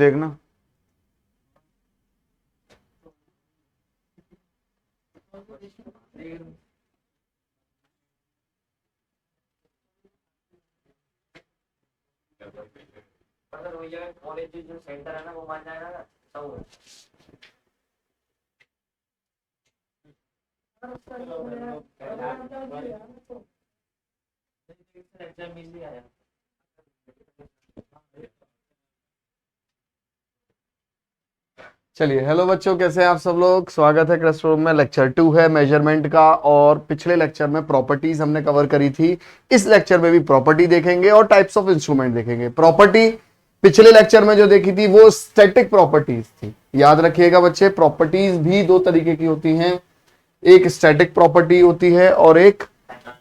देखना। अगर वही जगह कॉलेज जो सेंटर है ना वो मान जाएगा ना सब एग्जाम मिल लिया है। चलिए, हेलो बच्चों, कैसे हैं आप सब लोग। स्वागत है क्लासरूम में। लेक्चर 2 है मेजरमेंट का, और पिछले लेक्चर में प्रॉपर्टीज हमने कवर करी थी। इस लेक्चर में भी प्रॉपर्टी देखेंगे और टाइप्स ऑफ इंस्ट्रूमेंट देखेंगे। प्रॉपर्टी पिछले लेक्चर में जो देखी थी वो स्टैटिक प्रॉपर्टीज थी। याद रखिएगा बच्चे, प्रॉपर्टीज भी दो तरीके की होती हैं। एक स्टैटिक प्रॉपर्टी होती है और एक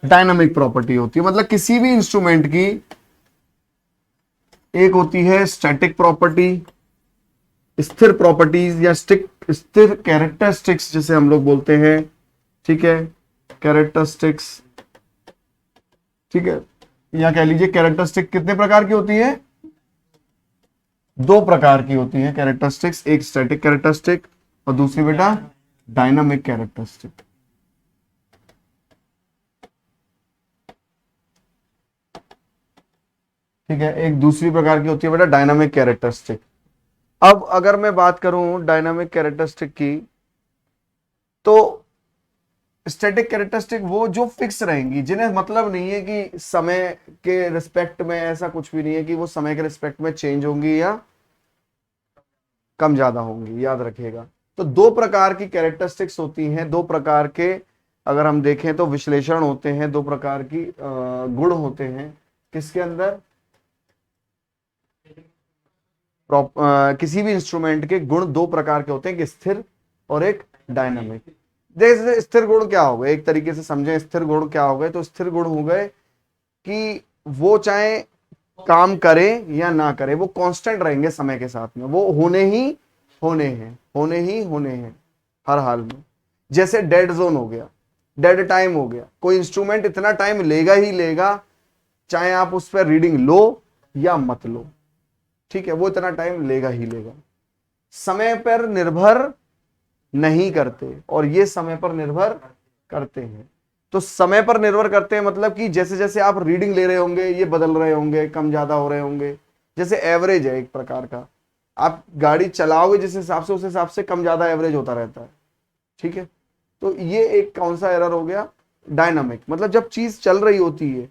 डायनामिक प्रॉपर्टी होती है। मतलब किसी भी इंस्ट्रूमेंट की एक होती है स्टैटिक प्रॉपर्टी, स्थिर प्रॉपर्टीज या स्थिर कैरेक्टरिस्टिक्स जिसे हम लोग बोलते हैं। ठीक है, कैरेक्टरिस्टिक्स। ठीक है, या कह लीजिए कैरेक्टरिस्टिक कितने प्रकार की होती है? दो प्रकार की होती है कैरेक्टरिस्टिक्स। एक स्टैटिक कैरेक्टरिस्टिक और दूसरी बेटा डायनामिक कैरेक्टरिस्टिक। ठीक है, एक दूसरी प्रकार की होती है बेटा डायनामिक कैरेक्टरिस्टिक। अब अगर मैं बात करूं डायनामिक कैरेक्टरिस्टिक की, तो स्टैटिक कैरेक्टरिस्टिक वो जो फिक्स रहेंगी, जिन्हें मतलब नहीं है कि समय के रिस्पेक्ट में, ऐसा कुछ भी नहीं है कि वो समय के रिस्पेक्ट में चेंज होंगी या कम ज्यादा होंगी। याद रखिएगा। तो दो प्रकार की कैरेक्टरिस्टिक्स होती हैं, दो प्रकार के, अगर हम देखें तो विश्लेषण होते हैं, दो प्रकार की गुण होते हैं किसके अंदर, किसी भी इंस्ट्रूमेंट के गुण दो प्रकार के होते हैं, एक स्थिर और एक डायनामिक। जैसे स्थिर गुण क्या हो गए, एक तरीके से समझें स्थिर गुण क्या हो गए, तो स्थिर गुण हो गए कि वो चाहे काम करें या ना करें, वो कांस्टेंट रहेंगे समय के साथ में, वो होने ही होने हैं, होने ही होने हैं हर हाल में। जैसे डेड जोन हो गया, डेड टाइम हो गया, कोई इंस्ट्रूमेंट इतना टाइम लेगा ही लेगा, चाहे आप उस पर रीडिंग लो या मत लो। ठीक है, वो इतना टाइम लेगा ही लेगा। समय पर निर्भर नहीं करते और ये समय पर निर्भर करते हैं। तो समय पर निर्भर करते हैं मतलब कि जैसे जैसे आप रीडिंग ले रहे होंगे ये बदल रहे होंगे, कम ज्यादा हो रहे होंगे। जैसे एवरेज है एक प्रकार का, आप गाड़ी चलाओगे जिस हिसाब से, उस हिसाब से कम ज्यादा एवरेज होता रहता है। ठीक है, तो ये एक कौन सा एरर हो गया, डायनामिक। मतलब जब चीज चल रही होती है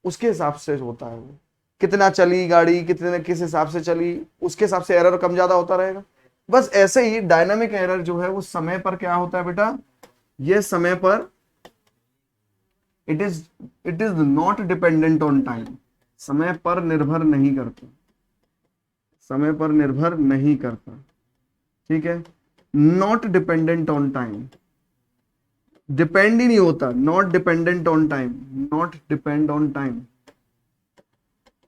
उसके हिसाब से होता है, वो कितना चली गाड़ी, कितने किस हिसाब से चली, उसके हिसाब से एरर कम ज्यादा होता रहेगा। बस ऐसे ही डायनामिक एरर जो है वो समय पर क्या होता है बेटा, ये समय पर it is not dependent on time, समय पर निर्भर नहीं करता, समय पर निर्भर नहीं करता। ठीक है, not dependent on time, depend ही नहीं होता, not dependent on time, not depend on time.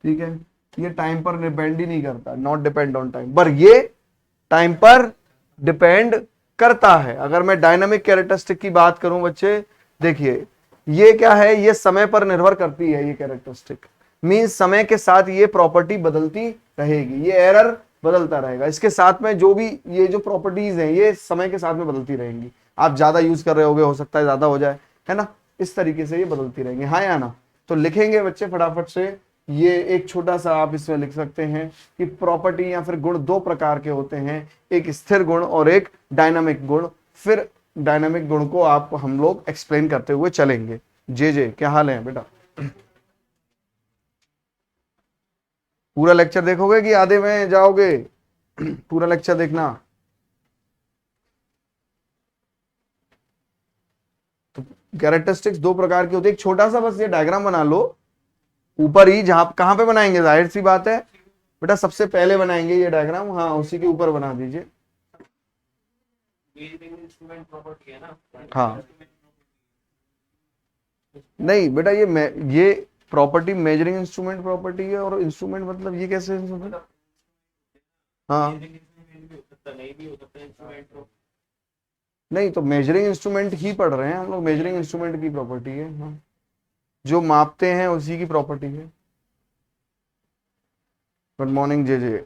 ठीक है, ये टाइम पर डिपेंड ही नहीं करता, नॉट डिपेंड ऑन टाइम, पर ये टाइम पर डिपेंड करता है। अगर मैं डायनामिक कैरेक्टरिस्टिक की बात करूं बच्चे, देखिए ये क्या है, ये समय पर निर्भर करती है। ये कैरेक्टरिस्टिक मींस समय के साथ ये प्रॉपर्टी बदलती रहेगी, ये एरर बदलता रहेगा। इसके साथ में जो भी ये जो प्रॉपर्टीज हैं ये समय के साथ में बदलती रहेंगी। आप ज्यादा यूज कर रहे होगे, हो सकता है ज्यादा हो जाए, है ना, इस तरीके से ये बदलती रहेंगी। हाँ या ना? तो लिखेंगे बच्चे फटाफट से। ये एक छोटा सा आप इसमें लिख सकते हैं कि प्रॉपर्टी या फिर गुण दो प्रकार के होते हैं, एक स्थिर गुण और एक डायनामिक गुण। फिर डायनामिक गुण को आप हम लोग एक्सप्लेन करते हुए चलेंगे। जे क्या हाल है बेटा? पूरा लेक्चर देखोगे कि आधे में जाओगे? पूरा लेक्चर देखना। तो कैरेक्टरिस्टिक्स दो प्रकार की होती है। एक छोटा सा बस ये डायग्राम बना लो ऊपर ही, जहां कहां पे बनाएंगे, जाहिर सी बात है बेटा सबसे पहले बनाएंगे ये डायग्राम, हाँ उसी के ऊपर बना दीजिए। हाँ नहीं बेटा, ये प्रॉपर्टी मेजरिंग इंस्ट्रूमेंट प्रॉपर्टी है, और इंस्ट्रूमेंट मतलब ये कैसे इंस्ट्रूमेंट? हाँ नहीं, तो मेजरिंग इंस्ट्रूमेंट ही पढ़ रहे हैं हम लोग, मेजरिंग इंस्ट्रूमेंट की प्रॉपर्टी है। हाँ, जो मापते हैं उसी की प्रॉपर्टी है। गुड मॉर्निंग जे।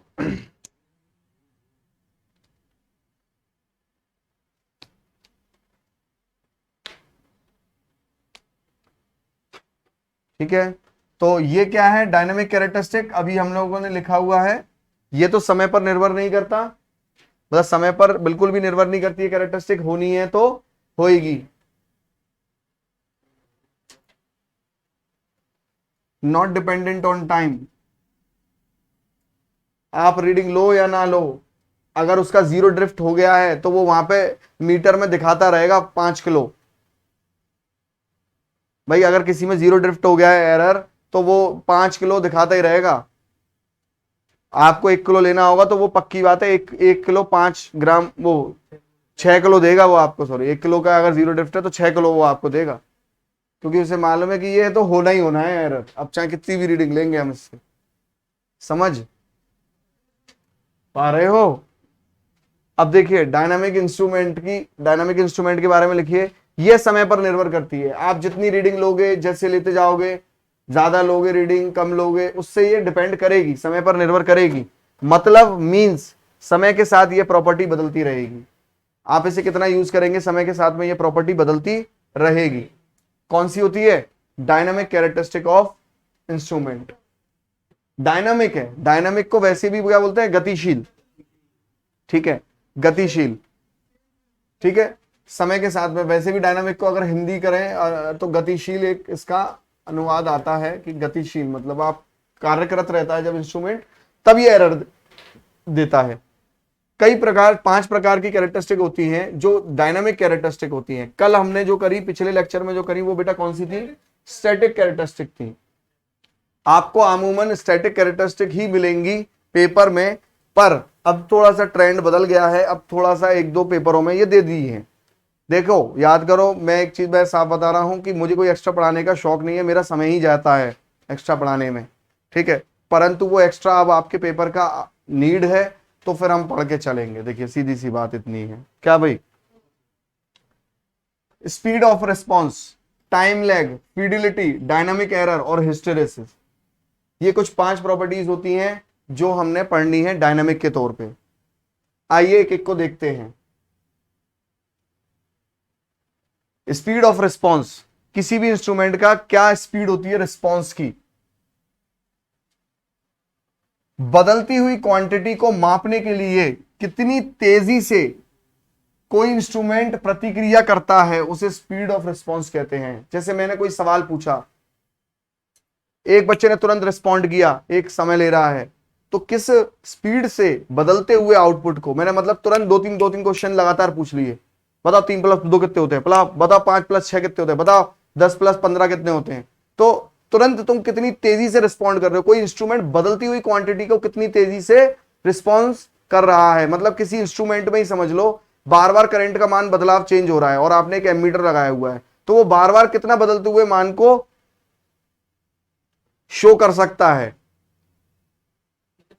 ठीक है, तो ये क्या है, डायनामिक कैरेक्टरिस्टिक अभी हम लोगों ने लिखा हुआ है। ये तो समय पर निर्भर नहीं करता, मतलब समय पर बिल्कुल भी निर्भर नहीं करती है, कैरेक्टरिस्टिक होनी है तो होएगी। नॉट डिपेंडेंट ऑन टाइम, आप रीडिंग लो या ना लो, अगर उसका जीरो ड्रिफ्ट हो गया है तो वो वहां पे मीटर में दिखाता रहेगा 5 किलो। भाई अगर किसी में जीरो ड्रिफ्ट हो गया है एरर, तो वो 5 किलो दिखाता ही रहेगा। आपको 1 किलो लेना होगा तो वो पक्की बात है, 1 किलो 5 ग्राम, वो 6 किलो देगा वो आपको। सॉरी, 1 किलो का अगर जीरो ड्रिफ्ट है तो 6 किलो वो आपको देगा, क्योंकि उसे मालूम है कि ये तो होना ही होना है एरर, अब चाहे कितनी भी रीडिंग लेंगे हम इससे। समझ पा रहे हो? अब देखिए डायनामिक इंस्ट्रूमेंट के बारे में लिखिए। ये समय पर निर्भर करती है, आप जितनी रीडिंग लोगे, जैसे लेते जाओगे, ज्यादा लोगे रीडिंग, कम लोगे, उससे ये डिपेंड करेगी, समय पर निर्भर करेगी। मतलब मींस समय के साथ ये प्रॉपर्टी बदलती रहेगी, आप इसे कितना यूज करेंगे समय के साथ में ये प्रॉपर्टी बदलती रहेगी। कौन सी होती है? Dynamic characteristic of instrument. Dynamic है, डायनामिक को वैसे भी क्या बोलते हैं? गतिशील। ठीक है, गतिशील। ठीक है, समय के साथ में, वैसे भी डायनामिक को अगर हिंदी करें तो गतिशील एक इसका अनुवाद आता है कि गतिशील मतलब आप कार्यरत रहता है जब इंस्ट्रूमेंट, तब ये एरर देता है। कई प्रकार, 5 प्रकार की कैरेक्टरिस्टिक होती हैं जो डायनामिक कैरेक्टरिस्टिक होती हैं। कल हमने जो करी, पिछले लेक्चर में जो करी, वो बेटा कौन सी थी? स्टैटिक कैरेक्टरिस्टिक थी। आपको अमूमन स्टैटिक कैरेक्टरिस्टिक ही मिलेंगी पेपर में, पर अब थोड़ा सा ट्रेंड बदल गया है, अब थोड़ा सा 1-2 पेपरों में ये दे दी है। देखो याद करो, मैं एक चीज मैं साफ बता रहा हूं कि मुझे कोई एक्स्ट्रा पढ़ाने का शौक नहीं है, मेरा समय ही जाता है एक्स्ट्रा पढ़ाने में। ठीक है, परंतु वो एक्स्ट्रा अब आपके पेपर का नीड है, तो फिर हम पढ़ के चलेंगे। देखिए सीधी सी बात इतनी है क्या भाई? Speed of response, time lag, fidelity, dynamic error और हिस्टेरेसिस, ये कुछ 5 प्रॉपर्टीज होती हैं जो हमने पढ़नी है डायनामिक के तौर पे। आइए एक एक को देखते हैं। स्पीड ऑफ रिस्पॉन्स, किसी भी इंस्ट्रूमेंट का क्या स्पीड होती है रिस्पॉन्स की? बदलती हुई क्वांटिटी को मापने के लिए कितनी तेजी से कोई इंस्ट्रूमेंट प्रतिक्रिया करता है, उसे स्पीड ऑफ रिस्पॉन्स कहते हैं। जैसे मैंने कोई सवाल पूछा, एक बच्चे ने तुरंत रिस्पॉन्ड किया, एक समय ले रहा है, तो किस स्पीड से बदलते हुए आउटपुट को, मैंने मतलब तुरंत दो तीन क्वेश्चन लगातार पूछ लिए, बताओ 3 + 2 कितने होते हैं, बताओ 5 + 6 कितने होते हैं, बताओ 10 + 15 कितने होते हैं, तो तुरंत तुम कितनी तेजी से रिस्पॉन्ड कर रहे हो। कोई इंस्ट्रूमेंट बदलती हुई क्वांटिटी को कितनी तेजी से रिस्पॉन्स कर रहा है, मतलब किसी इंस्ट्रूमेंट में ही समझ लो बार बार करंट का मान बदलाव चेंज हो रहा है और आपने एक एमीटर लगाया हुआ है, तो वो बार बार कितना बदलते हुए मान को शो कर सकता है,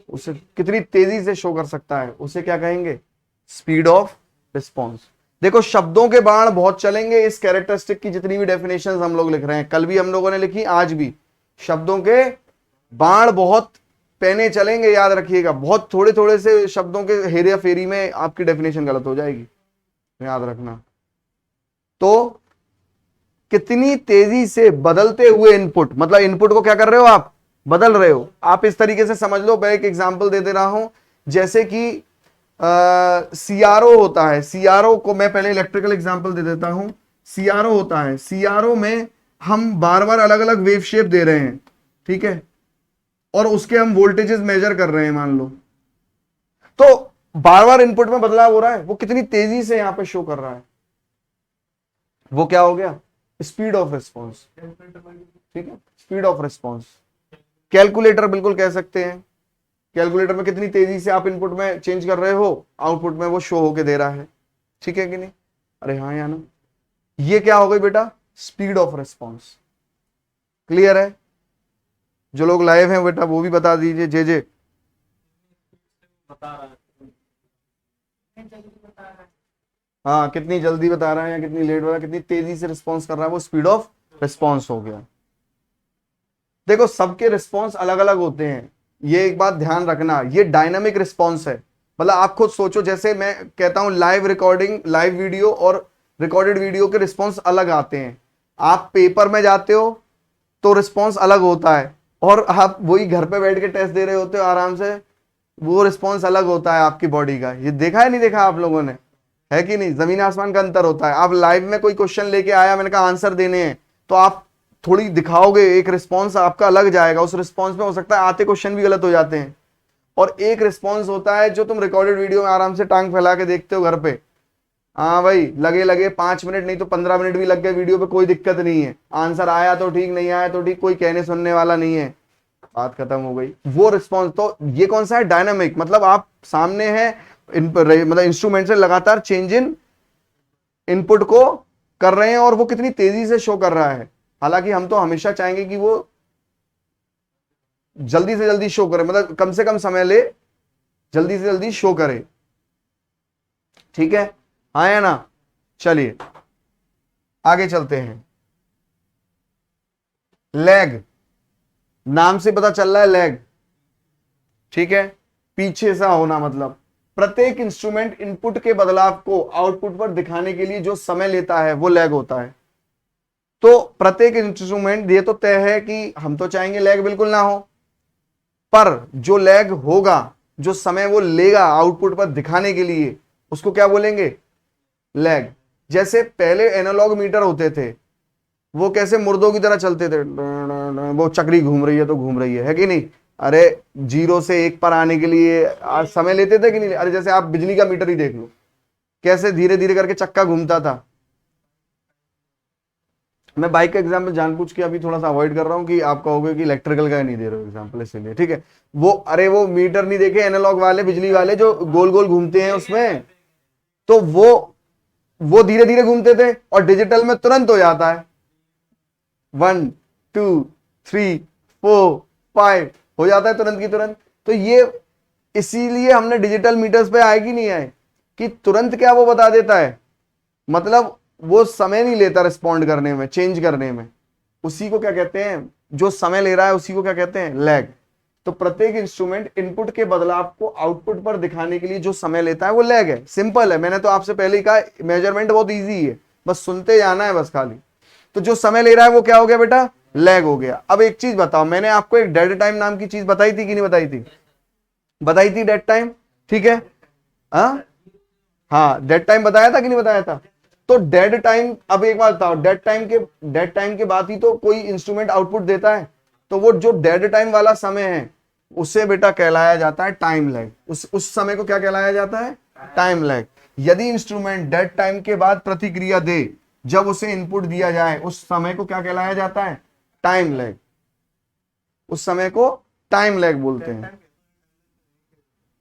उसे कितनी तेजी से शो कर सकता है, उसे क्या कहेंगे? Speed of response. देखो शब्दों के बाण बहुत चलेंगे, इस कैरेक्टरिस्टिक की जितनी भी डेफिनेशंस हम लोग लिख रहे हैं, कल भी हम लोगों ने लिखी, आज भी शब्दों के बाण बहुत पेने चलेंगे, याद रखिएगा। बहुत थोड़े थोड़े से शब्दों के हेरा फेरी में आपकी डेफिनेशन गलत हो जाएगी, याद रखना। तो कितनी तेजी से बदलते हुए इनपुट, मतलब इनपुट को क्या कर रहे हो आप? बदल रहे हो। आप इस तरीके से समझ लो, मैं एक एग्जांपल दे रहा हूं, जैसे कि सीआरओ होता है, सीआरओ को मैं पहले इलेक्ट्रिकल एग्जांपल दे देता हूं। सीआरओ होता है, सीआरओ में हम बार बार अलग अलग वेव शेप दे रहे हैं, ठीक है, और उसके हम वोल्टेजेस मेजर कर रहे हैं मान लो, तो बार बार इनपुट में बदलाव हो रहा है, वो कितनी तेजी से यहां पे शो कर रहा है, वो क्या हो गया? Speed of response. ठीक है, स्पीड ऑफ रिस्पॉन्स। कैलकुलेटर बिल्कुल कह सकते हैं, कैलकुलेटर में कितनी तेजी से आप इनपुट में चेंज कर रहे हो, आउटपुट में वो शो होके दे रहा है। ठीक है कि नहीं? अरे हाँ या ना? ये क्या हो गई बेटा? Speed of response. क्लियर है? जो लोग लाइव हैं बेटा वो भी बता दीजिए। जे हाँ, कितनी जल्दी बता रहा है या कितनी लेट बता रहा है, कितनी तेजी से रिस्पॉन्स कर रहा है, वो स्पीड ऑफ रिस्पॉन्स हो गया। देखो सबके रिस्पॉन्स अलग अलग होते हैं, ये एक बात ध्यान रखना, ये डायनामिक रिस्पॉन्स है। मतलब आप खुद सोचो, जैसे मैं कहता हूं लाइव रिकॉर्डिंग, लाइव वीडियो और रिकॉर्डेड वीडियो के रिस्पॉन्स अलग आते हैं। आप पेपर में जाते हो तो रिस्पॉन्स अलग होता है, और आप वही घर पे बैठ के टेस्ट दे रहे होते हो आराम से, वो रिस्पॉन्स अलग होता है आपकी बॉडी का। ये देखा है नहीं देखा आप लोगों ने, है कि नहीं? जमीन आसमान का अंतर होता है। आप लाइव में कोई क्वेश्चन लेके आया, मैंने कहा आंसर देने हैं, तो आप थोड़ी दिखाओगे, एक रिस्पॉन्स आपका अलग जाएगा, उस रिस्पॉन्स में हो सकता है आते क्वेश्चन भी गलत हो जाते हैं। और एक रिस्पॉन्स होता है जो तुम रिकॉर्डेड वीडियो में आराम से टांग फैला के देखते हो घर पे, हाँ भाई, लगे लगे 5 मिनट नहीं तो 15 मिनट भी लग गए वीडियो पे, कोई दिक्कत नहीं है, आंसर आया तो ठीक, नहीं आया तो ठीक, कोई कहने सुनने वाला नहीं है, बात खत्म हो गई। वो रिस्पॉन्स, तो ये कौन सा है? डायनामिक, मतलब आप सामने है, मतलब इंस्ट्रूमेंट से लगातार चेंज इन इनपुट को कर रहे हैं, और वो कितनी तेजी से शो कर रहा है। हालांकि हम तो हमेशा चाहेंगे कि वो जल्दी से जल्दी शो करे, मतलब कम से कम समय ले, जल्दी से जल्दी शो करे, ठीक है, हाँ या ना? चलिए आगे चलते हैं। लैग, नाम से पता चल रहा है लैग, ठीक है, पीछे सा होना, मतलब प्रत्येक इंस्ट्रूमेंट इनपुट के बदलाव को आउटपुट पर दिखाने के लिए जो समय लेता है वो लैग होता है। तो प्रत्येक इंस्ट्रूमेंट, ये तो तय है कि हम तो चाहेंगे लैग बिल्कुल ना हो, पर जो लैग होगा, जो समय वो लेगा आउटपुट पर दिखाने के लिए, उसको क्या बोलेंगे? लैग। जैसे पहले एनालॉग मीटर होते थे, वो कैसे मुर्दों की तरह चलते थे, वो चक्री घूम रही है तो घूम रही है कि नहीं? अरे 0 से 1 पर आने के लिए आज समय लेते थे कि नहीं? अरे जैसे आप बिजली का मीटर ही देख लो, कैसे धीरे धीरे करके चक्का घूमता था। मैं बाइक का एग्जाम्पल जानबूझ के अभी थोड़ा सा अवॉइड कर रहा हूं कि आप कहोगे कि इलेक्ट्रिकल का नहीं दे रहे हो एग्जाम्पल, इसलिए, ठीक है। वो, अरे वो मीटर नहीं देखे एनालॉग वाले, बिजली वाले, जो गोल गोल घूमते हैं उसमें, तो वो धीरे धीरे घूमते थे, और डिजिटल में तुरंत हो जाता है, 1 2 3 4 5 हो जाता है तुरंत की तुरंत। तो ये इसीलिए हमने डिजिटल मीटर्स पे आए कि नहीं आए, कि तुरंत क्या वो बता देता है, मतलब वो समय नहीं लेता रिस्पॉन्ड करने में, चेंज करने में। उसी को क्या कहते हैं? जो समय ले रहा है उसी को क्या कहते हैं? लैग। तो प्रत्येक इंस्ट्रूमेंट इनपुट के बदलाव को आउटपुट पर दिखाने के लिए जो समय लेता है वो लैग है। सिंपल है, मैंने तो आपसे पहले ही कहा, मेजरमेंट बहुत इजी है, बस सुनते जाना है बस खाली। तो जो समय ले रहा है वो क्या हो गया बेटा? लैग हो गया। अब एक चीज बताओ, मैंने आपको एक डेड टाइम नाम की चीज बताई थी कि नहीं बताई थी? बताई थी डेड टाइम, ठीक है, हाँ डेड टाइम बताया था कि नहीं बताया था? तो डेड टाइम, अब एक बात बताओ, डेड टाइम के बाद ही तो कोई इंस्ट्रूमेंट आउटपुट देता है, तो वो जो डेड टाइम वाला समय है उसे बेटा कहलाया जाता है टाइम लैग। उस समय को क्या कहलाया जाता है? Time lag. यदि इंस्ट्रूमेंट डेड टाइम के बाद प्रतिक्रिया दे, जब उसे इनपुट दिया जाए, उस समय को क्या कहलाया जाता है? Time lag. उस समय को टाइम लैग बोलते हैं।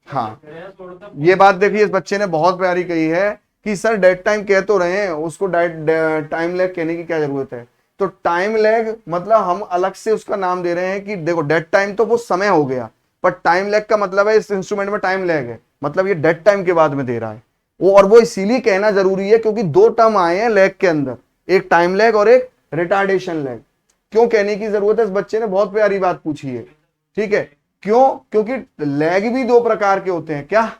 हाँ, ये बात देखिए, इस बच्चे ने बहुत प्यारी कही है कि सर डेड टाइम कह तो रहे हैं, उसको टाइम लैग कहने की क्या जरूरत है? तो टाइम लैग मतलब हम अलग से उसका नाम दे रहे हैं कि देखो डेड टाइम तो वो समय हो गया, पर टाइम लैग का मतलब है इस इंस्ट्रूमेंट में टाइम लैग है, मतलब ये डेड टाइम के बाद में दे रहा है वो। और वो इसीलिए कहना जरूरी है क्योंकि 2 टर्म आए हैं लैग के अंदर, एक टाइम लैग और एक रिटार्डेशन लैग। क्यों कहने की जरूरत है? इस बच्चे ने बहुत प्यारी बात पूछी है, ठीक है। क्यों? क्योंकि लैग भी 2 प्रकार के होते हैं। क्या?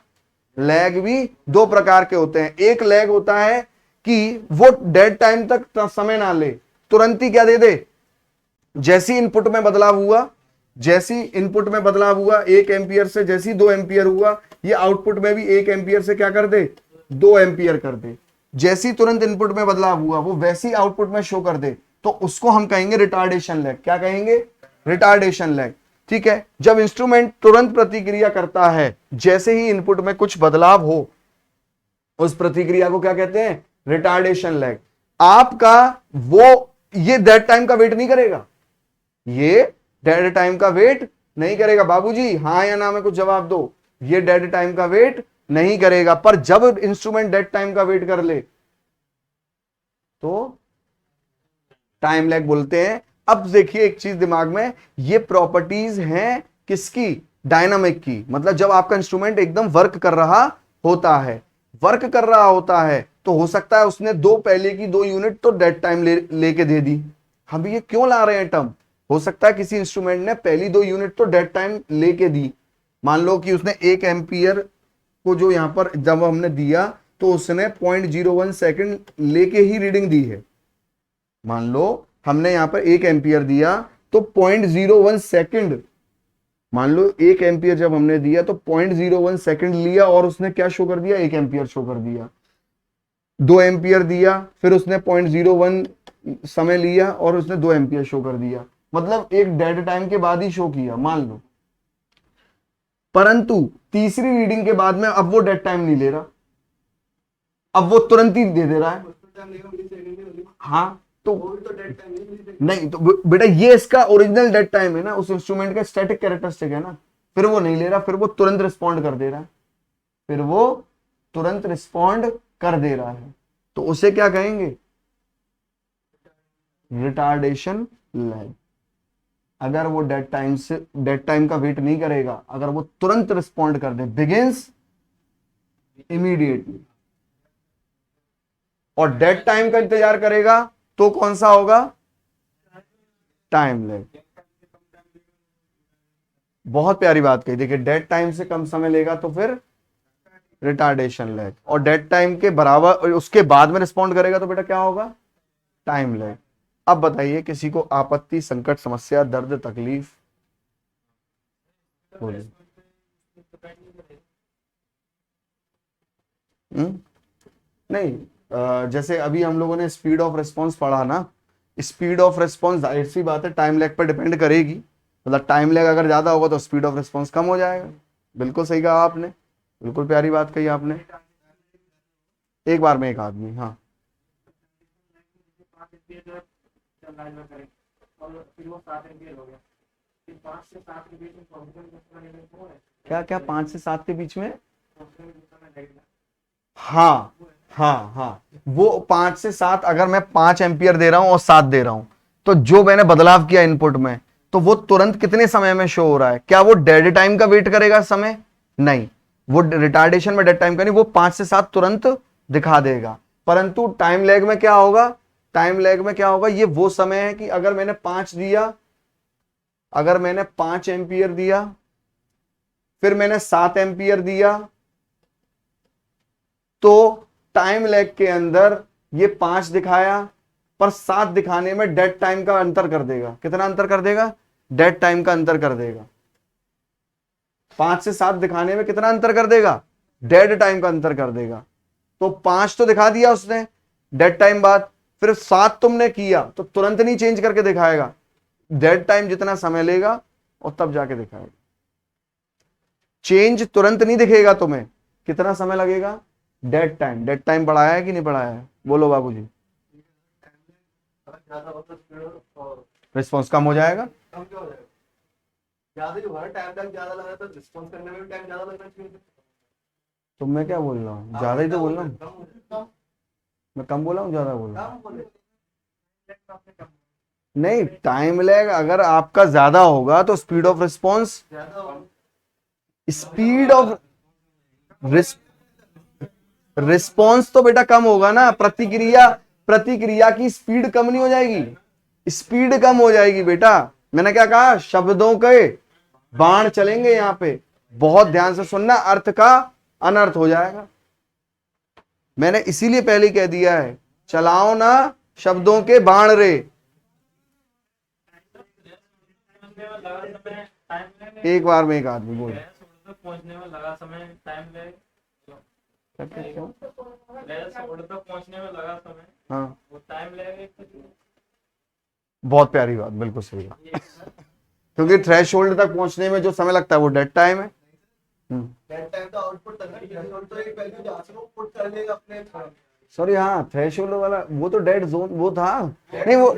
लैग भी 2 प्रकार के होते हैं। एक लैग होता है कि वो डेड टाइम तक समय ना ले, तुरंत ही क्या दे दे, जैसी इनपुट में बदलाव हुआ, 1 एम्पियर से जैसी 2 एम्पियर हुआ, ये आउटपुट में भी 1 एम्पियर से क्या कर दे? 2 एम्पियर कर दे। जैसी तुरंत इनपुट में बदलाव हुआ वो वैसी आउटपुट में शो कर दे, तो उसको हम कहेंगे रिटार्डेशन लैग। क्या कहेंगे? रिटार्डेशन लैग, ठीक है। जब इंस्ट्रूमेंट तुरंत प्रतिक्रिया करता है, जैसे ही इनपुट में कुछ बदलाव हो, उस प्रतिक्रिया को क्या कहते हैं? Retardation lag. आपका वो ये डेड टाइम का वेट नहीं करेगा, ये डेड टाइम का वेट नहीं करेगा बाबूजी, हाँ या ना में कुछ जवाब दो। ये डेड टाइम का वेट नहीं करेगा, पर जब इंस्ट्रूमेंट डेड टाइम का वेट कर ले तो टाइम लैग बोलते हैं। अब देखिए एक चीज दिमाग में, ये प्रॉपर्टीज हैं किसकी? डायनामिक की। मतलब जब आपका इंस्ट्रूमेंट एकदम वर्क कर रहा होता है, तो हो सकता है उसने पहले की 2 यूनिट तो डेड टाइम लेके दे दी। हम ये क्यों ला रहे हैं टर्म? हो सकता है किसी इंस्ट्रूमेंट ने पहली 2 यूनिट तो डेड टाइम लेके दी। मान लो कि उसने 1 एम्पियर को जो यहां पर जब हमने दिया तो उसने 0.01 सेकंड लेके ही रीडिंग दी है। मान लो हमने यहां पर 1 एम्पियर दिया तो 0.01 सेकंड, मान लो 1 एम्पियर जब हमने दिया तो 0.01 सेकंड लिया और उसने क्या शो कर दिया, 1 एम्पियर शो कर दिया। 2 एम्पियर दिया, फिर उसने 0.01 समय लिया और उसने 2 एम्पियर शो कर दिया, मतलब एक डेड टाइम के बाद ही शो किया मान लो। परंतु तीसरी रीडिंग के बाद में अब वो डेड टाइम नहीं ले रहा, अब वो तुरंत ही दे रहा है। हाँ तो नहीं तो बेटा ये इसका ओरिजिनल डेड टाइम है ना, उस इंस्ट्रूमेंट का स्टैटिक कैरेक्टरिस्टिक है ना, फिर वो नहीं ले रहा, फिर वो तुरंत रिस्पॉन्ड कर दे रहा है, फिर वो तुरंत रिस्पॉन्ड कर दे रहा है, तो उसे क्या कहेंगे, रिटार्डेशन लैग। अगर वो डेड टाइम का वेट नहीं करेगा, अगर वो तुरंत रिस्पॉन्ड कर दे, बिगिंस इमीडिएटली, और डेड टाइम का इंतजार करेगा तो कौन सा होगा, टाइम लैग। बहुत प्यारी बात कही, देखिए डेड टाइम से कम समय लेगा तो फिर रिटार्डेशन लैग, और डेड टाइम के बराबर उसके बाद में रिस्पॉन्ड करेगा तो बेटा क्या होगा, टाइम लैग। अब बताइए किसी को आपत्ति, संकट, समस्या, दर्द, तकलीफ, बोलिए। नहीं जैसे अभी हम लोगों ने स्पीड ऑफ रिस्पॉन्स पढ़ा ना, स्पीड ऑफ रिस्पॉन्स जाहिर सी बात है टाइम लैग पर डिपेंड करेगी, मतलब टाइम लैग अगर ज्यादा होगा तो स्पीड ऑफ रिस्पॉन्स कम हो जाएगा। बिल्कुल सही कहा आपने, बिल्कुल प्यारी बात कही आपने। एक बार में एक आदमी, हाँ क्या क्या 5 से 7 के बीच में, हाँ हाँ हाँ, वो 5 से 7, अगर मैं 5 एम्पियर दे रहा हूं और 7 दे रहा हूं, तो जो मैंने बदलाव किया इनपुट में, तो वो तुरंत कितने समय में शो हो रहा है, क्या वो डेड टाइम का वेट करेगा समय, नहीं, वो रिटार्डेशन में डेड टाइम का नहीं, वो 5 से 7 तुरंत दिखा देगा। परंतु टाइम लैग में क्या होगा, टाइम लैग में क्या होगा, ये वो समय है कि अगर मैंने 5 दिया, अगर मैंने 5 एम्पियर दिया, फिर मैंने 7 एम्पियर दिया, तो टाइम लैग के अंदर ये 5 दिखाया, पर 7 दिखाने में डेड टाइम का अंतर कर देगा, कितना अंतर कर देगा, डेड टाइम का अंतर कर देगा। 5 से 7 दिखाने में कितना अंतर कर देगा, डेड टाइम का अंतर कर देगा। तो 5 तो दिखा दिया उसने डेड टाइम बाद, फिर 7 तुमने किया तो तुरंत नहीं चेंज करके दिखाएगा, डेड टाइम जितना समय लेगा और तब जाके दिखाएगा। चेंज तुरंत नहीं दिखेगा तुम्हें, कितना समय लगेगा, डेड टाइम। डेड टाइम बढ़ाया है कि नहीं बढ़ाया है, बोलो बाबूजी। रिस्पॉन्स कम हो जाएगा, ज्यादा ही हुआ, टाइम ज्यादा लगा तो रिस्पॉन्स करने में भी टाइम ज्यादा लगना चाहिए। तो मैं क्या बोल रहा हूँ, ज्यादा ही तो बोल रहा हूँ, मैं कम बोला हूँ, ज्यादा बोल रहा हूँ। नहीं, टाइम लैग अगर आपका ज्यादा होगा तो speed of response, speed of response तो बेटा कम होगा ना, प्रतिक्रिया, प्रतिक्रिया की स्पीड कम नहीं हो जाएगी, स्पीड कम हो जाएगी बेटा। मैंने क्या कहा, शब्दों के बाण चलेंगे यहां पे, बहुत ध्यान से सुनना, अर्थ का अनर्थ हो जाएगा। मैंने इसीलिए पहले कह दिया है, चलाओ ना शब्दों के बाण रे। एक बार में एक आदमी बोल, पहुंचने में लगा समय, टाइम लैग, पहुंचने में लगा समय, हाँ वो टाइम लैग। बहुत प्यारी बात, बिल्कुल सही बात, क्योंकि थ्रेशोल्ड तक पहुंचने में जो समय लगता है वो डेड टाइम है। डेड टाइम तो आउटपुट तक है, थ्रेशोल्ड तो एक वैल्यू जहां से वो पुट कर लेगा अपने। सॉरी, हाँ थ्रेशोल्ड वाला वो तो डेड जोन वो था, नहीं वो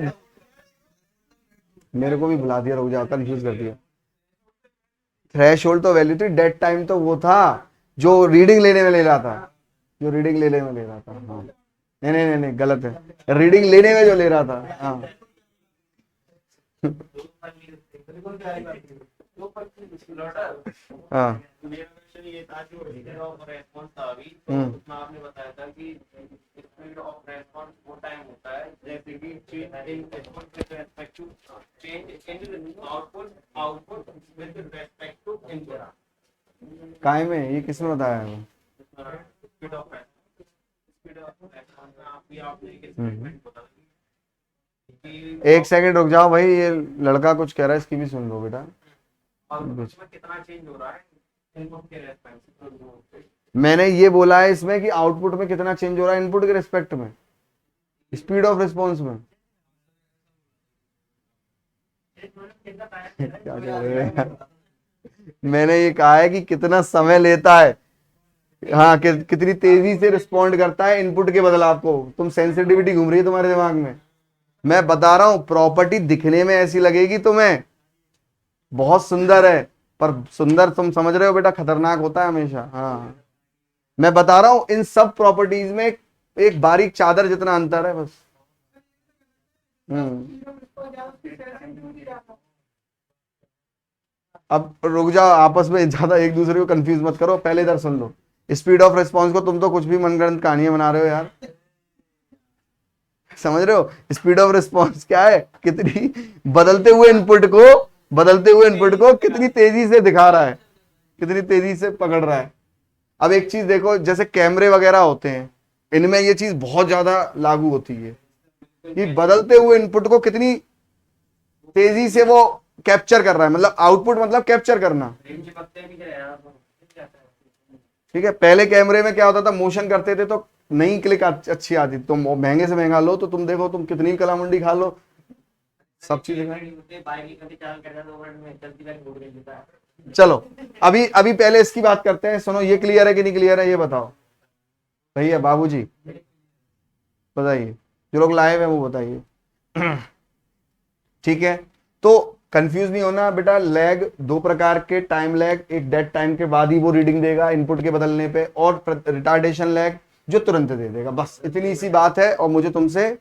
मेरे को भी भुला दिया, रुक जाओ, कंफ्यूज कर दिया। थ्रेशोल्ड तो वैल्यू थी, डेड टाइम तो वो था जो रीडिंग लेने में ले रहा था, जो रीडिंग लेने में ले रहा था। हाँ नहीं नहीं नहीं नहीं, गलत है, रीडिंग लेने में जो ले रहा था। हाँ हाँ ये था जो स्पीड ऑफ रेस्पॉन्स था अभी, तो उसमें आपने बताया था कि स्पीड ऑफ रेस्पॉन्स वो टाइम होता है जैसे कि change in response with respect to change output with respect to input. काय में ये किसने बताया है, स्पीड ऑफ रेस्पॉन्स में आपने एक स्टेटमेंट बताया कि एक सेकंड रुक जाओ भाई, ये लड़का कुछ कह रहा है, इसकी भी सुन लो बेटा। आउटपुट में कितना चेंज हो रहा है इनपुट के रेस्पेक्ट। मैंने ये बोला है इसमें कि आउटपुट में कितना चेंज हो रहा है इनपुट के रिस्पेक्ट में, स्पीड ऑफ रिस्पॉन्स में। क्या कह रहे हैं? मैंने ये कहा है कि कितना समय लेता है, हाँ कितनी तेजी से रिस्पॉन्ड करता है इनपुट के बदलाव को। तुम सेंसिटिविटी घूम रही है तुम्हारे दिमाग में। मैं बता रहा हूं प्रॉपर्टी दिखने में ऐसी लगेगी तुम्हें बहुत सुंदर है, पर सुंदर तुम समझ रहे हो बेटा खतरनाक होता है हमेशा। हाँ मैं बता रहा हूं इन सब प्रॉपर्टीज में एक बारीक चादर जितना अंतर है बस। अब रुक जाओ, आपस में ज्यादा एक दूसरे को कंफ्यूज मत करो, पहले इधर सुन लो। स्पीड ऑफ रिस्पॉन्स को तुम तो कुछ भी मनगढ़ंत कहानियां बना रहे हो यार, समझ रहे हो? स्पीड ऑफ रिस्पॉन्स क्या है? कितनी बदलते हुए इनपुट को कितनी तेजी से दिखा रहा है, कितनी तेजी से पकड़ रहा है। अब एक चीज देखो, जैसे कैमरे वगैरह होते हैं, इनमें ये चीज बहुत ज्यादा लागू होती है कि बदलते हुए इनपुट को कितनी तेजी से वो कैप्चर कर रहा है, मतलब आउटपुट मतलब कैप्चर करना। ठीक है, पहले कैमरे में क्या होता था, मोशन करते थे तो नई क्लिक अच्छी आती, तुम महंगे से महंगा लो तो तुम देखो, तुम कितनी कलामुंडी खा लो, सब चीजें। चलो अभी अभी पहले इसकी बात करते हैं, सुनो ये क्लियर है कि नहीं क्लियर है ये बताओ भैया, बाबूजी बताइए, जो लोग लाइव है वो बताइए। ठीक है, तो कंफ्यूज नहीं होना बेटा, लैग दो प्रकार के, टाइम लैग एक डेड टाइम के बाद ही वो रीडिंग देगा इनपुट के बदलने पे, और रिटार्डेशन लैग जो तुरंत दे देगा, बस इतनी सी बात है। और मुझे तुमसे,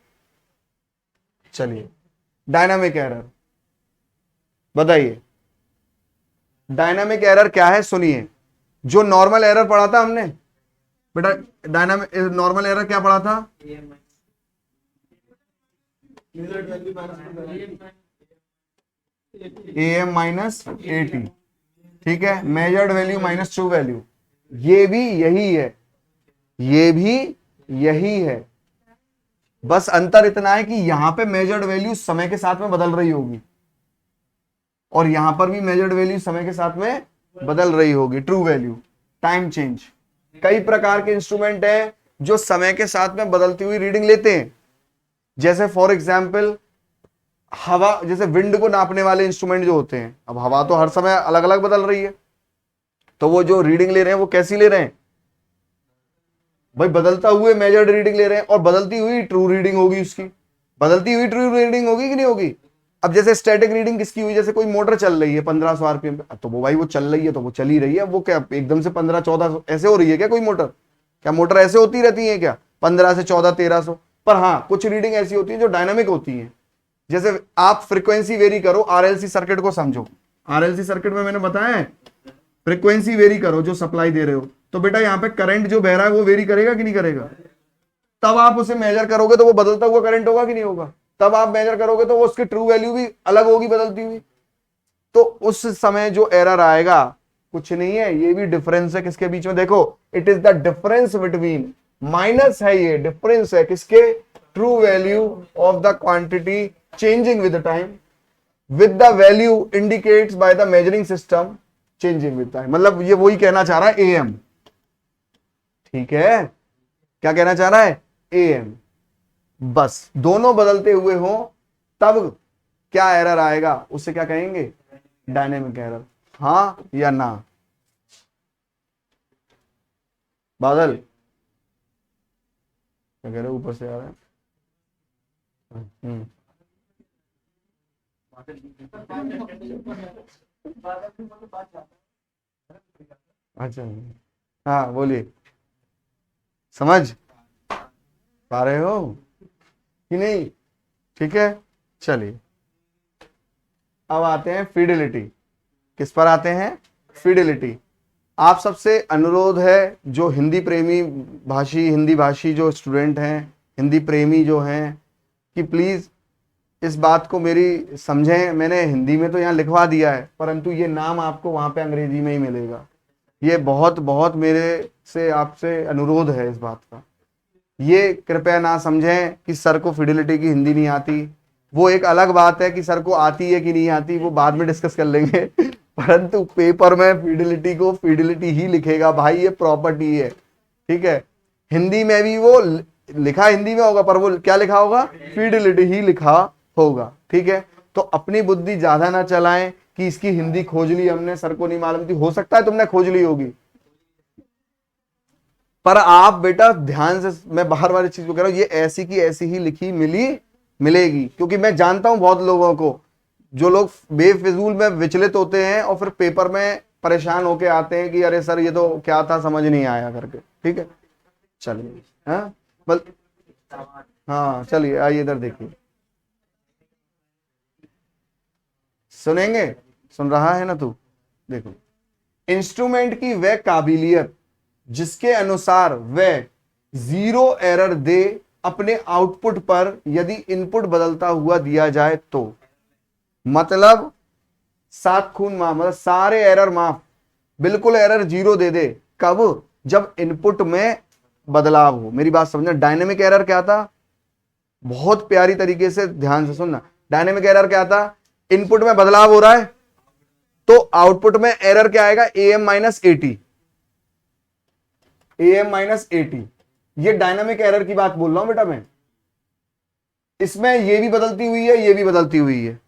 चलिए डायनामिक एरर बताइए, डायनामिक एरर क्या है सुनिए। जो नॉर्मल एरर पढ़ा था हमने बेटा, डायनामिक नॉर्मल एरर क्या पढ़ा था? AM माइनस AT, ठीक है, measured value minus true value, ये भी यही है, ये भी यही है, बस अंतर इतना है कि यहां पे मेजर्ड वैल्यू समय के साथ में बदल रही होगी और यहां पर भी मेजर्ड वैल्यू समय के साथ में बदल रही होगी, ट्रू वैल्यू, टाइम चेंज। कई प्रकार के इंस्ट्रूमेंट हैं जो समय के साथ में बदलती हुई रीडिंग लेते हैं, जैसे फॉर एग्जाम्पल हवा, जैसे विंड को नापने वाले इंस्ट्रूमेंट जो होते हैं। अब हवा तो हर समय अलग अलग बदल रही है, तो वो जो रीडिंग ले रहे हैं वो कैसी ले रहे हैं भाई, बदलता हुए मेजर्ड रीडिंग ले रहे हैं, और बदलती हुई ट्रू रीडिंग होगी उसकी, बदलती हुई ट्रू रीडिंग होगी कि नहीं होगी। अब जैसे स्टैटिक रीडिंग किसकी हुई, जैसे कोई मोटर चल रही है 1500 RPM पे, तो वो भाई वो चल रही है तो वो चली रही है, वो क्या एकदम से 1500-1400 ऐसे हो रही है क्या कोई मोटर? क्या मोटर ऐसे होती रहती है क्या 15 से 1400-1300? पर हाँ कुछ रीडिंग ऐसी होती है जो डायनामिक होती है। जैसे आप फ्रीक्वेंसी वेरी करो, RLC सर्किट को समझो, RLC सर्किट में मैंने बताया है फ्रीक्वेंसी वेरी करो जो सप्लाई दे रहे हो, तो बेटा यहाँ पे करंट जो बह रहा है वो वेरी करेगा कि नहीं करेगा? तब आप उसे मेजर करोगे तो वो बदलता हुआ करंट होगा कि नहीं होगा? तब आप मेजर करोगे तो वो उसकी ट्रू वैल्यू भी अलग होगी बदलती हुई, तो उस समय जो एरर आएगा कुछ नहीं है, ये भी डिफरेंस है किसके बीच में, देखो it is the difference between, minus है ये, डिफरेंस है किसके, true value of the quantity changing with the time, with the value indicates by the measuring system changing with time. मतलब ये वही कहना चाह रहा है AM, ठीक है, क्या कहना चाह रहा है AM, बस दोनों बदलते हुए हो तब क्या एरर आएगा उसे क्या कहेंगे, डायनेमिक एरर। हाँ या ना बादल, क्या कह रहे हो, ऊपर से आ रहा है? अच्छा हाँ बोलिए, समझ पा रहे हो कि नहीं? ठीक है, चलिए अब आते हैं फिडिलिटी। किस पर आते हैं? फिडिलिटी। आप सबसे अनुरोध है, जो हिंदी प्रेमी भाषी, हिंदी भाषी जो स्टूडेंट हैं, हिंदी प्रेमी जो हैं, कि प्लीज इस बात को मेरी समझें। मैंने हिंदी में तो यहाँ लिखवा दिया है, परंतु ये नाम आपको वहां पे अंग्रेजी में ही मिलेगा। ये बहुत बहुत मेरे से आपसे अनुरोध है इस बात का। ये कृपया ना समझें कि सर को फिडिलिटी की हिंदी नहीं आती, वो एक अलग बात है कि सर को आती है कि नहीं आती, वो बाद में डिस्कस कर लेंगे परंतु पेपर में फिडिलिटी को फिडिलिटी ही लिखेगा भाई, ये प्रॉपर्टी है, ठीक है। हिंदी में भी वो लिखा हिंदी में होगा, पर वो क्या लिखा होगा, फिडिलिटी ही लिखा होगा, ठीक है। तो अपनी बुद्धि ज्यादा ना चलाएं कि इसकी हिंदी खोज ली हमने, सर को नहीं मालूम थी, हो सकता है तुमने खोज ली होगी, पर आप बेटा ध्यान से, मैं बार बार इस चीज को कह रहा हूं, ये ऐसी की ऐसी ही लिखी मिलेगी, क्योंकि मैं जानता हूं बहुत लोगों को, जो लोग बेफिजूल में विचलित होते हैं और फिर पेपर में परेशान होके आते हैं कि अरे सर ये तो क्या था समझ नहीं आया करके, ठीक है। चलिए, हाँ बल, हाँ चलिए आइए इधर देखिए, सुनेंगे, सुन रहा है ना तू, देखो, इंस्ट्रूमेंट की वह काबिलियत जिसके अनुसार वह 0 एरर दे अपने आउटपुट पर यदि इनपुट बदलता हुआ दिया जाए तो, मतलब 7 खून माफ, मतलब सारे एरर माफ, बिल्कुल एरर 0 दे दे, कब, जब इनपुट में बदलाव हो। मेरी बात समझना, डायनेमिक एरर क्या था, बहुत प्यारी तरीके से ध्यान से सुनना, डायनेमिक एरर क्या था, इनपुट में बदलाव हो रहा है तो आउटपुट में एरर क्या आएगा, AM-80, AM-80, ये डायनामिक एरर की बात बोल रहा हूं बेटा मैं, इसमें ये भी बदलती हुई है, ये भी बदलती हुई है।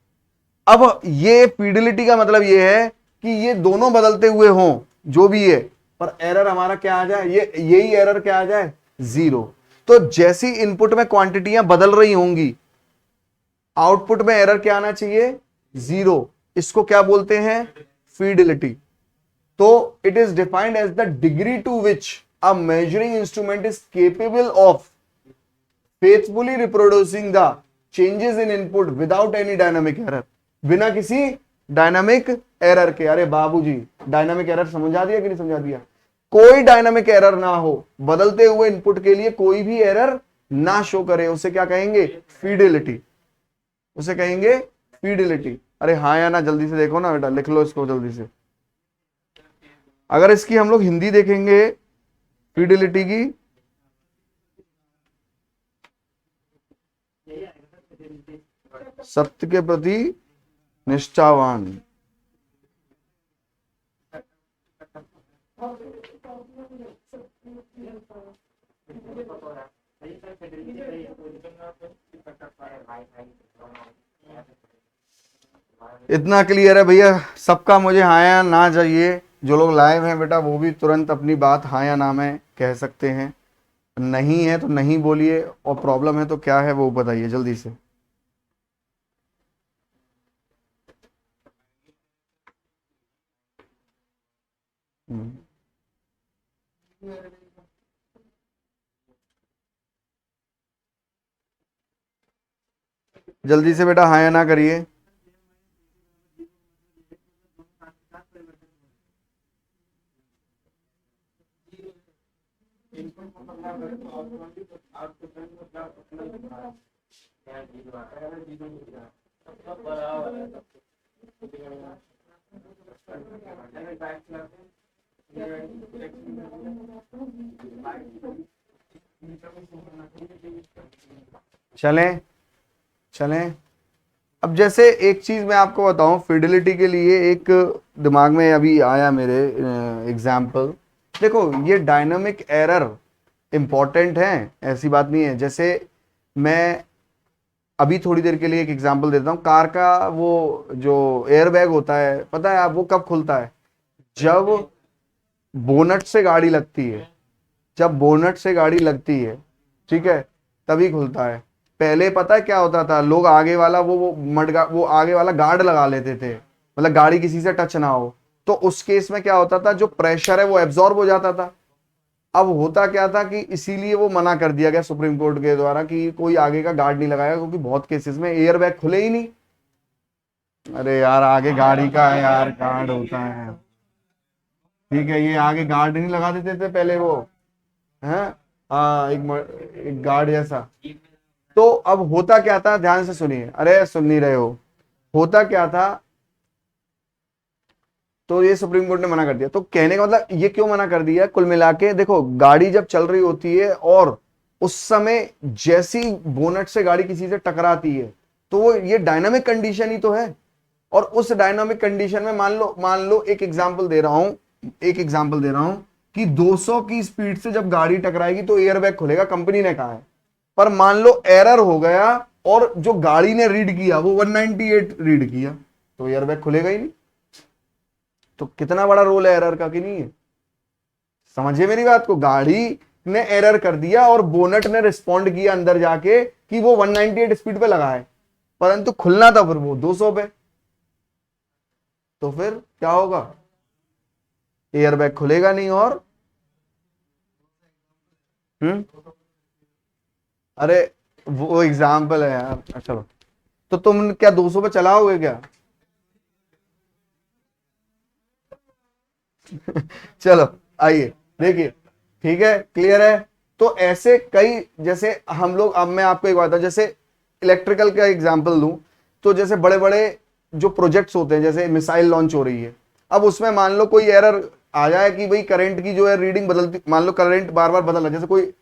अब ये फिडिलिटी का मतलब ये है कि ये दोनों बदलते हुए हों, जो भी है, पर एरर हमारा क्या आ जाए, ये यही एरर क्या आ जाए, 0। तो जैसी इनपुट में क्वांटिटियां बदल रही होंगी, आउटपुट में एरर क्या आना चाहिए, 0। इसको क्या बोलते हैं, फिडिलिटी। तो it is defined as the degree to which a measuring instrument is capable of faithfully reproducing the changes in input without any dynamic error, बिना किसी डायनामिक एरर के। अरे बाबूजी, डायनामिक एरर समझा दिया कि नहीं समझा दिया, कोई डायनामिक एरर ना हो, बदलते हुए इनपुट के लिए कोई भी एरर ना शो करे, उसे क्या कहेंगे, फिडिलिटी, उसे कहेंगे फिडिलिटी। अरे हाँ या ना, जल्दी से देखो ना बेटा, लिख लो इसको जल्दी से। अगर इसकी हम लोग हिंदी देखेंगे फिडिलिटी की, सत्य के प्रति निष्ठावान, इतना क्लियर है भैया सबका, मुझे हाँ या ना चाहिए। जो लोग लाइव हैं बेटा वो भी तुरंत अपनी बात हाँ या ना में कह सकते हैं, नहीं है तो नहीं बोलिए, और प्रॉब्लम है तो क्या है वो बताइए जल्दी से। जल्दी से बेटा हाँ या ना करिए। चलें चलें, अब जैसे एक चीज मैं आपको बताऊं, फिडिलिटी के लिए एक दिमाग में अभी आया मेरे एग्जाम्पल। देखो ये डायनामिक एरर इंपॉर्टेंट है, ऐसी बात नहीं है। जैसे मैं अभी थोड़ी देर के लिए एक एग्जांपल देता हूँ, कार का वो जो एयर बैग होता है, पता है आप वो कब खुलता है, जब बोनट से गाड़ी लगती है, जब बोनट से गाड़ी लगती है, ठीक है, तभी खुलता है। पहले पता है क्या होता था, लोग आगे वाला वो आगे वाला गार्ड लगा लेते थे, मतलब गाड़ी किसी से टच ना हो, तो उस केस में क्या होता था, जो प्रेशर है वो एब्जॉर्ब हो जाता था। अब होता क्या था कि इसीलिए वो मना कर दिया गया सुप्रीम कोर्ट के द्वारा कि कोई आगे का गार्ड नहीं लगाएगा, क्योंकि बहुत केसेस में एयर बैग खुले ही नहीं। अरे यार आगे गाड़ी का है यार, गार्ड होता है, ठीक है, ये आगे गार्ड नहीं लगा देते थे पहले वो, है हाँ, एक गार्ड जैसा। तो अब होता क्या था, ध्यान से सुनिए, अरे सुन नहीं रहे हो, होता क्या था, तो ये सुप्रीम कोर्ट ने मना कर दिया। तो कहने का मतलब ये क्यों मना कर दिया, कुल मिला के देखो, गाड़ी जब चल रही होती है और उस समय जैसी बोनट से गाड़ी किसी से टकराती है, तो वो ये डायनामिक कंडीशन ही तो है। और उस डायनामिक कंडीशन में मान लो एक एग्जांपल दे रहा हूं कि 200 की स्पीड से जब गाड़ी टकराएगी तो एयरबैग खुलेगा, कंपनी ने कहा है। पर मान लो एरर हो गया और जो गाड़ी ने रीड किया वो 198 रीड किया, तो एयरबैग खुलेगा ही नहीं। तो कितना बड़ा रोल है एरर का कि नहीं है? समझिए मेरी बात को। गाड़ी ने एरर कर दिया और बोनट ने रिस्पॉन्ड किया अंदर जाके कि वो 198 स्पीड पे लगा है, परंतु खुलना था फिर वो 200 पे। तो फिर क्या होगा? एयरबैग खुलेगा नहीं। और अरे वो एग्जाम्पल है यार, चलो। तो तुम क्या 200 पे चलाओगे क्या? चलो आइए देखिए, ठीक है, क्लियर है। तो ऐसे कई, जैसे हम लोग, अब मैं आपको एक बात बताऊं, जैसे इलेक्ट्रिकल का एग्जांपल दूं, तो जैसे बड़े बड़े जो प्रोजेक्ट्स होते हैं, जैसे मिसाइल लॉन्च हो रही है, अब उसमें मान लो कोई एरर आ जाए कि भाई करंट की जो है रीडिंग बदलती, मान लो करंट बार बार बदल रहा है, जैसे कोई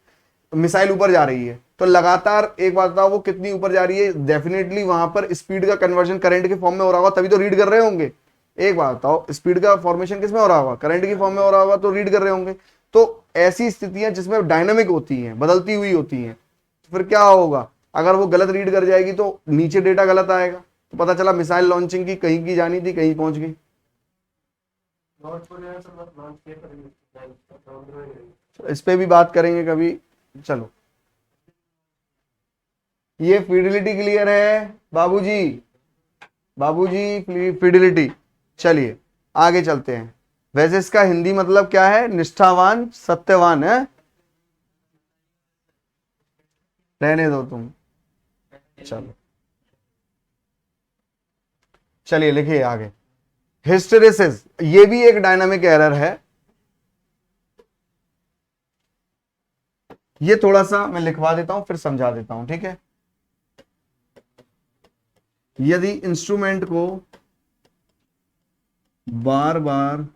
मिसाइल ऊपर जा रही है तो लगातार, एक बात बताओ, वो कितनी ऊपर जा रही है, डेफिनेटली वहां पर स्पीड का कन्वर्जन करंट के फॉर्म में हो रहा होगा, तभी तो रीड कर रहे होंगे। एक बात बताओ, स्पीड का फॉर्मेशन किस में हो रहा होगा? करंट की फॉर्म में हो रहा होगा, तो रीड कर रहे होंगे। तो ऐसी स्थितियां जिसमें डायनामिक होती हैं, बदलती हुई होती हैं, तो फिर क्या होगा? अगर वो गलत रीड कर जाएगी तो नीचे डेटा गलत आएगा, तो पता चला मिसाइल लॉन्चिंग की कहीं की जानी थी, कहीं पहुंच गई। इस पे भी बात करेंगे कभी। चलो, ये फिडिलिटी क्लियर है बाबूजी? बाबूजी फिडिलिटी। चलिए आगे चलते हैं। वैसे इसका हिंदी मतलब क्या है? निष्ठावान, सत्यवान है। रहने दो तुम। चलो चलिए लिखिए आगे। हिस्टेरेसिस, ये भी एक डायनामिक एरर है। ये थोड़ा सा मैं लिखवा देता हूं फिर समझा देता हूं, ठीक है। यदि इंस्ट्रूमेंट को बार बार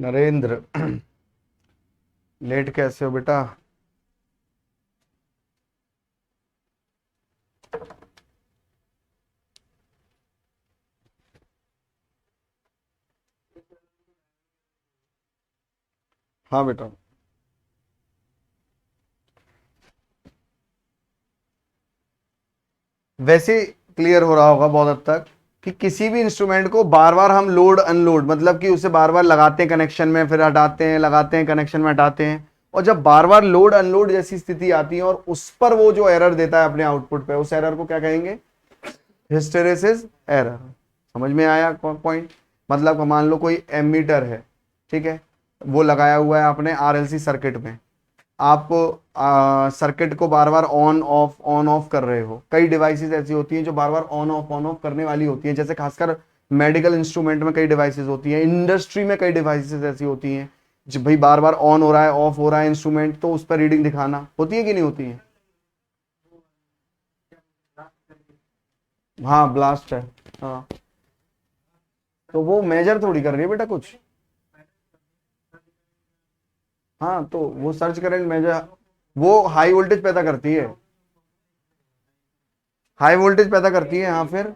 नरेंद्र लेट कैसे हो बेटा? हाँ बेटा। वैसे क्लियर हो रहा होगा बहुत हद तक कि किसी भी इंस्ट्रूमेंट को बार बार हम लोड अनलोड, मतलब कि उसे बार बार लगाते हैं कनेक्शन में, फिर हटाते हैं, लगाते हैं कनेक्शन में, हटाते हैं, और जब बार बार लोड अनलोड जैसी स्थिति आती है और उस पर वो जो एरर देता है अपने आउटपुट पे, उस एरर को क्या कहेंगे? Hysteresis error. समझ में आया पॉइंट? मतलब मान लो कोई एमीटर है, ठीक है, वो लगाया हुआ है आपने आरएलसी सर्किट में, आप सर्किट को बार बार ऑन ऑफ कर रहे हो। कई डिवाइसेस ऐसी होती हैं जो बार बार ऑन ऑफ करने वाली होती हैं, जैसे खासकर मेडिकल इंस्ट्रूमेंट में कई डिवाइसेस होती हैं, इंडस्ट्री में कई डिवाइसेस ऐसी होती हैं जो भाई बार बार ऑन हो रहा है, ऑफ हो रहा है इंस्ट्रूमेंट, तो उस पर रीडिंग दिखाना होती है कि नहीं होती है? हाँ ब्लास्ट है। हाँ, तो वो मेजर थोड़ी कर रही है बेटा कुछ। हाँ, तो वो सर्च करंट मेजर, वो हाई वोल्टेज पैदा करती है, हाई वोल्टेज पैदा करती है। हाँ, फिर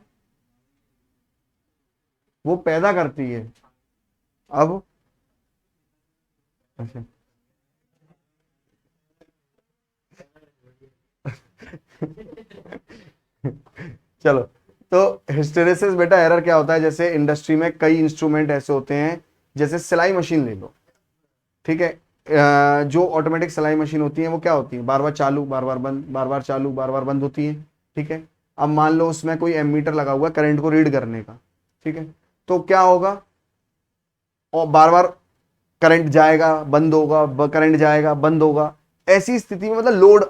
वो पैदा करती है। अब अच्छा। चलो, तो हिस्टेरेसिस बेटा एरर क्या होता है? जैसे इंडस्ट्री में कई इंस्ट्रूमेंट ऐसे होते हैं, जैसे सिलाई मशीन ले लो, ठीक है, जो ऑटोमेटिक सिलाई मशीन होती है वो क्या होती है, बार बार चालू बार बार बंद, बार बार चालू बार बार बंद होती है। ठीक है, अब मान लो उसमें कोई एमीटर लगा हुआ है करंट को रीड करने का। ठीक है, तो क्या होगा, और बार बार करंट जाएगा बंद होगा, करंट जाएगा बंद होगा। ऐसी स्थिति में मतलब लोड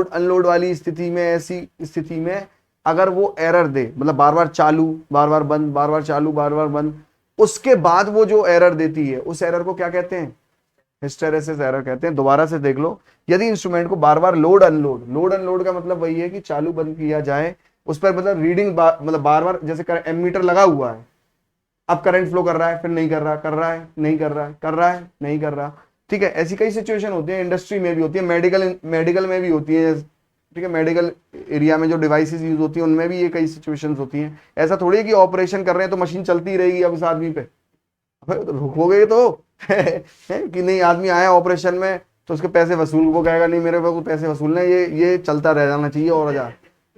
अनलोड वाली स्थिति में, ऐसी स्थिति में अगर वो एरर दे, मतलब बार बार चालू बार बार बंद, बार बार चालू बार बार बंद, उसके बाद वो जो एरर देती है उस एरर को क्या कहते हैं, हिस्टेरेसिस एरर कहते हैं। दोबारा से देख लो, यदि इंस्ट्रूमेंट को बार बार लोड अनलोड का मतलब वही है कि चालू बंद किया जाए, उस पर मतलब रीडिंग मतलब बार बार, जैसे एमीटर लगा हुआ है, अब करंट फ्लो कर रहा है फिर नहीं कर रहा, कर रहा है नहीं कर रहा, कर रहा है नहीं कर रहा। ठीक है, ऐसी कई सिचुएशन होती है, इंडस्ट्री में भी होती है, मेडिकल में भी होती है। ठीक है, मेडिकल एरिया में जो डिवाइसेस यूज होती है उनमें भी ये कई सिचुएशंस होती हैं। ऐसा थोड़ी है कि ऑपरेशन कर रहे हैं तो मशीन चलती ही रहेगी अब उस आदमी पे, रुकोगे तो है कि नहीं, आदमी आया ऑपरेशन में तो उसके पैसे वसूल, वो कहेगा नहीं मेरे को पैसे वसूलने, ये चलता रह जाना चाहिए औजार,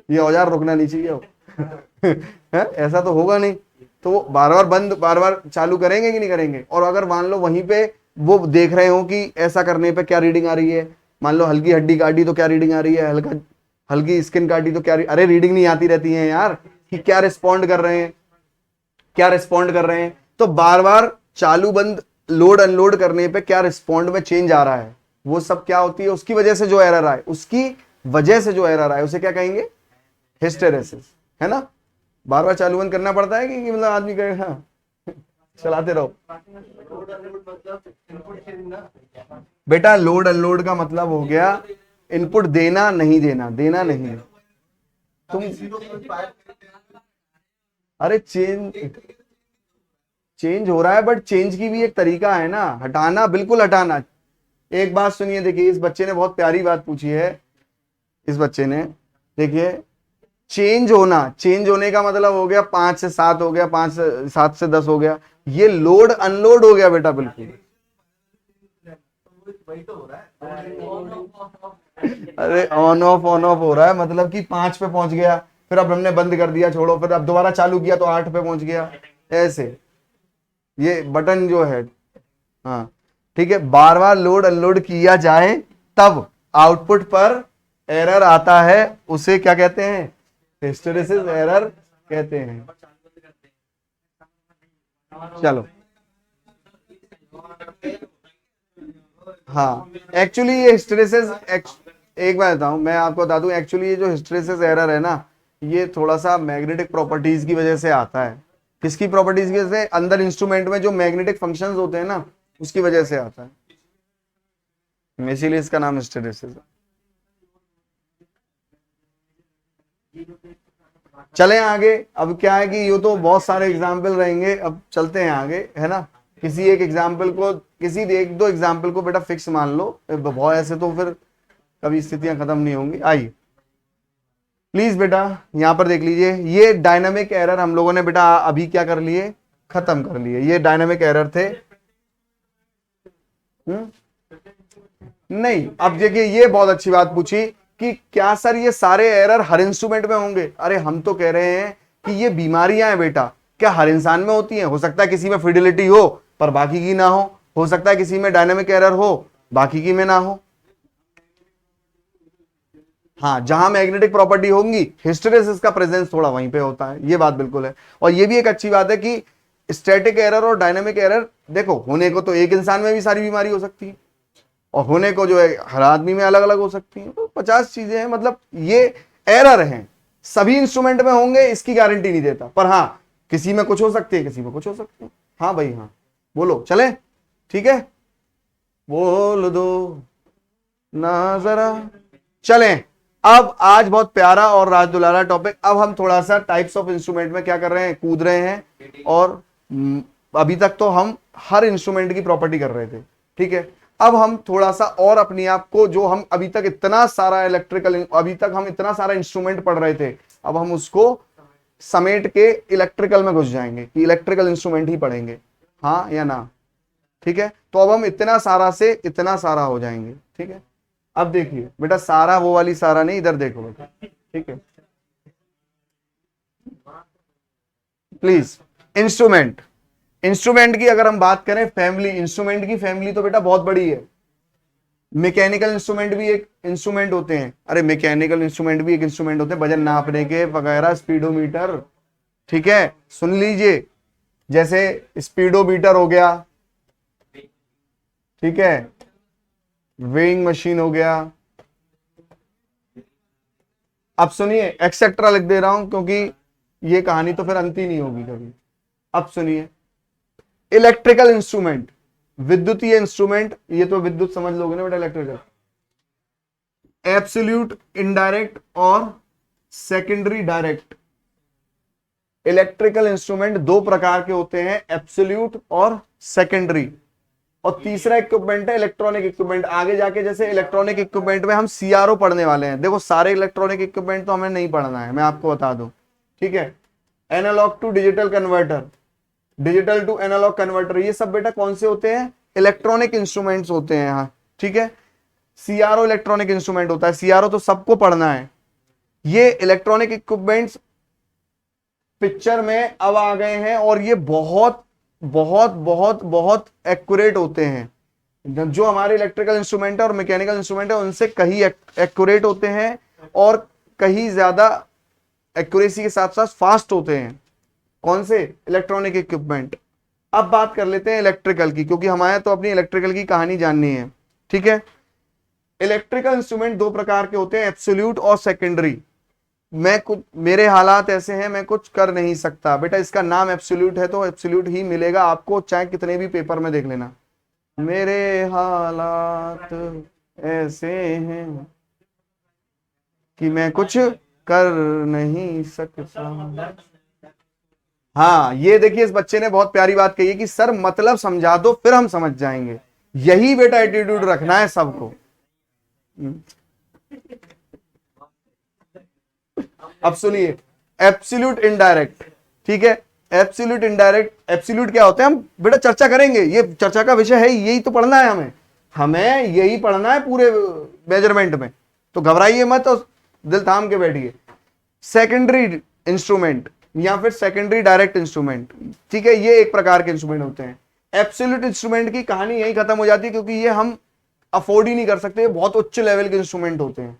ये औजार रुकना नहीं चाहिए है, ऐसा तो होगा नहीं। तो वो बार बार बंद बार बार चालू करेंगे कि नहीं करेंगे। और अगर मान लो वहीं पे वो देख रहे हो कि ऐसा करने पे क्या रीडिंग आ रही है, मान लो हल्की हड्डी काटी तो क्या रीडिंग आ रही है, हल्की स्किन काटी तो क्या अरे रीडिंग नहीं आती रहती है यार, कि क्या रिस्पॉन्ड कर रहे हैं, क्या रिस्पॉन्ड कर रहे हैं। तो बार बार चालू बंद लोड अनलोड करने पे क्या रिस्पॉन्ड में चेंज आ रहा है, वो सब क्या होती है, उसकी वजह से जो एरर आए, उसकी वजह से जो एरर आए उसे क्या कहेंगे, हिस्टेरेसिस, है ना। बार बार चालू बंद करना पड़ता है कि मतलब आदमी कहेगा हाँ चलाते रहो। बेटा लोड अनलोड का मतलब हो गया इनपुट देना नहीं देना, देना नहीं। तुम अरे चेंज हो रहा है, बट चेंज की भी एक तरीका है ना, हटाना बिल्कुल हटाना। एक बात सुनिए, देखिए इस बच्चे ने बहुत प्यारी बात पूछी है। इस बच्चे ने देखिए, चेंज होने का मतलब हो गया 5 से 7 हो गया, 5 से 7 से 10 हो गया, ये लोड अनलोड हो गया बेटा बिल्कुल। अरे ऑन ऑफ हो रहा है, मतलब कि 5 पे पहुंच गया, फिर अब हमने बंद कर दिया छोड़ो, फिर अब दोबारा चालू किया तो 8 पे पहुंच गया, ऐसे ये बटन जो है। हाँ ठीक है, बार बार लोड अनलोड किया जाए तब आउटपुट पर एरर आता है, उसे क्या कहते हैं, हिस्टेरेसिस एरर कहते हैं। चलो हाँ, एक्चुअली ये हिस्टेरेसिस, एक बार बताऊं, मैं आपको बता दूं, एक्चुअली ये जो हिस्टेरेसिस एरर है ना, ये थोड़ा सा मैग्नेटिक प्रॉपर्टीज की वजह से आता है। किसकी प्रॉपर्टीज की वजह से, अंदर इंस्ट्रूमेंट में जो मैग्नेटिक फंक्शंस होते हैं ना, उसकी वजह से आता है, इसीलिए इसका नाम हिस्टेरेसिस है। चलें आगे। अब क्या है कि ये तो बहुत सारे एग्जाम्पल रहेंगे, अब चलते हैं आगे, है ना। किसी एक एग्जाम्पल को, किसी एक दो एग्जाम्पल को बेटा फिक्स मान लो, बहुत ऐसे तो फिर कभी स्थितियां खत्म नहीं होंगी। आइए प्लीज बेटा यहां पर देख लीजिए, ये डायनामिक एरर हम लोगों ने बेटा अभी क्या कर लिए, खत्म कर लिए। ये डायनामिक एरर थे। नहीं, अब देखिए ये बहुत अच्छी बात पूछी कि क्या सर ये सारे एरर हर इंस्ट्रूमेंट में होंगे। अरे हम तो कह रहे हैं कि ये बीमारियां हैं बेटा, क्या हर इंसान में होती हैं? हो सकता है किसी में फिडिलिटी हो पर बाकी की ना हो सकता है किसी में डायनामिक एरर हो बाकी की में ना हो। हाँ, जहां मैग्नेटिक प्रॉपर्टी होंगी हिस्टेरेसिस का प्रेजेंस थोड़ा वहीं पे होता है, ये बात बिल्कुल है। और ये भी एक अच्छी बात है कि स्टैटिक एरर और डायनामिक एरर, देखो होने को तो एक इंसान में भी सारी बीमारी हो सकती है और होने को जो है हर आदमी में अलग अलग हो सकती है। तो 50 चीजें हैं, मतलब ये एरर हैं, सभी इंस्ट्रूमेंट में होंगे इसकी गारंटी नहीं देता, पर हाँ किसी में कुछ हो सकती है किसी में कुछ हो सकती है। हाँ भाई हाँ, बोलो, चले ठीक है, बोल दो ना जरा। चलें, अब आज बहुत प्यारा और राज दुलारा टॉपिक। अब हम थोड़ा सा टाइप्स ऑफ इंस्ट्रूमेंट में क्या कर रहे हैं, कूद रहे हैं। और अभी तक तो हम हर इंस्ट्रूमेंट की प्रॉपर्टी कर रहे थे, ठीक है। अब हम थोड़ा सा और अपने आप को, जो हम अभी तक इतना सारा अभी तक हम इतना सारा इंस्ट्रूमेंट पढ़ रहे थे, अब हम उसको समेट के इलेक्ट्रिकल में घुस जाएंगे कि इलेक्ट्रिकल इंस्ट्रूमेंट ही पढ़ेंगे, हाँ या ना, ठीक है। तो अब हम इतना सारा से इतना सारा हो जाएंगे, ठीक है। अब देखिए बेटा, सारा वो वाली सारा नहीं, इधर देखो बेटा, ठीक है प्लीज। इंस्ट्रूमेंट की अगर हम बात करें, फैमिली, इंस्ट्रूमेंट की फैमिली तो बेटा बहुत बड़ी है। मैकेनिकल इंस्ट्रूमेंट भी एक इंस्ट्रूमेंट होते हैं, अरे मैकेनिकल इंस्ट्रूमेंट भी एक इंस्ट्रूमेंट होते हैं, वजन नापने के वगैरह, स्पीडोमीटर, ठीक है, सुन लीजिए, जैसे स्पीडोमीटर हो गया, ठीक है, वेइंग मशीन हो गया। अब सुनिए, एक्सेट्रा लिख दे रहा हूं क्योंकि ये कहानी तो फिर अंत ही नहीं होगी कभी। अब सुनिए, इलेक्ट्रिकल इंस्ट्रूमेंट, विद्युतीय इंस्ट्रूमेंट, ये तो विद्युत समझ लोगे ना बेटा, इलेक्ट्रिकल, एब्सोल्यूट इनडायरेक्ट और सेकेंडरी डायरेक्ट। इलेक्ट्रिकल इंस्ट्रूमेंट दो प्रकार के होते हैं, एब्सोल्यूट और सेकेंडरी। और तीसरा इक्विपमेंट है इलेक्ट्रॉनिक इक्विपमेंट। आगे जाके जैसे इलेक्ट्रॉनिक इक्विपमेंट में हम सीआरओ पढ़ने वाले हैं। देखो सारे इलेक्ट्रॉनिक इक्विपमेंट तो हमें नहीं पढ़ना है, मैं आपको बता दूं, ठीक है। Analogue to digital converter, digital to analogue converter, ये सब बेटा कौन से होते हैं, इलेक्ट्रॉनिक इंस्ट्रूमेंट्स होते हैं यहाँ, ठीक है। सीआरओ इलेक्ट्रॉनिक इंस्ट्रूमेंट होता है, सीआरओ तो सबको पढ़ना है। ये इलेक्ट्रॉनिक इक्विपमेंट्स पिक्चर में अब आ गए हैं और ये बहुत बहुत बहुत बहुत एक्यूरेट होते हैं। जो हमारे इलेक्ट्रिकल इंस्ट्रूमेंट है और मैकेनिकल इंस्ट्रूमेंट है उनसे कहीं एक्यूरेट होते हैं और कहीं ज्यादा एक्यूरेसी के साथ साथ फास्ट होते हैं। कौन से, इलेक्ट्रॉनिक इक्विपमेंट। अब बात कर लेते हैं इलेक्ट्रिकल की, क्योंकि हमारे तो अपनी इलेक्ट्रिकल की कहानी जाननी है, ठीक है। इलेक्ट्रिकल इंस्ट्रूमेंट दो प्रकार के होते हैं, एब्सोल्यूट और सेकेंडरी। मैं कुछ, मेरे हालात ऐसे हैं, मैं कुछ कर नहीं सकता बेटा, इसका नाम एब्सोल्यूट है तो एब्सोल्यूट ही मिलेगा आपको, चाहे कितने भी पेपर में देख लेना। मेरे हालात ऐसे हैं कि मैं कुछ कर नहीं सकता। हाँ, ये देखिए इस बच्चे ने बहुत प्यारी बात कही है कि सर मतलब समझा दो फिर हम समझ जाएंगे। यही बेटा एटीट्यूड रखना है सबको। अब सुनिए, एब्सोल्यूट इनडायरेक्ट, ठीक है। एब्सोल्यूट इनडायरेक्ट, एब्सोल्यूट क्या होते हैं हम बेटा चर्चा करेंगे, ये चर्चा का विषय है, यही तो पढ़ना है हमें यही पढ़ना है पूरे मेजरमेंट में, तो घबराइए मत और दिल थाम के बैठिए। सेकेंडरी इंस्ट्रूमेंट या फिर सेकेंडरी डायरेक्ट इंस्ट्रूमेंट, ठीक है, ये एक प्रकार के इंस्ट्रूमेंट होते हैं। एब्सोल्यूट इंस्ट्रूमेंट की कहानी यही खत्म हो जाती है क्योंकि ये हम अफोर्ड ही नहीं कर सकते, ये बहुत उच्च लेवल के इंस्ट्रूमेंट होते हैं।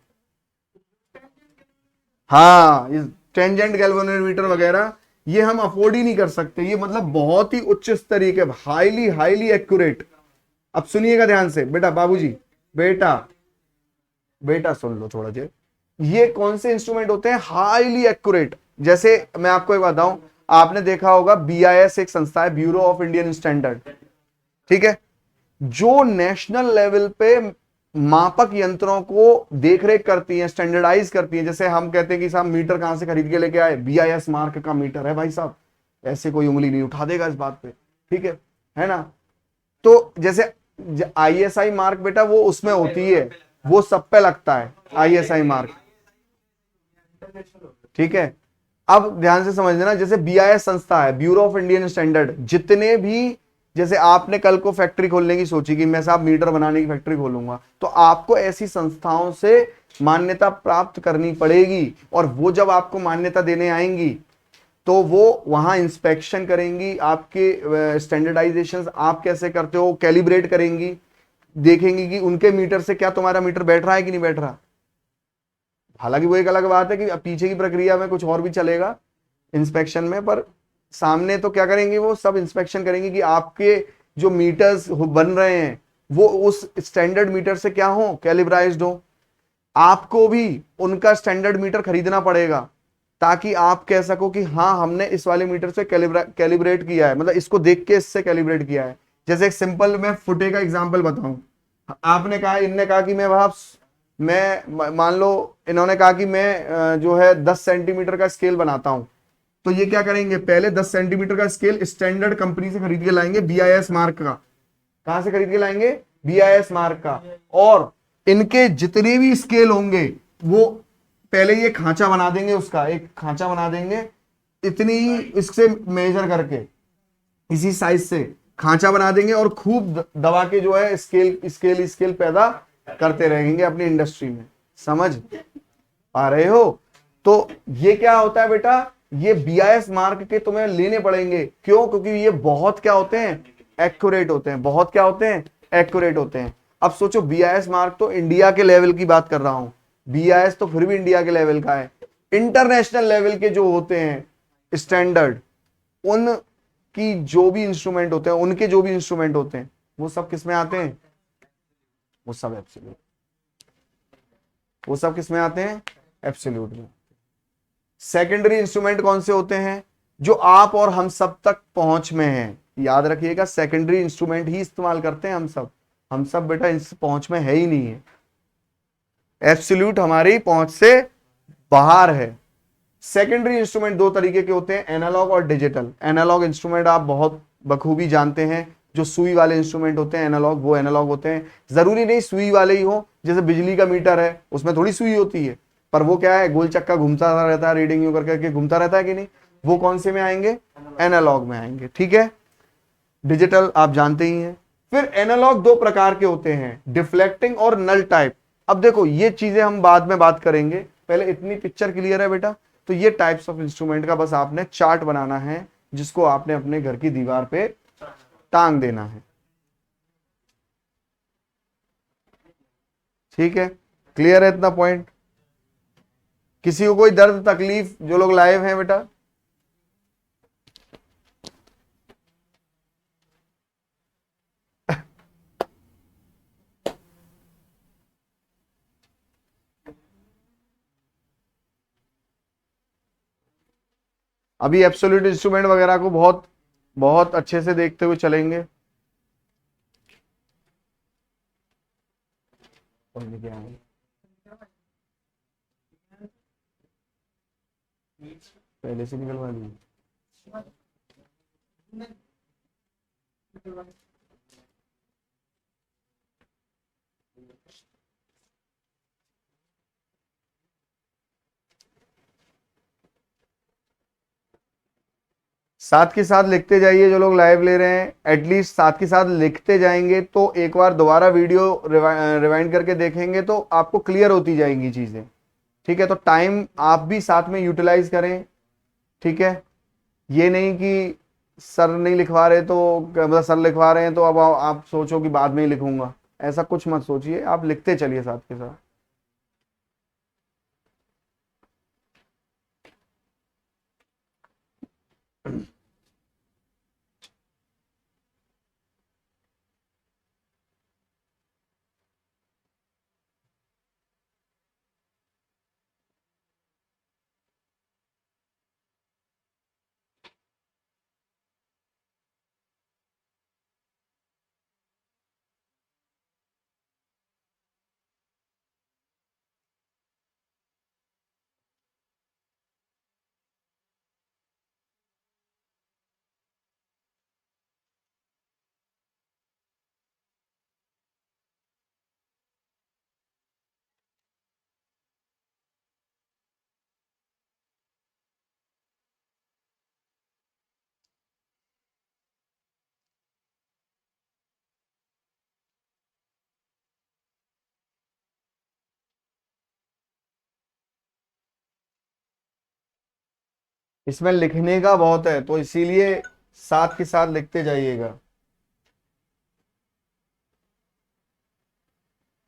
हाँ, टेंजेंट गैल्वेनोमीटर वगैरह ये हम अफोर्ड ही नहीं कर सकते, ये मतलब बहुत ही उच्च स्तरीय के, हाईली हाईली एक्यूरेट। अब सुनिएगा ध्यान से बेटा, बाबूजी, बेटा बेटा सुन लो थोड़ा देर। ये कौन से इंस्ट्रूमेंट होते हैं, हाईली एक्यूरेट। जैसे मैं आपको एक बताऊं, आपने देखा होगा BIS एक संस्था है, ब्यूरो ऑफ इंडियन स्टैंडर्ड, ठीक है, जो नेशनल लेवल पे मापक यंत्रों को देखरेख करती है, स्टैंडर्डाइज करती है। जैसे हम कहते हैं कि साहब मीटर कहां से खरीद के लेके आए, BIS मार्क का मीटर है भाई साहब, ऐसे कोई उंगली नहीं उठा देगा इस बात पे, ठीक है ना। तो जैसे ISI मार्क बेटा वो उसमें होती है, वो सब पे लगता है ISI मार्क, ठीक है। अब ध्यान से समझ लेना, जैसे BIS संस्था है, ब्यूरो ऑफ इंडियन स्टैंडर्ड, जितने भी, जैसे आपने कल को फैक्ट्री खोलने की सोची कि मैं साहब मीटर बनाने की फैक्ट्री खोलूंगा, तो आपको ऐसी संस्थाओं से मान्यता प्राप्त करनी पड़ेगी, और वो जब आपको मान्यता देने आएंगी तो वो वहां इंस्पेक्शन करेंगी, आपके स्टैंडर्डाइजेशन आप कैसे करते हो कैलिब्रेट करेंगी, देखेंगी कि उनके मीटर से क्या तुम्हारा मीटर बैठ रहा है कि नहीं बैठ रहा। हालांकि वो एक अलग बात है कि पीछे की प्रक्रिया में कुछ और भी चलेगा इंस्पेक्शन में, पर सामने तो क्या करेंगे, वो सब इंस्पेक्शन करेंगे कि आपके जो मीटर्स बन रहे हैं वो उस स्टैंडर्ड मीटर से क्या हो, कैलिब्राइज्ड हो। आपको भी उनका स्टैंडर्ड मीटर खरीदना पड़ेगा ताकि आप कह सको कि हाँ हमने इस वाले मीटर से कैलिब्रेट किया है, मतलब इसको देख के इससे कैलिब्रेट किया है। जैसे एक सिंपल मैं फुटे का एग्जांपल बताऊं, आपने कहा, इनने कहा कि मैं मान लो इन्होंने कहा कि मैं जो है 10 सेंटीमीटर का स्केल बनाता हूं, तो ये क्या करेंगे, पहले 10 सेंटीमीटर का स्केल स्टैंडर्ड कंपनी से खरीद के लाएंगे, BIS मार्क का। कहां से खरीद के लाएंगे, BIS मार्क का। और इनके जितने भी स्केल होंगे वो पहले ये खांचा बना देंगे, उसका एक खांचा बना देंगे, इतनी इससे मेजर करके इसी साइज से खांचा बना देंगे और खूब दबा के जो है स्केल पैदा करते रहेंगे अपनी इंडस्ट्री में। समझ आ रहे हो। तो ये क्या होता है बेटा, ये BIS मार्क के तुम्हें लेने पड़ेंगे। क्यों? क्योंकि ये बहुत क्या होते हैं, एक्यूरेट होते हैं। बहुत क्या होते हैं, एक्यूरेट होते हैं। अब सोचो BIS मार्क तो इंडिया के लेवल की बात कर रहा हूं, BIS तो फिर भी इंडिया के लेवल का है। इंटरनेशनल लेवल के जो होते हैं स्टैंडर्ड, उनकी जो भी इंस्ट्रूमेंट होते हैं, उनके जो भी इंस्ट्रूमेंट होते हैं, वो सब किस में आते हैं? वो सब एब्सोल्यूट, वो सब किस में आते हैं? एब्सोल्यूट में। सेकेंडरी इंस्ट्रूमेंट कौन से होते हैं? जो आप और हम सब तक पहुंच में हैं। याद रखिएगा, सेकेंडरी इंस्ट्रूमेंट ही इस्तेमाल करते हैं हम सब बेटा इस पहुंच में है ही नहीं है। एब्सोल्यूट हमारी पहुंच से बाहर है। सेकेंडरी इंस्ट्रूमेंट दो तरीके के होते हैं, एनालॉग और डिजिटल। एनालॉग इंस्ट्रूमेंट आप बहुत बखूबी जानते हैं, जो सुई वाले इंस्ट्रूमेंट होते हैं एनालॉग, वो एनालॉग होते हैं। जरूरी नहीं सुई वाले ही हो, जैसे बिजली का मीटर है उसमें थोड़ी सुई होती है, पर वो क्या है, गोल चक्का घूमता रहता है, रीडिंग यू करके घूमता रहता है कि नहीं, वो कौन से में आएंगे? एनालॉग में आएंगे। ठीक है, डिजिटल आप जानते ही हैं। फिर एनालॉग दो प्रकार के होते हैं, डिफ्लेक्टिंग और नल टाइप। अब देखो ये चीजें हम बाद में बात करेंगे, पहले इतनी पिक्चर क्लियर है बेटा? तो ये टाइप्स ऑफ इंस्ट्रूमेंट का बस आपने चार्ट बनाना है, जिसको आपने अपने घर की दीवार पे टांग देना है। ठीक है, क्लियर है इतना पॉइंट? किसी को कोई दर्द तकलीफ, जो लोग लाइव हैं बेटा? अभी एब्सोल्यूट इंस्ट्रूमेंट वगैरह को बहुत बहुत अच्छे से देखते हुए चलेंगे। पहले से निकलवा दी। साथ के साथ लिखते जाइए, जो लोग लाइव ले रहे हैं एटलीस्ट साथ के साथ लिखते जाएंगे, तो एक बार दोबारा वीडियो रिवाइंड करके देखेंगे तो आपको क्लियर होती जाएंगी चीजें। ठीक है, तो टाइम आप भी साथ में यूटिलाइज करें। ठीक है, ये नहीं कि सर नहीं लिखवा रहे तो मतलब सर लिखवा रहे हैं तो अब आप सोचो कि बाद में ही लिखूंगा, ऐसा कुछ मत सोचिए, आप लिखते चलिए साथ के साथ। इसमें लिखने का बहुत है, तो इसीलिए साथ के साथ लिखते जाइएगा।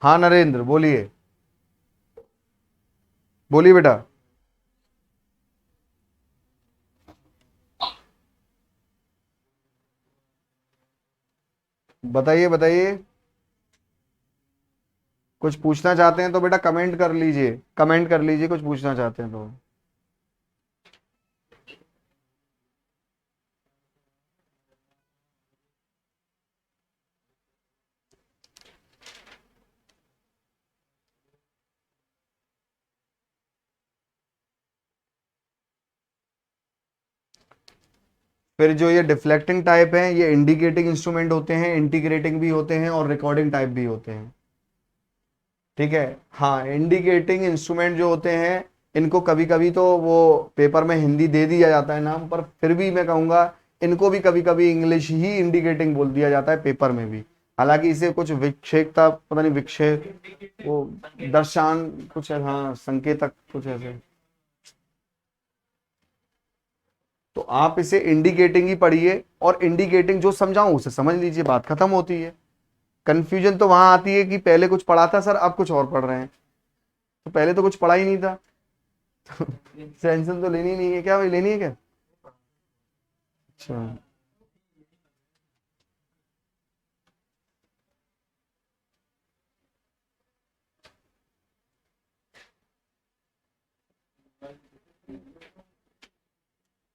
हाँ नरेंद्र बोलिए, बोलिए बेटा। बताइए बताइए, कुछ पूछना चाहते हैं तो बेटा कमेंट कर लीजिए, कमेंट कर लीजिए कुछ पूछना चाहते हैं तो। फिर जो ये डिफ्लेक्टिंग टाइप है, ये इंडिकेटिंग इंस्ट्रूमेंट होते हैं, इंटीग्रेटिंग भी होते हैं और रिकॉर्डिंग टाइप भी होते हैं। ठीक है, हाँ इंडिकेटिंग इंस्ट्रूमेंट जो होते हैं, इनको कभी कभी तो वो पेपर में हिंदी दे दिया जाता है नाम, पर फिर भी मैं कहूँगा इनको भी कभी कभी इंग्लिश ही इंडिकेटिंग बोल दिया जाता है पेपर में भी। हालांकि इसे कुछ विक्षेपता, पता नहीं विक्षेप, वो दर्शान कुछ है, हाँ संकेतक कुछ ऐसे। तो आप इसे इंडिकेटिंग ही पढ़िए, और इंडिकेटिंग जो समझाऊं उसे समझ लीजिए, बात खत्म होती है। कंफ्यूजन तो वहां आती है कि पहले कुछ पढ़ा था सर, अब कुछ और पढ़ रहे हैं। तो पहले तो कुछ पढ़ा ही नहीं था, तो टेंशन तो लेनी नहीं है क्या भाई, लेनी है क्या? अच्छा,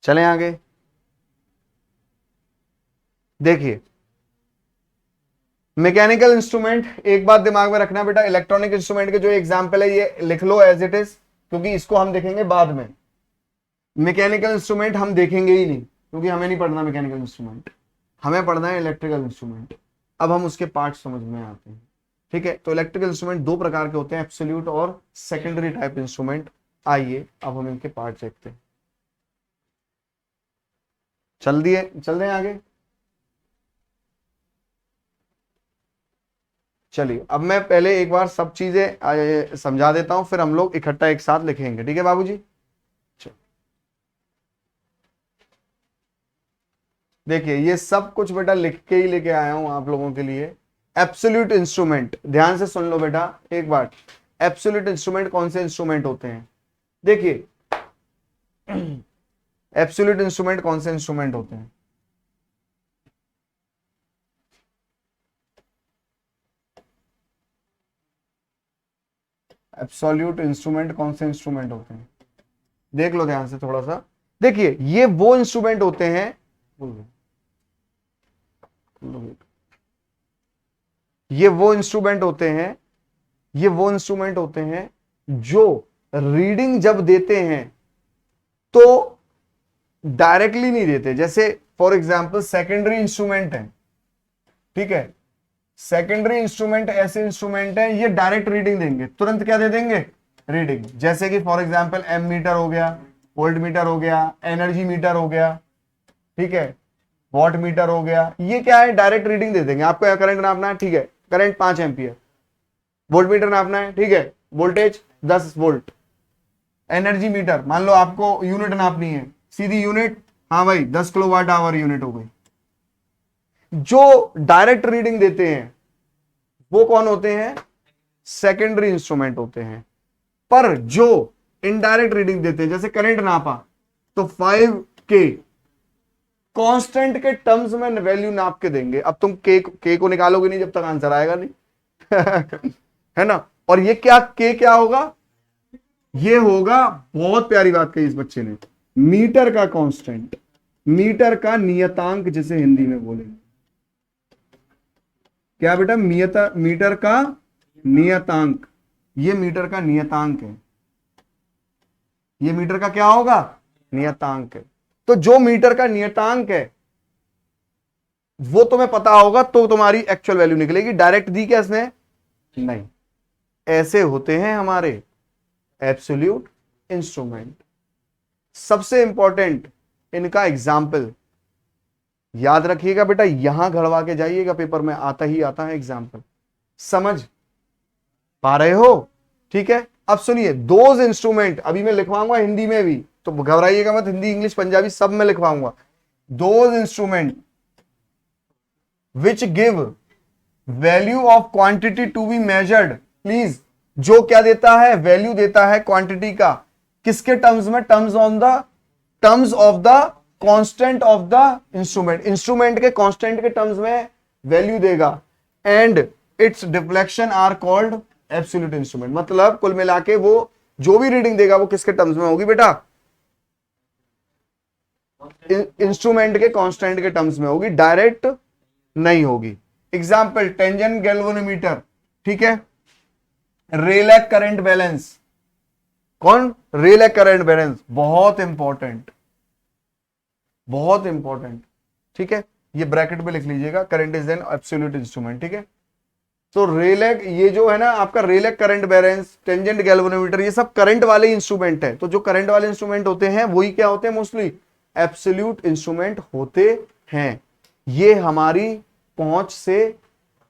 चलें आगे। देखिए, मैकेनिकल इंस्ट्रूमेंट, एक बात दिमाग में रखना बेटा, इलेक्ट्रॉनिक इंस्ट्रूमेंट के जो एग्जांपल है ये लिख लो एज इट इज, क्योंकि इसको हम देखेंगे बाद में। मैकेनिकल इंस्ट्रूमेंट हम देखेंगे ही नहीं, क्योंकि हमें नहीं पढ़ना मैकेनिकल इंस्ट्रूमेंट, हमें पढ़ना है इलेक्ट्रिकल इंस्ट्रूमेंट। अब हम उसके पार्ट समझ में आते हैं, ठीक है। तो इलेक्ट्रिकल इंस्ट्रूमेंट दो प्रकार के होते हैं, एब्सोल्यूट और सेकेंडरी टाइप इंस्ट्रूमेंट। आइए अब हम इनके पार्ट देखते हैं। चल दें आगे। चलिए, अब मैं पहले एक बार सब चीजें समझा देता हूं, फिर हम लोग इकट्ठा एक साथ लिखेंगे, ठीक है बाबूजी। देखिए, ये सब कुछ बेटा लिख के ही लेके आया हूं आप लोगों के लिए। एब्सोल्यूट इंस्ट्रूमेंट, ध्यान से सुन लो बेटा एक बार। एब्सोल्यूट इंस्ट्रूमेंट कौन से इंस्ट्रूमेंट होते हैं? देखिए, एब्सोल्यूट इंस्ट्रूमेंट कौन से इंस्ट्रूमेंट होते हैं? एब्सोल्यूट इंस्ट्रूमेंट कौन से इंस्ट्रूमेंट होते हैं? देख लो ध्यान से थोड़ा सा। देखिए, ये वो इंस्ट्रूमेंट होते हैं, ये वो इंस्ट्रूमेंट होते हैं, ये वो इंस्ट्रूमेंट होते हैं जो रीडिंग जब देते हैं तो डायरेक्टली नहीं देते। जैसे फॉर एग्जांपल सेकेंडरी इंस्ट्रूमेंट है, ठीक है। सेकेंडरी इंस्ट्रूमेंट ऐसे इंस्ट्रूमेंट हैं, ये डायरेक्ट रीडिंग देंगे, तुरंत क्या दे देंगे? रीडिंग। जैसे कि फॉर एग्जांपल एम मीटर हो गया, वोल्ट मीटर हो गया, एनर्जी मीटर हो गया, ठीक है, वॉट मीटर हो गया। ये क्या है? डायरेक्ट रीडिंग दे देंगे। आपको करंट नापना है, ठीक है, करंट 5 एम्पियर। वोल्ट मीटर नापना है, ठीक है, वोल्टेज 10 वोल्ट। एनर्जी मीटर, मान लो आपको यूनिट नापनी है, सीधी यूनिट, हाँ भाई 10 किलोवाट आवर यूनिट हो गई। जो डायरेक्ट रीडिंग देते हैं वो कौन होते हैं? सेकेंडरी इंस्ट्रूमेंट होते हैं। पर जो इनडायरेक्ट रीडिंग देते हैं, जैसे करंट नापा तो 5K कांस्टेंट के टर्म्स में वैल्यू नाप के देंगे। अब तुम के को निकालोगे नहीं जब तक आंसर आएगा नहीं है ना। और ये क्या होगा? ये होगा, बहुत प्यारी बात कही इस बच्चे ने, मीटर का कांस्टेंट, मीटर का नियतांक जिसे हिंदी में बोले। क्या बेटा? मीटर का नियतांक। ये मीटर का नियतांक है, ये मीटर का क्या होगा? नियतांक है। तो जो मीटर का नियतांक है वो तुम्हें पता होगा तो तुम्हारी एक्चुअल वैल्यू निकलेगी। डायरेक्ट दी क्या इसने? नहीं। ऐसे होते हैं हमारे एब्सोल्यूट इंस्ट्रूमेंट। सबसे इंपॉर्टेंट इनका एग्जाम्पल याद रखिएगा बेटा, यहां घड़वा के जाइएगा, पेपर में आता ही आता है एग्जाम्पल। समझ पा रहे हो? ठीक है। अब सुनिए, दोज इंस्ट्रूमेंट अभी मैं लिखवाऊंगा हिंदी में भी, तो घबराइएगा मत, हिंदी इंग्लिश पंजाबी सब में लिखवाऊंगा। Those instrument which give value of quantity to be measured, please, जो क्या देता है? वैल्यू देता है क्वांटिटी का। किसके टर्म्स में? Terms of the constant of the instrument. Instrument के कांस्टेंट के टर्म्स में वैल्यू देगा। And its deflection are called absolute instrument. मतलब कुल मिला के वो जो भी रीडिंग देगा वो किसके टर्म्स में होगी बेटा? इंस्ट्रूमेंट के कांस्टेंट के टर्म्स में होगी, डायरेक्ट नहीं होगी। एग्जाम्पल, टेंजेंट गैल्वेनोमीटर, ठीक है, रेलेक करंट बैलेंस। कौन? रेलेक करंट बैलेंस, बहुत इंपॉर्टेंट, बहुत इंपॉर्टेंट, ठीक है। ये ब्रैकेट में लिख लीजिएगा, current is an absolute instrument, ठीक है। तो रेलेक, ये जो है ना आपका रेलेक करंट बैलेंस, टेंजेंट गैल्वेनोमीटर, ये सब करंट वाले इंस्ट्रूमेंट है। तो जो करंट वाले इंस्ट्रूमेंट होते हैं वही क्या होते हैं? मोस्टली एब्सोल्यूट इंस्ट्रूमेंट होते हैं। ये हमारी पहुंच से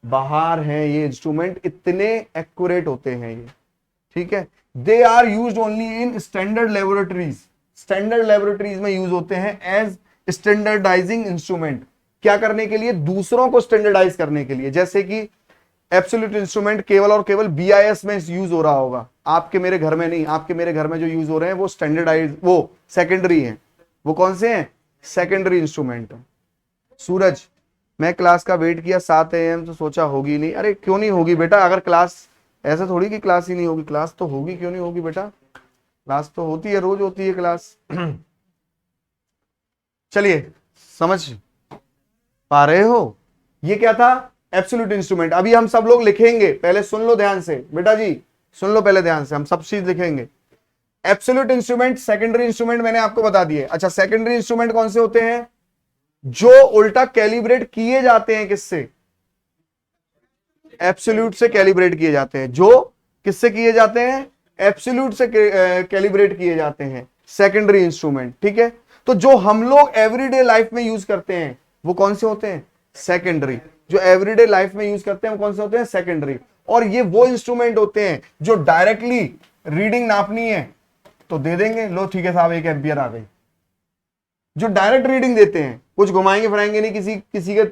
बाहर है, ये इंस्ट्रूमेंट इतने एक्यूरेट होते हैं ये, ठीक है। They are used only in standard laboratories, standard laboratories में यूज होते हैं एज स्टैंडर्डाइजिंग इंस्ट्रूमेंट। क्या करने के लिए? दूसरों को स्टैंडर्डाइज करने के लिए। जैसे कि एब्सोल्यूट इंस्ट्रूमेंट केवल और केवल BIS में यूज हो रहा होगा, आपके मेरे घर में नहीं। आपके मेरे घर में जो यूज हो रहे हैं वो स्टैंडर्डाइज, वो सेकेंडरी हैं। वो कौन से हैं? Secondary instrument. सूरज, मैं क्लास का वेट किया 7 AM तो सोचा होगी नहीं। अरे क्यों नहीं होगी बेटा, अगर क्लास, ऐसा थोड़ी कि क्लास ही नहीं होगी, क्लास तो होगी, क्यों नहीं होगी बेटा, क्लास तो होती है, रोज होती है क्लास। चलिए, समझ पा रहे हो? ये क्या था? Absolute instrument. अभी हम सब लोग लिखेंगे, पहले सुन लो ध्यान से बेटा जी, सुन लो पहले ध्यान से, हम सब चीज लिखेंगे। एब्सोल्यूट इंस्ट्रूमेंट, सेकेंडरी इंस्ट्रूमेंट मैंने आपको बता दिए। अच्छा, सेकेंडरी इंस्ट्रूमेंट कौन से होते हैं? जो उल्टा कैलिब्रेट किए जाते हैं, किससे? एब्सोल्यूट से कैलिब्रेट किए जाते हैं। जो किससे किए जाते हैं? एब्सोल्यूट से कैलिब्रेट किए जाते हैं, सेकेंडरी इंस्ट्रूमेंट। ठीक है, तो जो हम लोग एवरीडे लाइफ में यूज करते हैं वो कौन से होते हैं? सेकेंडरी। जो एवरीडे लाइफ में यूज करते हैं वो कौन से होते हैं? सेकेंडरी। और ये वो इंस्ट्रूमेंट होते हैं जो डायरेक्टली रीडिंग नापनी है तो दे देंगे, लो ठीक है साहब 1 एम्पियर आ गई। जो डायरेक्ट रीडिंग देते हैं, कुछ घुमाएंगे फिराएंगे नहीं, किसी के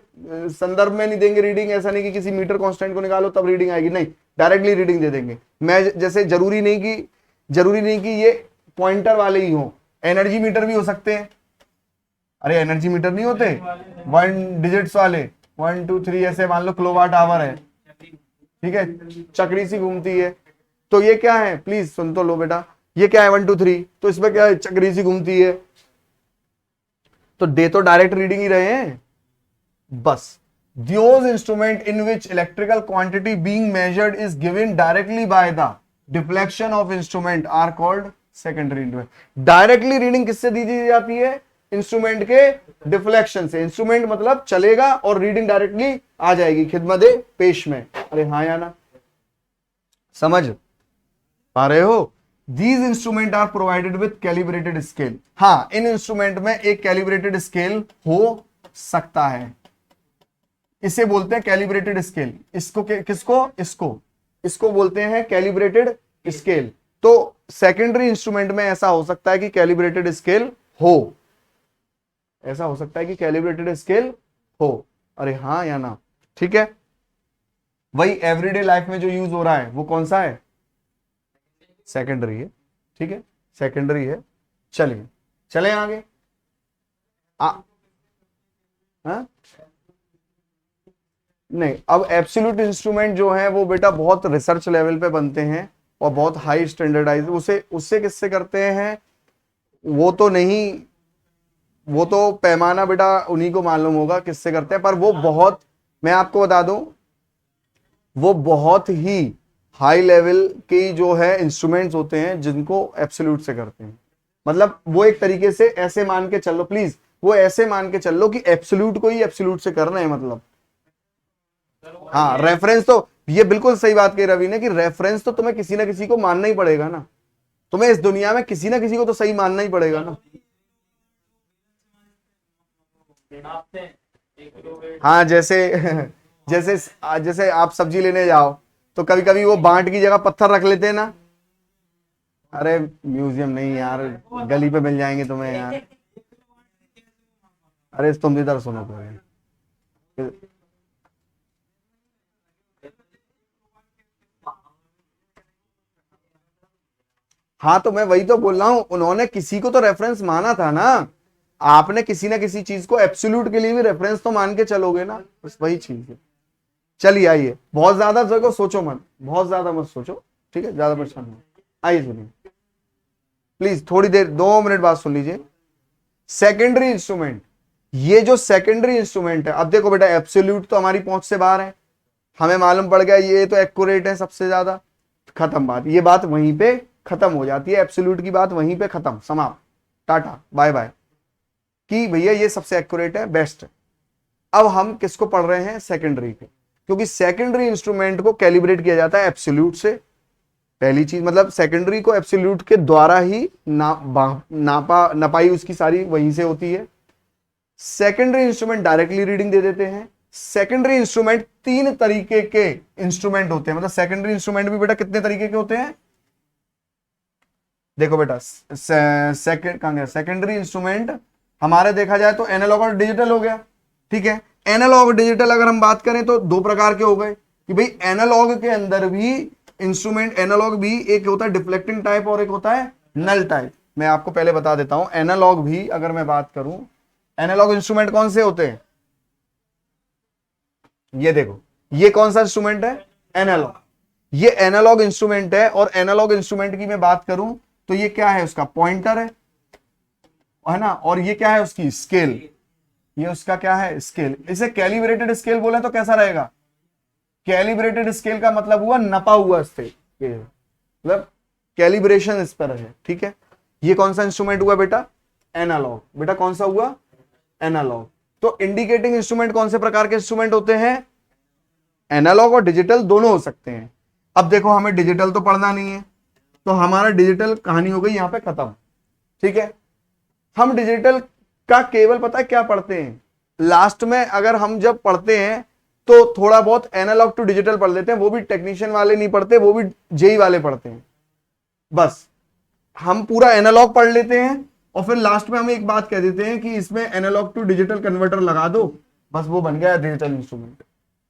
संदर्भ में नहीं देंगे रीडिंग, ऐसा नहीं कि किसी मीटर कांस्टेंट को निकालो तब रीडिंग आएगी, नहीं, डायरेक्टली रीडिंग दे देंगे। मैं जैसे जरूरी नहीं कि ये पॉइंटर वाले ही हो, एनर्जी मीटर भी हो सकते हैं। अरे एनर्जी मीटर नहीं होते 1 डिजिट्स वाले, 1 2 3 ऐसे, मान लो किलोवाट आवर है, ठीक है, चक्री सी घूमती है। तो ये क्या है, प्लीज सुन तो लो बेटा, ये क्या है 1 2 3, तो इसमें क्या है, चक्री सी घूमती है। तो दे तो डायरेक्ट रीडिंग ही रहे हैं बस। Those instrument in which electrical quantity being measured is given directly by the deflection of instrument are called secondary instrument. Directly reading किससे दी जाती है? इंस्ट्रूमेंट के डिफ्लेक्शन से। इंस्ट्रूमेंट मतलब चलेगा और रीडिंग डायरेक्टली आ जाएगी खिदमत पेश में। अरे हाँ या ना, समझ पा रहे हो? These instrument are provided with calibrated scale. हाँ, इन इंस्ट्रूमेंट में एक कैलिब्रेटेड स्केल हो सकता है, इसे बोलते हैं कैलिब्रेटेड स्केल। इसको किसको? इसको बोलते हैं कैलिब्रेटेड स्केल। तो सेकेंडरी इंस्ट्रूमेंट में ऐसा हो सकता है कि कैलिब्रेटेड स्केल हो, ऐसा हो सकता है कि कैलिब्रेटेड स्केल हो। अरे हाँ या ना, ठीक है। वही एवरीडे लाइफ में जो यूज हो रहा है वो कौन सा है? सेकेंडरी है, ठीक है, सेकेंडरी है। चलिए चले आगे। हाँ नहीं, अब एब्सोल्यूट इंस्ट्रूमेंट जो है वो बेटा बहुत रिसर्च लेवल पे बनते हैं और बहुत हाई स्टैंडर्डाइज। उससे किससे करते हैं वो तो नहीं, वो तो पैमाना बेटा उन्हीं को मालूम होगा किससे करते हैं, पर वो बहुत, मैं आपको बता दूं, वो बहुत ही हाई लेवल के जो है इंस्ट्रूमेंट्स होते हैं जिनको एब्सोल्यूट से करते हैं। मतलब वो एक तरीके से ऐसे मान के चल लो, प्लीज वो ऐसे मान के चल लो कि एब्सोल्यूट को ही एब्सोल्यूट से करना है, मतलब हाँ रेफरेंस तो, ये बिल्कुल सही बात कही रवि ने कि रेफरेंस तो तुम्हें किसी ना किसी को मानना ही पड़ेगा ना, तुम्हें इस दुनिया में किसी ना किसी को तो सही मानना ही पड़ेगा ना। हाँ जैसे आप सब्जी लेने जाओ तो कभी कभी वो बांट की जगह पत्थर रख लेते हैं ना। अरे म्यूजियम नहीं यार, गली पे मिल जाएंगे तुम्हें यार। अरे तुम इधर सुनो पहले। हाँ तो मैं वही तो बोल रहा हूं, उन्होंने किसी को तो रेफरेंस माना था ना, आपने किसी ना किसी चीज को एब्सोल्यूट के लिए भी रेफरेंस तो मान के चलोगे ना, बस वही चीज है। चलिए आइए, बहुत ज्यादा जगह सोचो मत, बहुत ज्यादा मत सोचो, ठीक है, ज्यादा परेशान हो। आइए सुनिए प्लीज, थोड़ी देर 2 मिनट बाद सुन लीजिए। सेकेंडरी इंस्ट्रूमेंट, ये जो सेकेंडरी इंस्ट्रूमेंट है, अब देखो बेटा एब्सोल्यूट तो हमारी पहुंच से बाहर है, हमें मालूम पड़ गया ये तो एक्यूरेट है सबसे ज्यादा, खत्म बात, ये बात वहीं पे खत्म हो जाती है, एब्सोल्यूट की बात वहीं पे खत्म, समाप्त, टाटा बाय बाय, कि भैया ये सबसे एक्यूरेट है, बेस्ट है। अब हम किसको पढ़ रहे हैं? सेकेंडरी को, क्योंकि सेकेंडरी इंस्ट्रूमेंट को कैलिब्रेट किया जाता है एब्सोल्यूट से। पहली चीज मतलब सेकेंडरी को एब्सोल्यूट के द्वारा ही नपाई उसकी सारी वहीं से होती है। सेकेंडरी इंस्ट्रूमेंट डायरेक्टली रीडिंग दे देते हैं। सेकेंडरी इंस्ट्रूमेंट 3 तरीके के इंस्ट्रूमेंट होते हैं, मतलब सेकेंडरी इंस्ट्रूमेंट भी बेटा कितने तरीके के होते हैं? देखो बेटा सेकेंडरी इंस्ट्रूमेंट हमारे देखा जाए तो एनालॉग और डिजिटल हो गया, ठीक है। एनालॉग और डिजिटल अगर हम बात करें तो 2 प्रकार के हो गए, कि भाई एनालॉग के अंदर भी इंस्ट्रूमेंट, एनालॉग भी एक होता है डिफ्लेक्टिंग टाइप और एक होता है नल टाइप। मैं आपको पहले बता देता हूं, एनालॉग भी अगर मैं बात करूं, एनालॉग इंस्ट्रूमेंट कौन से होते हैं? ये देखो, ये कौन सा इंस्ट्रूमेंट है? एनालॉग। ये एनालॉग इंस्ट्रूमेंट है, और एनालॉग इंस्ट्रूमेंट की मैं बात करूं तो ये क्या है? उसका पॉइंटर है ना, और ये क्या है? उसकी स्केल। ये उसका क्या है? स्केल। इसे कैलिब्रेटेड स्केल बोले तो कैसा रहेगा? कैलिब्रेटेड स्केल का मतलब हुआ नपा हुआ स्केल, मतलब कैलिब्रेशन इस पर है, ठीक है। ये कौन सा इंस्ट्रूमेंट हुआ बेटा? एनालॉग। बेटा कौन सा हुआ? एनालॉग। तो इंडिकेटिंग इंस्ट्रूमेंट कौन से प्रकार के इंस्ट्रूमेंट होते हैं? एनालॉग और डिजिटल दोनों हो सकते हैं। अब देखो, हमें डिजिटल तो पढ़ना नहीं है, तो हमारा डिजिटल कहानी हो गई यहां पे खत्म, ठीक है। हम डिजिटल का केवल पता है क्या पढ़ते हैं? लास्ट में अगर हम जब पढ़ते हैं तो थोड़ा बहुत एनालॉग टू डिजिटल पढ़ लेते हैं, वो भी टेक्नीशियन वाले नहीं पढ़ते, वो भी जेई वाले पढ़ते हैं। बस हम पूरा एनालॉग पढ़ लेते हैं और फिर लास्ट में हम एक बात कह देते हैं कि इसमें एनालॉग टू डिजिटल कन्वर्टर लगा दो, बस वो बन गया डिजिटल इंस्ट्रूमेंट।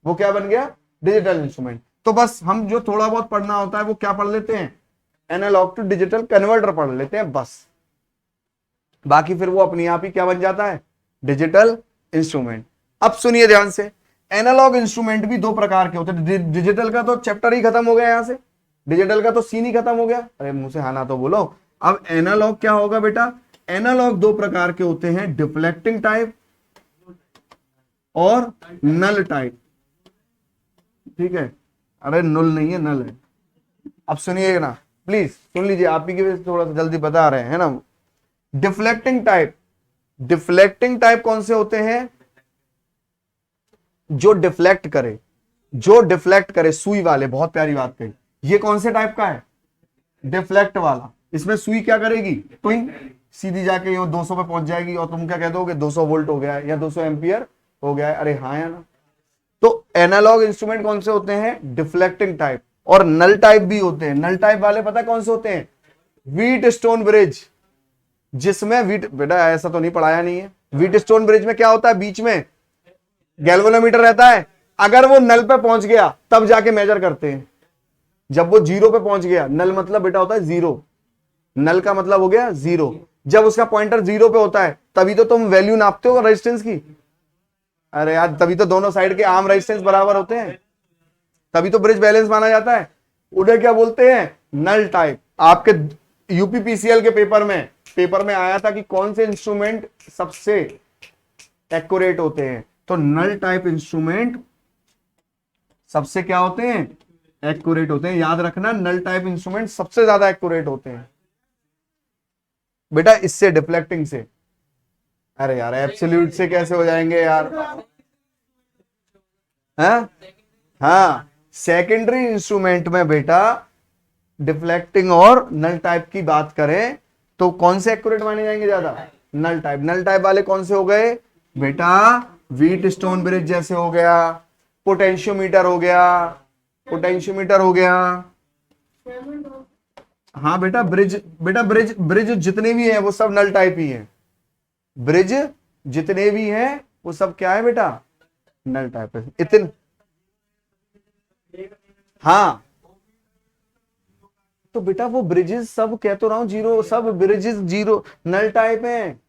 वो क्या बन गया? Digital instrument. तो बस हम जो थोड़ा बहुत पढ़ना होता है वो क्या पढ़ लेते हैं? एनालॉग टू डिजिटल कन्वर्टर पढ़ लेते हैं बस। बाकी फिर वो अपने आप ही क्या बन जाता है? Digital instrument. अब सुनिए ध्यान से, एनालॉग इंस्ट्रूमेंट भी दो प्रकार के होते हैं। डिजिटल का तो चैप्टर ही खत्म हो गया, यहां से डिजिटल का तो सीन ही खत्म हो गया। अरे मुंह से हाना तो बोलो। अब एनालॉग क्या होगा बेटा? एनालॉग दो प्रकार के होते हैं, डिफ्लेक्टिंग टाइप और नल टाइप, ठीक है। अरे नुल नहीं है, नल है। अब सुनिएगा ना, प्लीज सुन लीजिए, आप ही के थोड़ा सा जल्दी बता रहे हैं ना। डिफ्लेक्टिंग टाइप, डिफ्लेक्टिंग टाइप कौन से होते हैं? जो डिफ्लेक्ट करे, जो डिफ्लेक्ट करे, सुई वाले। बहुत प्यारी बात कही। ये कौन से टाइप का है? डिफ्लेक्ट वाला। इसमें सुई क्या करेगी? ट्विंग, सीधी जाके ये 200 पे पहुंच जाएगी और तुम क्या कह दोगे? 200 वोल्ट हो गया है या 200 एम्पियर हो गया है। अरे हाँ या ना? तो एनालॉग इंस्ट्रूमेंट कौन से होते हैं? Deflecting type. और नल टाइप भी होते हैं। नल टाइप वाले पता है कौन से होते हैं? व्हीट स्टोन ब्रिज, जिसमें व्हीट, बेटा ऐसा तो नहीं पढ़ाया नहीं है। व्हीट स्टोन ब्रिज में क्या होता है? बीच में गैल्वेनोमीटर रहता है। अगर वो नल पे पहुंच गया तब जाके मेजर करते हैं। जब वो जीरो पे पहुंच गया, नल मतलब बेटा होता है जीरो, नल का मतलब हो गया जीरो। जब उसका पॉइंटर जीरो पे होता है तभी तो तुम वैल्यू नापते हो रेजिस्टेंस की। अरे यार, तभी तो दोनों साइड के आर्म रेजिस्टेंस बराबर होते हैं, तभी तो ब्रिज बैलेंस माना जाता है। उन्हें क्या बोलते हैं? Null type. आपके यूपीपीसीएल के पेपर में आया था कि कौन से इंस्ट्रूमेंट सबसे एक्यूरेट होते हैं, तो नल टाइप इंस्ट्रूमेंट सबसे क्या होते हैं? एक्यूरेट होते हैं। याद रखना, नल टाइप इंस्ट्रूमेंट सबसे ज्यादा एक्यूरेट होते हैं बेटा, इससे डिफ्लेक्टिंग से। अरे यार, एब्सोल्यूट से कैसे हो जाएंगे यार? हाँ, सेकेंडरी इंस्ट्रूमेंट में बेटा डिफ्लेक्टिंग और नल टाइप की बात करें तो कौन से एक्यूरेट माने जाएंगे ज्यादा? Null type. नल टाइप वाले कौन से हो गए बेटा? व्हीट स्टोन ब्रिज जैसे हो गया, पोटेंशियोमीटर हो गया, पोटेंशियोमीटर हो गया। हाँ बेटा, ब्रिज जितने भी हैं वो सब नल टाइप ही हैं। ब्रिज जितने भी हैं वो सब क्या है बेटा? नल टाइप है। इतने, हाँ तो बेटा वो ब्रिजेस सब कह तो रहा हूं जीरो, सब ब्रिजेस जीरो नल टाइप हैं।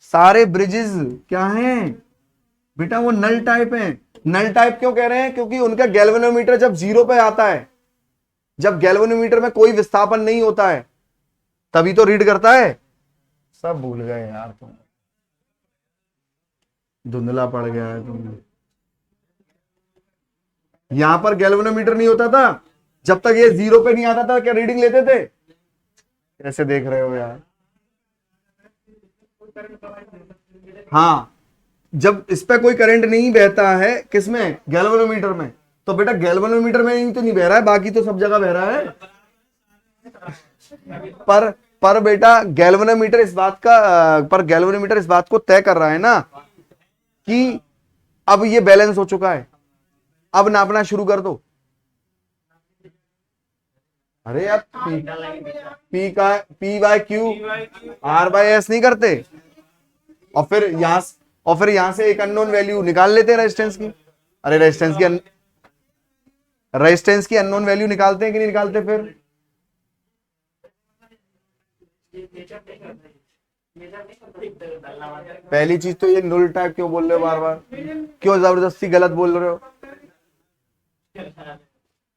सारे ब्रिजेस क्या हैं बेटा? वो नल टाइप हैं। नल टाइप क्यों कह रहे हैं? क्योंकि उनका गैल्वेनोमीटर जब जीरो पे आता है, जब गैल्वेनोमीटर में कोई विस्थापन नहीं होता है, तभी तो रीड करता है। सब भूल गए यार, तुम धुंधला पड़ गया है तुम। यहां पर गैल्वेनोमीटर नहीं होता था, जब तक ये जीरो पे नहीं आता था क्या रीडिंग लेते थे? कैसे देख रहे हो यार? हाँ, जब इस पे कोई करंट नहीं बहता है, किसमें? गैल्वेनोमीटर में, तो बेटा गैल्वेनोमीटर में ही तो नहीं बह रहा है, बाकी तो सब जगह बह रहा है। पर बेटा गैल्वेनोमीटर इस बात को तय कर रहा है ना कि अब ये बैलेंस हो चुका है, अब नापना शुरू कर दो। अरे यार, P by Q R by S नहीं करते, और फिर यहां से एक अननोन वैल्यू निकाल लेते हैं रेजिस्टेंस की। अरे रेजिस्टेंस की रेजिस्टेंस की अननोन वैल्यू निकालते हैं कि नहीं निकालते? फिर पहली चीज तो ये नुल टाइप क्यों बोल रहे हो बार बार? क्यों जबरदस्ती गलत बोल रहे हो?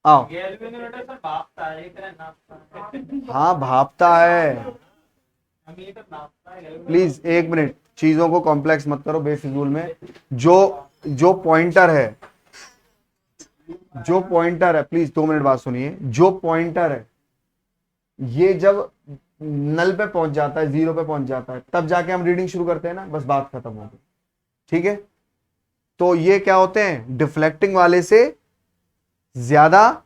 आओ। हाँ भापता है। प्लीज एक मिनट, चीजों को कॉम्प्लेक्स मत करो बेफिजूल में। जो जो पॉइंटर है, जो पॉइंटर है, प्लीज 2 मिनट बात सुनिए। जो पॉइंटर है ये जब नल पे पहुंच जाता है, 0 पे पहुंच जाता है, तब जाके हम रीडिंग शुरू करते हैं ना, बस बात खत्म हो गई। ठीक है, तो ये क्या होते हैं? डिफ्लेक्टिंग वाले से ज्यादा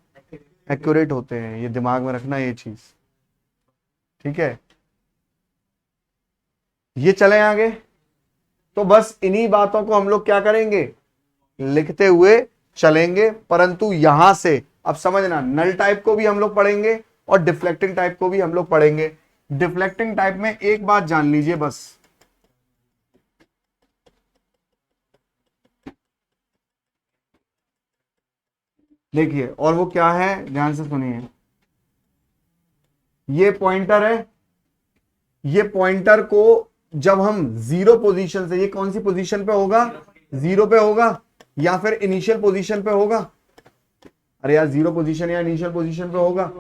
एक्यूरेट होते हैं, ये दिमाग में रखना ये चीज। ठीक है, ये चले आगे। तो बस इन्हीं बातों को हम लोग क्या करेंगे? लिखते हुए चलेंगे। परंतु यहां से अब समझना, नल टाइप को भी हम लोग पढ़ेंगे और डिफ्लेक्टिंग टाइप को भी हम लोग पढ़ेंगे। डिफ्लेक्टिंग टाइप में एक बात जान लीजिए बस, देखिए, और वो क्या है ध्यान से सुनिए। ये पॉइंटर है, ये पॉइंटर को जब हम 0 पोजीशन से, ये कौन सी पोजीशन पे होगा? 0 पे होगा या फिर इनिशियल पोजीशन पे होगा? अरे यार 0 पोजीशन या इनिशियल पोजीशन पे होगा।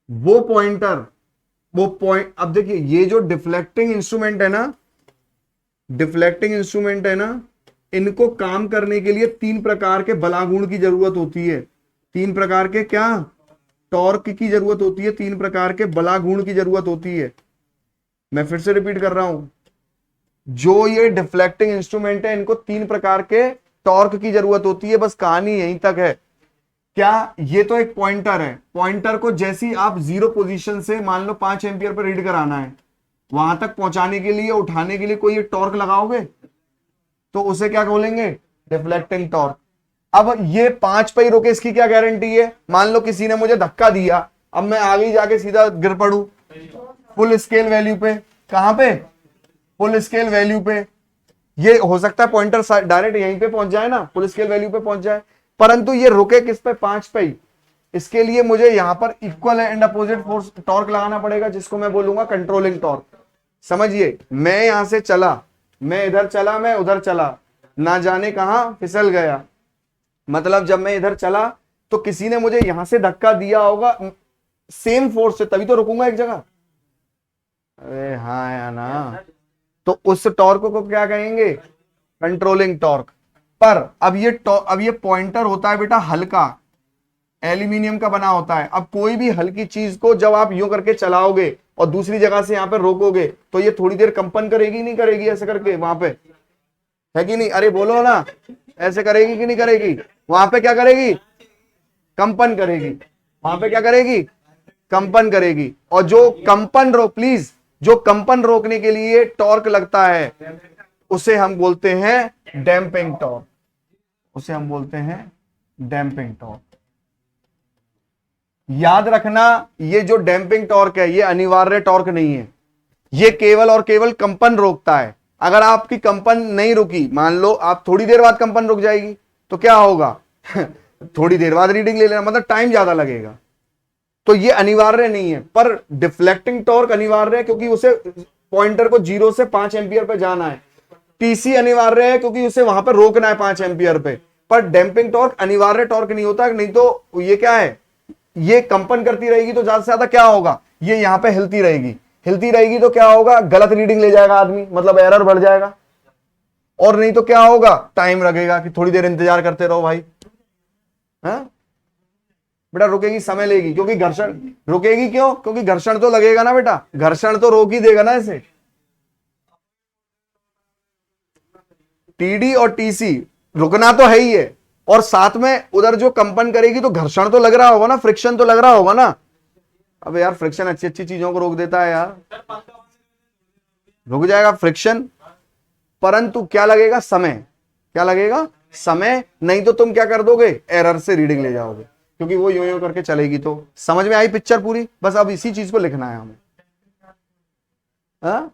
वो पॉइंटर, वो पॉइंट, अब देखिए ये जो डिफ्लेक्टिंग इंस्ट्रूमेंट है ना, डिफ्लेक्टिंग इंस्ट्रूमेंट है ना, इनको काम करने के लिए 3 प्रकार के बलागुण की जरूरत होती है। 3 प्रकार के क्या? टॉर्क की जरूरत होती है, 3 प्रकार के बलागुण की जरूरत होती है। मैं फिर से रिपीट कर रहा हूं, जो ये डिफ्लेक्टिंग इंस्ट्रूमेंट है इनको 3 प्रकार के टॉर्क की जरूरत होती है। बस कहानी यहीं तक है। क्या? ये तो एक पॉइंटर है, पॉइंटर को जैसी आप 0 पोजीशन से मान लो 5 एम्पियर पर रीड कराना है, वहां तक पहुंचाने के लिए, उठाने के लिए कोई टॉर्क लगाओगे तो उसे क्या बोलेंगे? Deflecting torque. अब ये 5 पे ही रुके, इसकी क्या गारंटी है? मान लो किसी ने मुझे धक्का दिया, अब मैं आगे जाके सीधा गिर पड़ू फुल स्केल वैल्यू पे। कहां पे? फुल स्केल वैल्यू पे। ये हो सकता है पॉइंटर डायरेक्ट यहीं पे पहुंच जाए ना, फुल स्केल वैल्यू पे पहुंच जाए, परंतु ये रुके किस पे? 5 पे ही। इसके लिए मुझे यहां पर equal and opposite force torque लगाना पड़ेगा, जिसको मैं बोलूंगा कंट्रोलिंग टॉर्क। समझिए, मैं यहां से चला, मैं इधर चला, मैं उधर चला, ना जाने कहां फिसल गया। मतलब जब मैं इधर चला तो किसी ने मुझे यहां से धक्का दिया होगा सेम फोर्स से, तभी तो रुकूंगा एक जगह। अरे हाँ या ना? तो उस टॉर्क को क्या कहेंगे? Controlling torque. पर अब ये पॉइंटर होता है बेटा हल्का, एल्यूमिनियम का बना होता है। अब कोई भी हल्की चीज को जब आप यूं करके चलाओगे और दूसरी जगह से यहां पर रोकोगे तो ये थोड़ी देर कंपन करेगी नहीं करेगी? ऐसे करके वहां पे है कि नहीं? अरे बोलो ना, ऐसे करेगी कि नहीं करेगी? वहां पे क्या करेगी? कंपन करेगी। वहां पे क्या करेगी? कंपन करेगी। और जो कंपन प्लीज, जो कंपन रोकने के लिए टॉर्क लगता है उसे हम बोलते हैं डैम्पिंग टॉर्क। उसे हम बोलते हैं डैम्पिंग टॉर्क। याद रखना, ये जो डैम्पिंग टॉर्क है ये अनिवार्य टॉर्क नहीं है, ये केवल और केवल कंपन रोकता है। अगर आपकी कंपन नहीं रुकी, मान लो आप थोड़ी देर बाद कंपन रुक जाएगी तो क्या होगा? थोड़ी देर बाद रीडिंग ले लेना, मतलब टाइम ज्यादा लगेगा। तो ये अनिवार्य नहीं है। पर डिफ्लेक्टिंग टॉर्क अनिवार्य है क्योंकि उसे पॉइंटर को 0 से 5 एम्पियर पे जाना है। टीसी अनिवार्य है क्योंकि उसे वहां पर रोकना है 5 एम्पियर पे। पर डैम्पिंग टॉर्क अनिवार्य टॉर्क नहीं होता, नहीं तो ये क्या है? ये कंपन करती रहेगी तो ज्यादा से ज्यादा क्या होगा? ये यहां पे हिलती रहेगी, हिलती रहेगी तो क्या होगा? गलत रीडिंग ले जाएगा आदमी, मतलब एरर बढ़ जाएगा। और नहीं तो क्या होगा? टाइम लगेगा कि थोड़ी देर इंतजार करते रहो भाई। हाँ बेटा, रुकेगी, समय लेगी, क्योंकि घर्षण रुकेगी। क्यों? क्योंकि घर्षण तो लगेगा ना बेटा, घर्षण तो रोक ही देगा ना इसे। टीडी और टीसी रुकना तो है ही है, और साथ में उधर जो कंपन करेगी तो घर्षण तो लग रहा होगा ना, फ्रिक्शन तो लग रहा होगा ना। अब यार फ्रिक्शन अच्छी अच्छी चीजों को रोक देता है यार, रुक जाएगा फ्रिक्शन। परंतु क्या लगेगा? समय। क्या लगेगा? समय। नहीं तो तुम क्या कर दोगे? एरर से रीडिंग ले जाओगे, क्योंकि वो यूं यूं करके चलेगी। तो समझ में आई पिक्चर पूरी? बस अब इसी चीज को लिखना है हमें। हाँ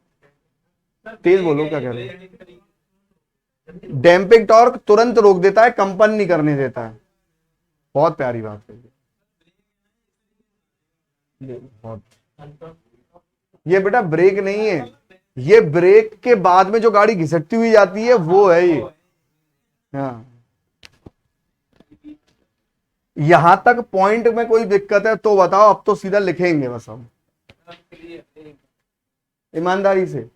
तेज बोलो, क्या कह रहे हो? डैम्पिंग टॉर्क तुरंत रोक देता है, कंपन नहीं करने देता है। बहुत प्यारी बात है बहुत। ये बेटा ब्रेक नहीं है, ये ब्रेक के बाद में जो गाड़ी घिसटती हुई जाती है वो है ये। हाँ, यहां तक पॉइंट में कोई दिक्कत है तो बताओ, अब तो सीधा लिखेंगे बस हम ईमानदारी से।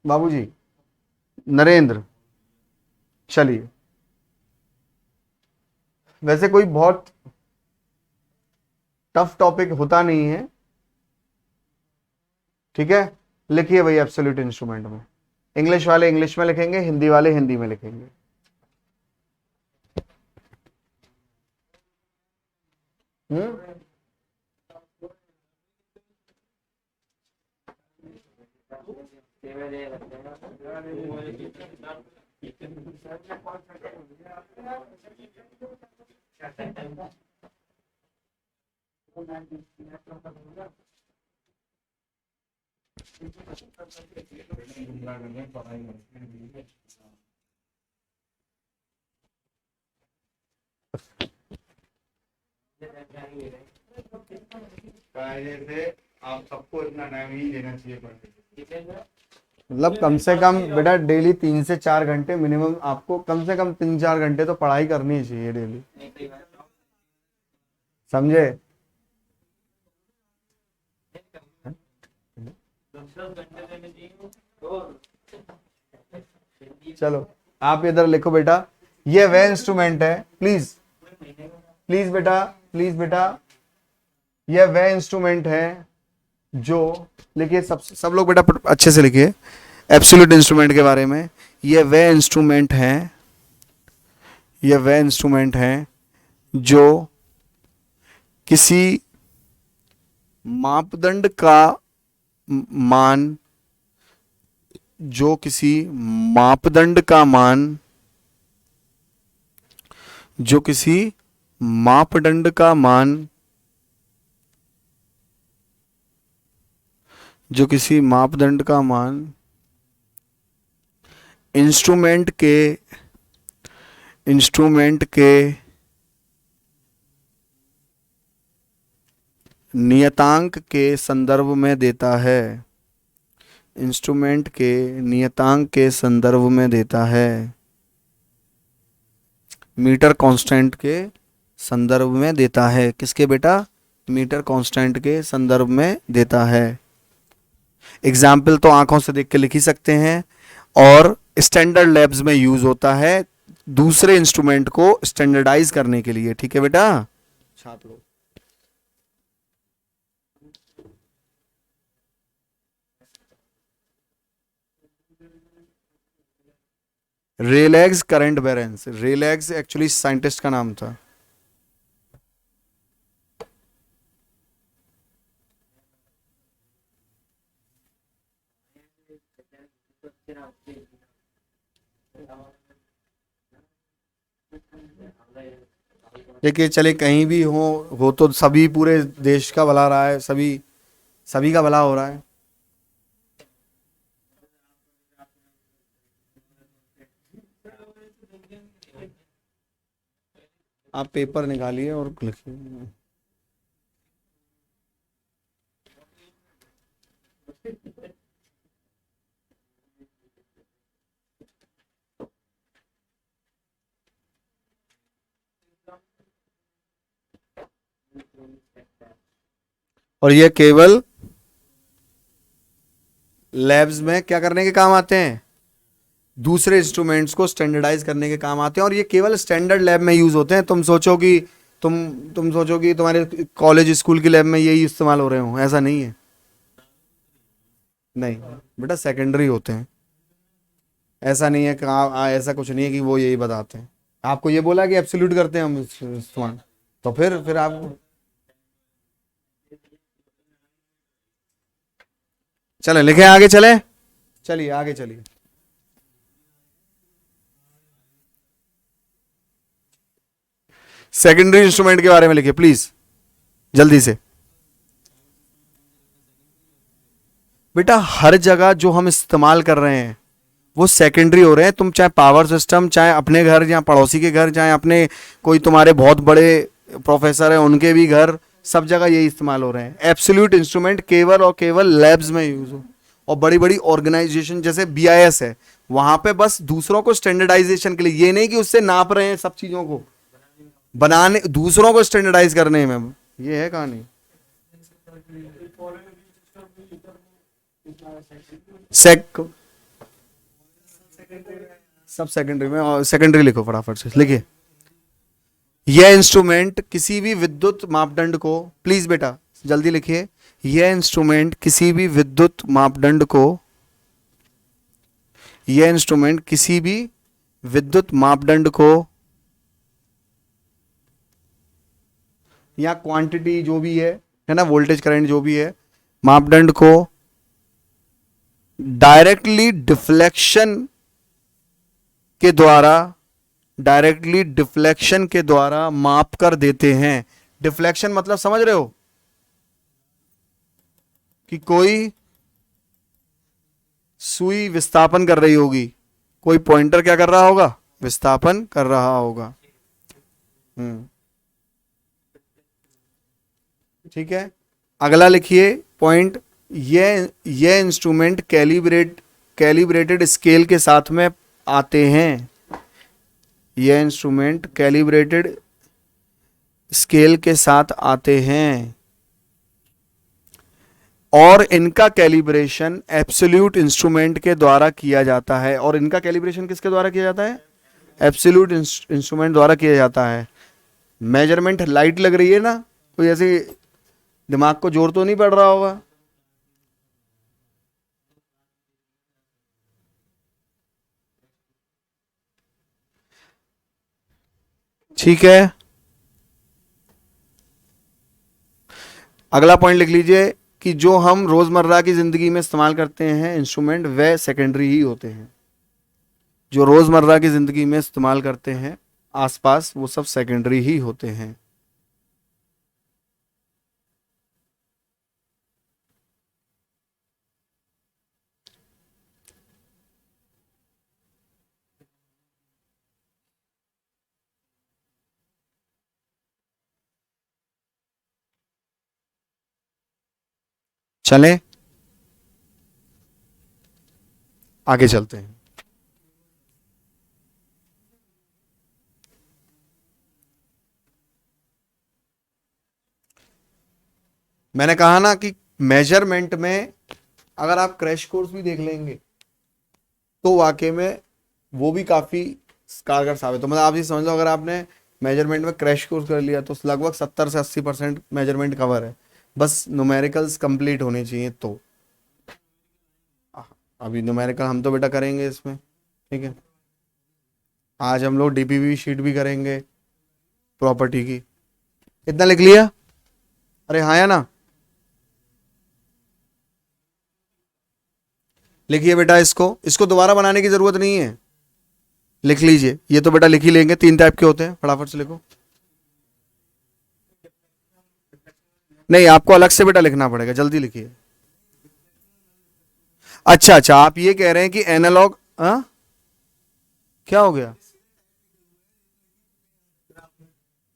बाबूजी, नरेंद्र, चलिए, वैसे कोई बहुत टफ टॉपिक होता नहीं है, ठीक है। लिखिए भाई एब्सोल्यूट इंस्ट्रूमेंट में, इंग्लिश वाले इंग्लिश में लिखेंगे, हिंदी वाले हिंदी में लिखेंगे। कायदे से आप सबको इतना टाइम ही देना चाहिए पढ़ने, मतलब कम से कम बेटा डेली 3 से 4 घंटे मिनिमम, आपको कम से कम 3-4 घंटे तो पढ़ाई करनी चाहिए डेली, समझे। चलो आप इधर लिखो बेटा, ये वह इंस्ट्रूमेंट है, प्लीज प्लीज बेटा, प्लीज बेटा, यह वह इंस्ट्रूमेंट है जो, लिखिए सब लोग बेटा अच्छे से लिखिए एब्सोल्यूट इंस्ट्रूमेंट के बारे में। यह वह इंस्ट्रूमेंट है, यह वह इंस्ट्रूमेंट है जो किसी मापदंड का मान, जो किसी मापदंड का मान, जो किसी मापदंड का मान, जो किसी मापदंड का मान इंस्ट्रूमेंट के नियतांक के संदर्भ में देता है, इंस्ट्रूमेंट के नियतांक के संदर्भ में देता है, मीटर कांस्टेंट के संदर्भ में देता है। किसके बेटा? मीटर कांस्टेंट के संदर्भ में देता है। एग्जाम्पल तो आंखों से देख के लिख ही सकते हैं, और स्टैंडर्ड लैब्स में यूज होता है दूसरे इंस्ट्रूमेंट को स्टैंडर्डाइज करने के लिए, ठीक है बेटा। छाप लो। रेलेक्स करंट बैलेंस, रेलेक्स एक्चुअली साइंटिस्ट का नाम था। देखिए चले कहीं भी हो तो सभी, पूरे देश का भला रहा है, सभी का भला हो रहा है। आप पेपर निकालिए और लिखिए। और ये केवल लैब्स में क्या करने के काम आते हैं? दूसरे इंस्ट्रूमेंट्स को स्टैंडर्डाइज करने के काम आते हैं, और ये केवल स्टैंडर्ड लैब में यूज होते हैं। तुम सोचो कि तुम्हारे कॉलेज स्कूल की लैब में यही इस्तेमाल हो रहे हो, ऐसा नहीं है। नहीं बेटा, सेकेंडरी होते हैं। ऐसा नहीं है कि ऐसा कुछ नहीं है कि वो यही बताते हैं। आपको ये बोला कि एब्सोल्यूट करते हैं हम इस्तेमाल, तो फिर आप चले लिखे, आगे चले, चलिए आगे चलिए। सेकेंडरी इंस्ट्रूमेंट के बारे में लिखिए प्लीज जल्दी से। बेटा हर जगह जो हम इस्तेमाल कर रहे हैं वो सेकेंडरी हो रहे हैं। तुम चाहे पावर सिस्टम, चाहे अपने घर या पड़ोसी के घर, चाहे अपने कोई तुम्हारे बहुत बड़े प्रोफेसर हैं उनके भी घर, सब जगह यही इस्तेमाल हो रहे हैं। एब्सोल्यूट इंस्ट्रूमेंट केवल और केवल लैब्स में यूज हो, और बड़ी बड़ी ऑर्गेनाइजेशन जैसे BIS है, वहां पे बस दूसरों को स्टैंडर्डाइजेशन के लिए, ये नहीं कि उससे नाप रहे हैं सब चीजों को, बनाने, दूसरों को स्टैंडर्डाइज करने में, ये है कहानी। सब सेकेंडरी में, और सेकेंडरी लिखो फटाफट से लिखिए। यह इंस्ट्रूमेंट किसी भी विद्युत मापदंड को, प्लीज बेटा जल्दी लिखिए, यह इंस्ट्रूमेंट किसी भी विद्युत मापदंड को, यह इंस्ट्रूमेंट किसी भी विद्युत मापदंड को या क्वांटिटी जो भी है ना, वोल्टेज करंट जो भी है, मापदंड को डायरेक्टली डिफ्लेक्शन के द्वारा माप कर देते हैं। डिफ्लेक्शन मतलब समझ रहे हो कि कोई सुई विस्थापन कर रही होगी, कोई पॉइंटर क्या कर रहा होगा, विस्थापन कर रहा होगा। ठीक है, अगला लिखिए पॉइंट, ये इंस्ट्रूमेंट कैलिब्रेटेड स्केल के साथ में आते हैं। ये इंस्ट्रूमेंट कैलिब्रेटेड स्केल के साथ आते हैं और इनका कैलिब्रेशन एब्सोल्यूट इंस्ट्रूमेंट के द्वारा किया जाता है। और इनका कैलिब्रेशन किसके द्वारा किया जाता है? एब्सोल्यूट इंस्ट्रूमेंट द्वारा किया जाता है। मेजरमेंट लाइट लग रही है ना, कोई ऐसे दिमाग को जोर तो नहीं पड़ रहा होगा। ठीक है, अगला पॉइंट लिख लीजिए कि जो हम रोजमर्रा की जिंदगी में इस्तेमाल करते हैं इंस्ट्रूमेंट, वह सेकेंडरी ही होते हैं। जो रोजमर्रा की जिंदगी में इस्तेमाल करते हैं आसपास, वो सब सेकेंडरी ही होते हैं। चलें आगे चलते हैं। मैंने कहा ना कि मेजरमेंट में अगर आप क्रैश कोर्स भी देख लेंगे तो वाकई में वो भी काफी कारगर साबित हो। मतलब आप ये समझ लो, अगर आपने मेजरमेंट में क्रैश कोर्स कर लिया तो लगभग 70 से 80% मेजरमेंट कवर है, बस न्यूमेरिकल्स कंप्लीट होने चाहिए। तो अभी न्यूमेरिकल हम तो बेटा करेंगे इसमें, ठीक है। आज हम लोग डीपीवी शीट भी करेंगे प्रॉपर्टी की। कितना लिख लिया? अरे हाँ या ना? लिखिए बेटा, इसको दोबारा बनाने की जरूरत नहीं है, लिख लीजिए। ये तो बेटा लिख ही लेंगे, 3 टाइप के होते हैं, फटाफट से लिखो। नहीं, आपको अलग से बेटा लिखना पड़ेगा, जल्दी लिखिए। अच्छा, आप ये कह रहे हैं कि एनालॉग, क्या हो गया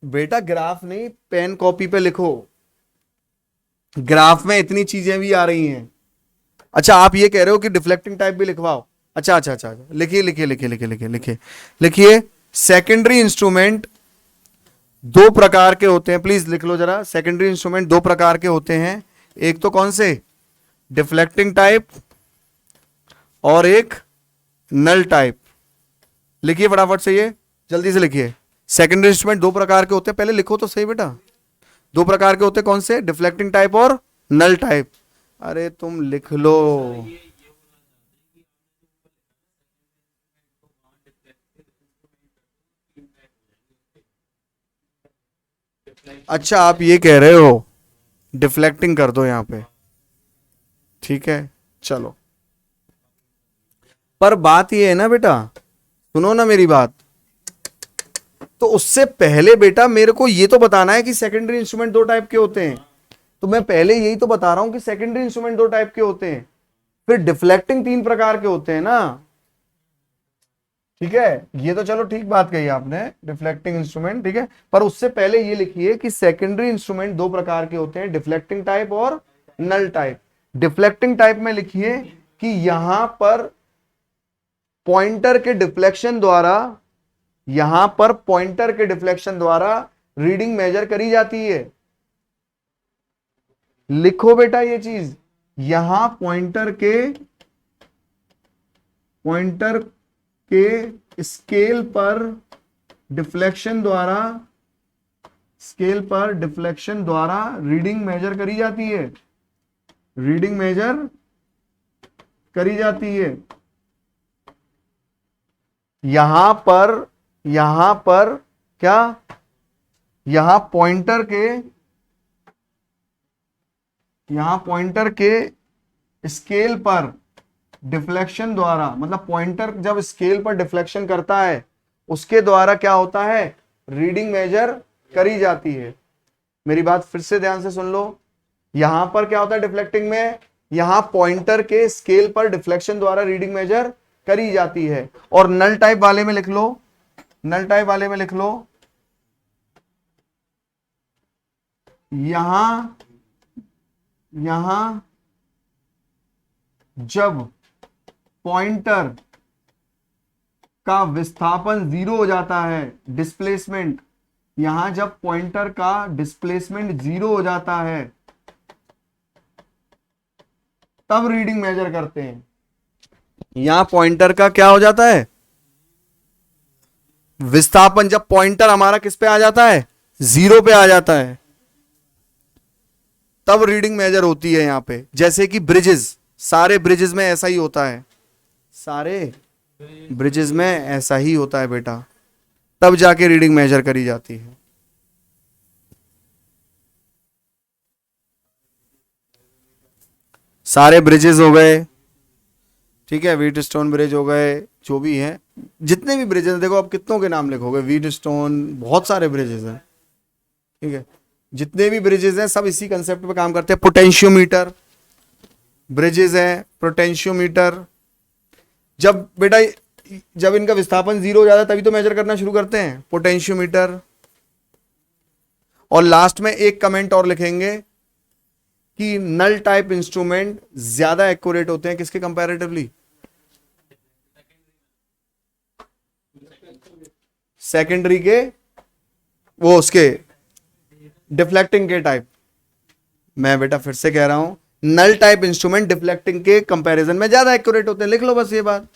बेटा? ग्राफ नहीं, पेन कॉपी पे लिखो। ग्राफ में इतनी चीजें भी आ रही हैं। अच्छा, आप ये कह रहे हो कि डिफ्लेक्टिंग टाइप भी लिखवाओ। अच्छा अच्छा अच्छा, लिखिए लिखिए लिखिए लिखिए लिखिए लिखिए लिखिए। सेकेंडरी इंस्ट्रूमेंट 2 प्रकार के होते हैं, प्लीज लिख लो जरा। सेकेंडरी इंस्ट्रूमेंट 2 प्रकार के होते हैं, एक तो कौन से? डिफ्लेक्टिंग टाइप, और एक नल टाइप। लिखिए फटाफट से, ये जल्दी से लिखिए। सेकेंडरी इंस्ट्रूमेंट 2 प्रकार के होते हैं, पहले लिखो तो सही बेटा। 2 प्रकार के होते हैं, कौन से? डिफ्लेक्टिंग टाइप और नल टाइप। अरे तुम लिख लो। अच्छा, आप ये कह रहे हो डिफ्लेक्टिंग कर दो यहां पे, ठीक है, चलो। पर बात ये है ना बेटा, सुनो ना मेरी बात, तो उससे पहले बेटा मेरे को ये तो बताना है कि सेकेंडरी इंस्ट्रूमेंट 2 टाइप के होते हैं। तो मैं पहले यही तो बता रहा हूं कि सेकेंडरी इंस्ट्रूमेंट 2 टाइप के होते हैं, फिर डिफ्लेक्टिंग 3 प्रकार के होते हैं ना। ठीक है, ये तो चलो ठीक बात कही आपने, डिफ्लेक्टिंग इंस्ट्रूमेंट, ठीक है, पर उससे पहले ये लिखिए कि सेकेंडरी इंस्ट्रूमेंट दो प्रकार के होते हैं, डिफ्लेक्टिंग टाइप और नल टाइप। डिफ्लेक्टिंग टाइप में लिखिए कि यहां पर पॉइंटर के डिफ्लेक्शन द्वारा, यहां पर पॉइंटर के डिफ्लेक्शन द्वारा रीडिंग मेजर करी जाती है। लिखो बेटा ये चीज, यहां पॉइंटर के स्केल पर डिफ्लेक्शन द्वारा रीडिंग मेजर करी जाती है, रीडिंग मेजर करी जाती है। यहां पर क्या, यहां पॉइंटर के स्केल पर डिफ्लेक्शन द्वारा, मतलब पॉइंटर जब स्केल पर डिफ्लेक्शन करता है उसके द्वारा क्या होता है, रीडिंग मेजर करी जाती है। मेरी बात फिर से ध्यान से सुन लो, यहां पर क्या होता है डिफ्लेक्टिंग में, यहां पॉइंटर के स्केल पर डिफ्लेक्शन द्वारा रीडिंग मेजर करी जाती है। और नल टाइप वाले में लिख लो, नल टाइप वाले में लिख लो, यहां जब पॉइंटर का विस्थापन 0 हो जाता है, डिस्प्लेसमेंट, यहां जब पॉइंटर का डिस्प्लेसमेंट 0 हो जाता है तब रीडिंग मेजर करते हैं। यहां पॉइंटर का क्या हो जाता है, विस्थापन, जब पॉइंटर हमारा किस पे आ जाता है, 0 पे आ जाता है, तब रीडिंग मेजर होती है यहां पे। जैसे कि ब्रिजेस, सारे ब्रिजेस में ऐसा ही होता है, सारे ब्रिजेस में ऐसा ही होता है बेटा, तब जाके रीडिंग मेजर करी जाती है। सारे ब्रिजेस हो गए, ठीक है, व्हीट स्टोन ब्रिज हो गए, जो भी है, जितने भी ब्रिजेस, देखो आप कितनों के नाम लिखोगे, व्हीट स्टोन, बहुत सारे ब्रिजेस हैं, ठीक है, जितने भी ब्रिजेस हैं सब इसी कंसेप्ट पे काम करते हैं। पोटेंशियोमीटर ब्रिजेस है, पोटेंशियोमीटर, जब बेटा जब इनका विस्थापन 0 हो जाता है तभी तो मेजर करना शुरू करते हैं, पोटेंशियोमीटर। और लास्ट में एक कमेंट और लिखेंगे कि नल टाइप इंस्ट्रूमेंट ज्यादा एक्यूरेट होते हैं किसके कंपैरेटिवली, सेकेंडरी के, वो उसके डिफ्लेक्टिंग के टाइप। मैं बेटा फिर से कह रहा हूं, नल टाइप इंस्ट्रूमेंट डिफ्लेक्टिंग के कंपैरिजन में ज्यादा एक्यूरेट होते हैं। लिख लो बस ये बात,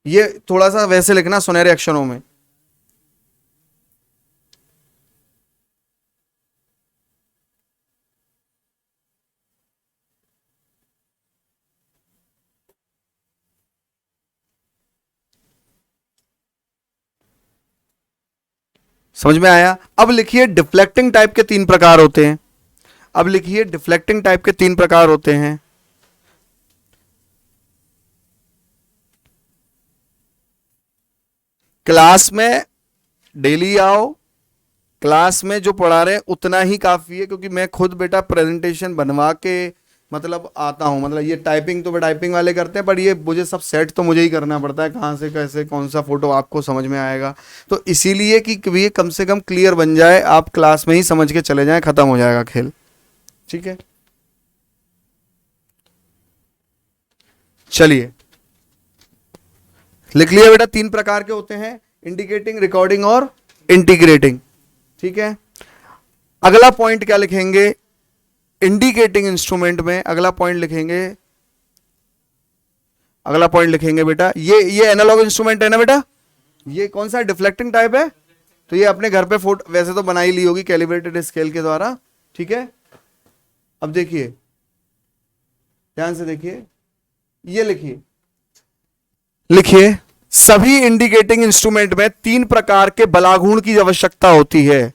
ये थोड़ा सा वैसे लिखना सुनहरे अक्षरों में। समझ में आया? अब लिखिए डिफ्लेक्टिंग टाइप के 3 प्रकार होते हैं। अब लिखिए डिफ्लेक्टिंग टाइप के 3 प्रकार होते हैं। क्लास में डेली आओ, क्लास में जो पढ़ा रहे हैं उतना ही काफी है, क्योंकि मैं खुद बेटा प्रेजेंटेशन बनवा के मतलब आता हूं, मतलब ये टाइपिंग तो टाइपिंग वाले करते हैं, पर ये मुझे सब सेट तो मुझे ही करना पड़ता है, कहाँ से कैसे कौन सा फोटो आपको समझ में आएगा। तो इसीलिए कि ये कम से कम क्लियर बन जाए, आप क्लास में ही समझ के चले जाएं, खत्म हो जाएगा खेल, ठीक है। चलिए लिख लिया बेटा, 3 प्रकार के होते हैं, इंडिकेटिंग, रिकॉर्डिंग और इंटीग्रेटिंग, ठीक है। अगला पॉइंट क्या लिखेंगे इंडिकेटिंग इंस्ट्रूमेंट में, अगला पॉइंट लिखेंगे बेटा, ये एनालॉग इंस्ट्रूमेंट है ना बेटा, ये कौन सा डिफ्लेक्टिंग टाइप है, तो ये अपने घर पे फोटो वैसे तो बनाई ली होगी कैलिब्रेटेड स्केल के द्वारा, ठीक है। अब देखिए ध्यान से देखिए, ये लिखिए सभी इंडिकेटिंग इंस्ट्रूमेंट में 3 प्रकार के बलाघूर्ण की आवश्यकता होती है।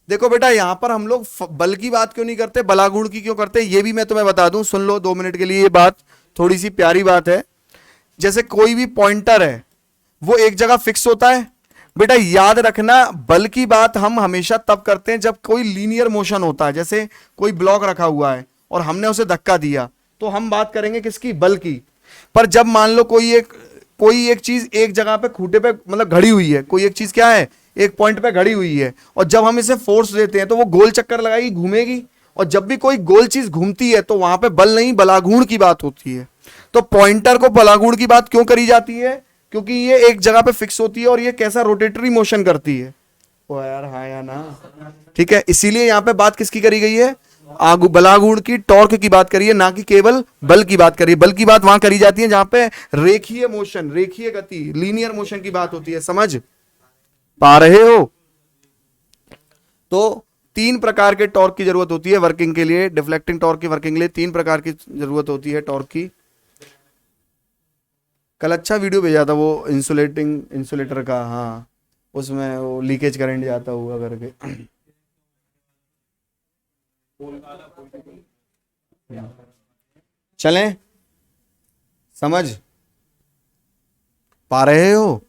देखो बेटा यहां पर हम लोग बल की बात क्यों नहीं करते, बलाघूर्ण की क्यों करते, ये भी मैं तुम्हें बता दूं, सुन लो 2 मिनट के लिए, ये बात थोड़ी सी प्यारी बात है। जैसे कोई भी पॉइंटर है वो एक जगह फिक्स होता है, बेटा याद रखना बल की बात हम हमेशा तब करते हैं जब कोई लीनियर मोशन होता है। जैसे कोई ब्लॉक रखा हुआ है और हमने उसे धक्का दिया, तो हम बात करेंगे किसकी, बल की। पर जब मान लो कोई एक कोई एक चीज एक जगह पे खूंटे पे मतलब घड़ी हुई है, कोई एक चीज क्या है एक पॉइंट पे घड़ी हुई है, और जब हम इसे फोर्स देते हैं तो वो गोल चक्कर लगाएगी, घूमेगी। और जब भी कोई गोल चीज घूमती है तो वहां पे बल नहीं बलाघूर्ण की बात होती है। तो पॉइंटर को बलाघूर्ण की बात क्यों करी जाती है? क्योंकि ये एक जगह पे फिक्स होती है और ये कैसा रोटेटरी मोशन करती है। ओ यार हाँ या ना, ठीक है। इसीलिए यहां पे बात किसकी करी गई है? आगु बलागुण की, टॉर्क की बात करी है, ना कि केवल बल की बात करी है। बल की बात वहां करी जाती है जहां पे रेखीय मोशन, रेखीय गति, लीनियर मोशन की बात होती है। समझ पा रहे हो? तो तीन प्रकार के टॉर्क की जरूरत होती है वर्किंग के लिए, डिफ्लेक्टिंग टॉर्क की वर्किंग के लिए तीन प्रकार की जरूरत होती है टॉर्क की। कल अच्छा वीडियो भेजा था वो इंसुलेटर का, हाँ, उसमें वो लीकेज करंट जाता हुआ करके। चलें, समझ पा रहे हो?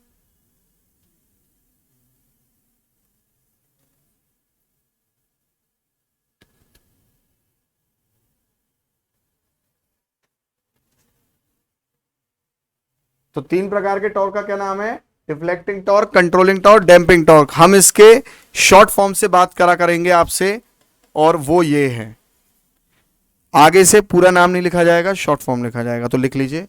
तो तीन प्रकार के टॉर्क का क्या नाम है? Deflecting torque, controlling torque, damping torque. हम इसके शॉर्ट फॉर्म से बात करा करेंगे आपसे, और वो ये है। आगे से पूरा नाम नहीं लिखा जाएगा, शॉर्ट फॉर्म लिखा जाएगा, तो लिख लीजिए।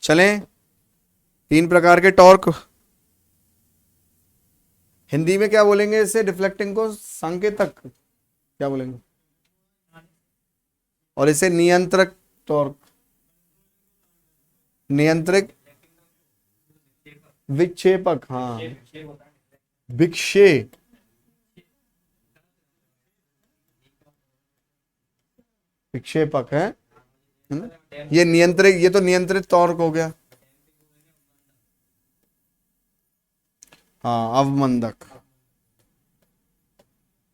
चलें, तीन प्रकार के टॉर्क। हिंदी में क्या बोलेंगे इसे? डिफ्लेक्टिंग को संकेतक क्या बोलेंगे? और इसे नियंत्रक टॉर्क, नियंत्रित विक्षेपक, हाँ, विक्षे विक्षेपक है ना? ये नियंत्रित, ये तो नियंत्रित टॉर्क हो गया। हाँ, अवमंदक,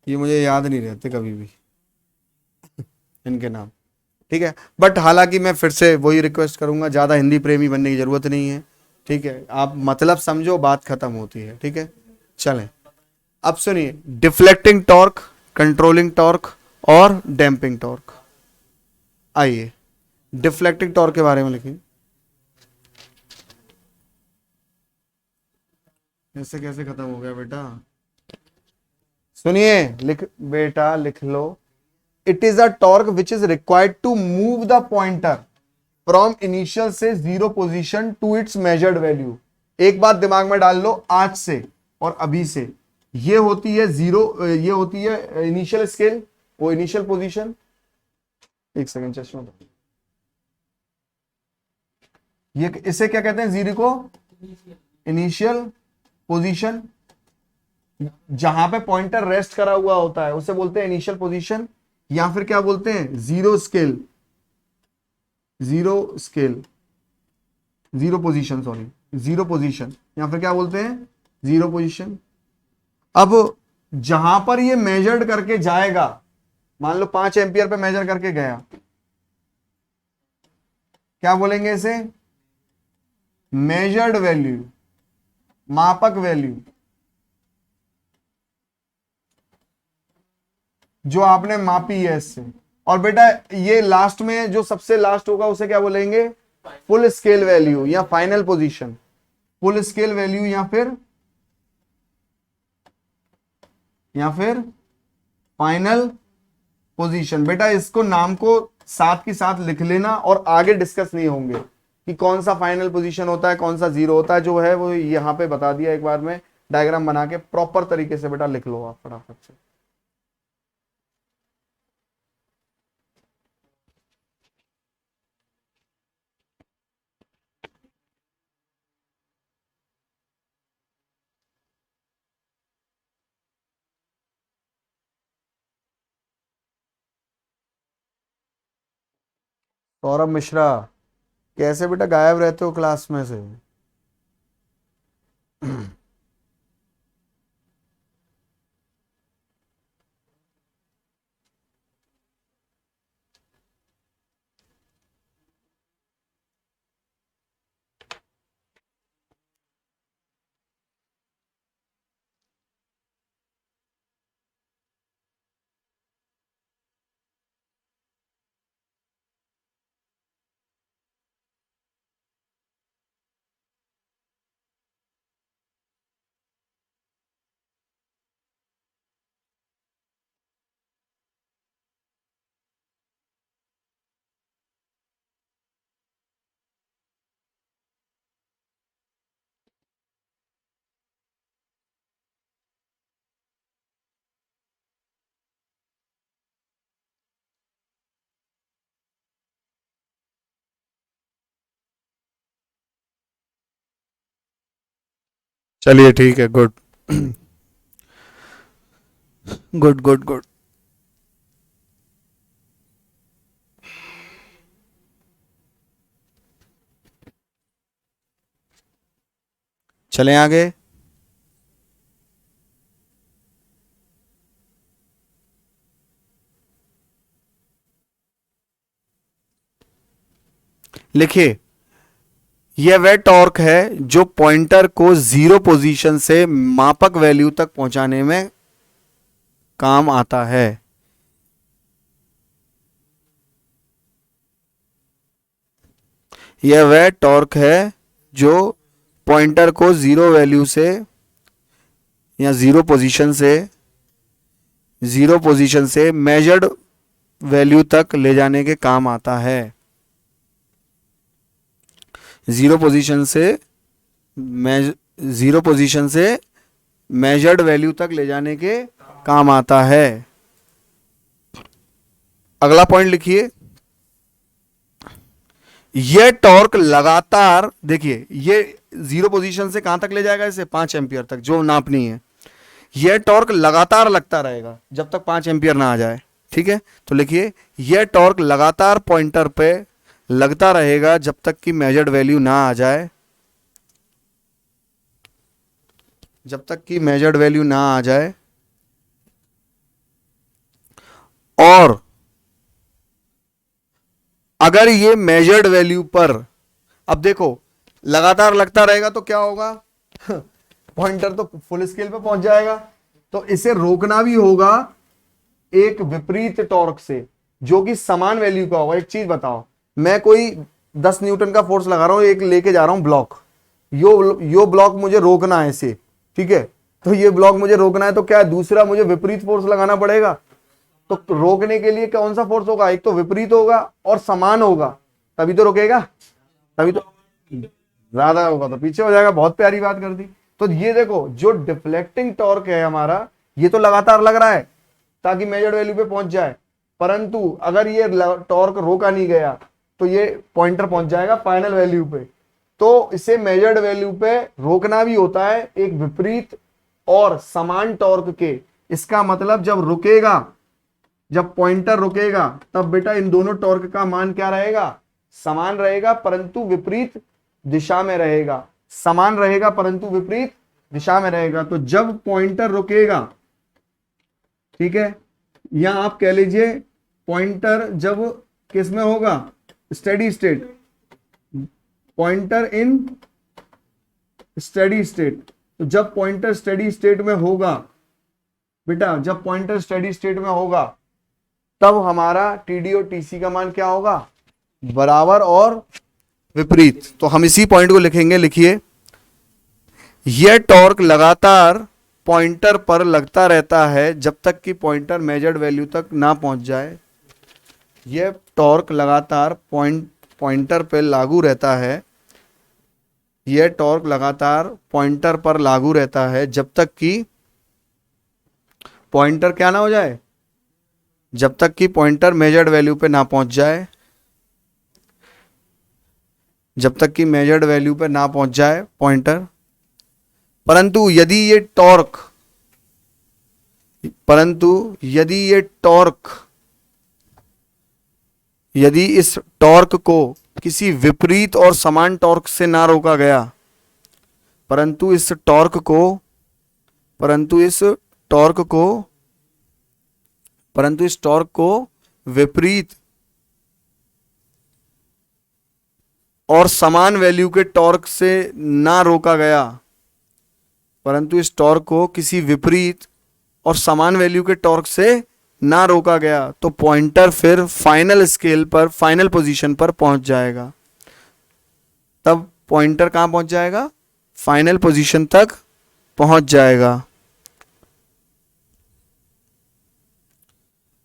ये मुझे याद नहीं रहते कभी भी इनके नाम, ठीक है। बट हालांकि मैं फिर से वही रिक्वेस्ट करूंगा, ज्यादा हिंदी प्रेमी बनने की जरूरत नहीं है, ठीक है। आप मतलब समझो, बात खत्म होती है, ठीक है। चलें, अब सुनिए, डिफ्लेक्टिंग टॉर्क, कंट्रोलिंग टॉर्क और डैम्पिंग टॉर्क। आइए डिफ्लेक्टिंग टॉर्क के बारे में लिखिए। ऐसे कैसे खत्म हो गया बेटा? सुनिए, लिख बेटा, लिख लो। It is a torque which is required to move the pointer from initial से zero position to its measured value. एक बात दिमाग में डाल लो, आज से और अभी से, ये होती है जीरो, ये होती है इनिशियल स्केल, वो इनिशियल पोजीशन। एक सेकंड, चश्मा, ये इसे क्या कहते हैं? जीरो को इनिशियल पोजीशन, जहां पे पॉइंटर रेस्ट करा हुआ होता है उसे बोलते हैं इनिशियल पोजीशन, या फिर क्या बोलते हैं? Zero scale, zero scale, zero position, sorry, zero position, या फिर क्या बोलते हैं? Zero position. अब जहां पर ये मेजर्ड करके जाएगा, मान लो 5 एम्पियर पे मेजर करके गया, क्या बोलेंगे इसे? मेजर्ड वैल्यू, मापक वैल्यू, जो आपने मापी है इससे। और बेटा ये लास्ट में जो सबसे लास्ट होगा उसे क्या बोलेंगे? फुल स्केल वैल्यू या final position. Full scale value या फिर फाइनल पोजीशन। बेटा इसको, नाम को साथ के साथ लिख लेना, और आगे डिस्कस नहीं होंगे कि कौन सा फाइनल पोजीशन होता है, कौन सा जीरो होता है। जो है वो यहां पे बता दिया एक बार में, डायग्राम बना के प्रॉपर तरीके से बेटा लिख लो आप फटाफट से। सौरभ मिश्रा, कैसे बेटा गायब रहते हो क्लास में से? चलिए ठीक है, गुड गुड गुड गुड। चलें आगे। लिखिए, यह वह टॉर्क है जो पॉइंटर को जीरो पोजीशन से मापक वैल्यू तक पहुंचाने में काम आता है। यह वह टॉर्क है जो पॉइंटर को जीरो वैल्यू से या जीरो पोजीशन से मेजर्ड वैल्यू तक ले जाने के काम आता है। जीरो पोजीशन से मेजर्ड वैल्यू तक ले जाने के काम आता है। अगला पॉइंट लिखिए, यह टॉर्क लगातार, देखिए ये जीरो पोजीशन से कहां तक ले जाएगा, इसे 5 एंपियर तक जो नापनी है। यह टॉर्क लगातार लगता रहेगा जब तक 5 एंपियर ना आ जाए। ठीक है, तो लिखिए, यह टॉर्क लगातार पॉइंटर पे लगता रहेगा जब तक कि मेजर्ड वैल्यू ना आ जाए। जब तक कि मेजर्ड वैल्यू ना आ जाए। और अगर ये मेजर्ड वैल्यू पर, अब देखो लगातार लगता रहेगा तो क्या होगा पॉइंटर तो फुल स्केल पे पहुंच जाएगा। तो इसे रोकना भी होगा एक विपरीत टॉर्क से जो कि समान वैल्यू का होगा। एक चीज बताओ, मैं कोई 10 न्यूटन का फोर्स लगा रहा हूं, एक लेके जा रहा हूं ब्लॉक, यो ब्लॉक मुझे रोकना है इसे। ठीक है, तो ये ब्लॉक मुझे रोकना है तो क्या है, दूसरा मुझे विपरीत फोर्स लगाना पड़ेगा। तो रोकने के लिए कौन सा फोर्स होगा, एक तो विपरीत होगा और समान होगा, तभी तो रुकेगा। तभी तो ज्यादा होगा तो पीछे हो जाएगा। बहुत प्यारी बात कर दी। तो ये देखो, जो डिफ्लेक्टिंग टॉर्क है हमारा, ये तो लगातार लग रहा है ताकि मेजर्ड वैल्यू पे पहुंच जाए, परंतु अगर ये टॉर्क रोका नहीं गया तो ये पॉइंटर पहुंच जाएगा फाइनल वैल्यू पे। तो इसे मेजर्ड वैल्यू पे रोकना भी होता है एक विपरीत और समान टॉर्क के। इसका मतलब जब रुकेगा, जब पॉइंटर रुकेगा, तब बेटा इन दोनों टॉर्क का मान क्या रहेगा, समान रहेगा परंतु विपरीत दिशा में रहेगा। समान रहेगा परंतु विपरीत दिशा में रहेगा। तो जब पॉइंटर रुकेगा, ठीक है, या आप कह लीजिए पॉइंटर जब किस में होगा, स्टेडी स्टेट, पॉइंटर इन स्टेडी स्टेट। तो जब पॉइंटर स्टेडी स्टेट में होगा बेटा, जब पॉइंटर स्टेडी स्टेट में होगा तब हमारा टीडी और टीसी का मान क्या होगा, बराबर और विपरीत। तो हम इसी पॉइंट को लिखेंगे। लिखिए, यह टॉर्क लगातार पॉइंटर पर लगता रहता है जब तक कि पॉइंटर मेजर्ड वैल्यू तक ना पहुंच जाए। यह टॉर्क लगातार पॉइंटर पर लागू रहता है। यह टॉर्क लगातार पॉइंटर पर लागू रहता है जब तक कि पॉइंटर क्या ना हो जाए, जब तक कि पॉइंटर मेजर्ड वैल्यू पे ना पहुंच जाए। जब तक कि मेजर्ड वैल्यू पे ना पहुंच जाए पॉइंटर। परंतु यदि ये टॉर्क, यदि इस टॉर्क को किसी विपरीत और समान टॉर्क से ना रोका गया, परंतु इस टॉर्क को विपरीत और समान वैल्यू के टॉर्क से ना रोका गया, परंतु इस टॉर्क को किसी विपरीत और समान वैल्यू के टॉर्क से ना रोका गया, तो पॉइंटर फिर फाइनल स्केल पर, फाइनल पोजीशन पर पहुंच जाएगा। तब पॉइंटर कहां पहुंच जाएगा, फाइनल पोजीशन तक पहुंच जाएगा।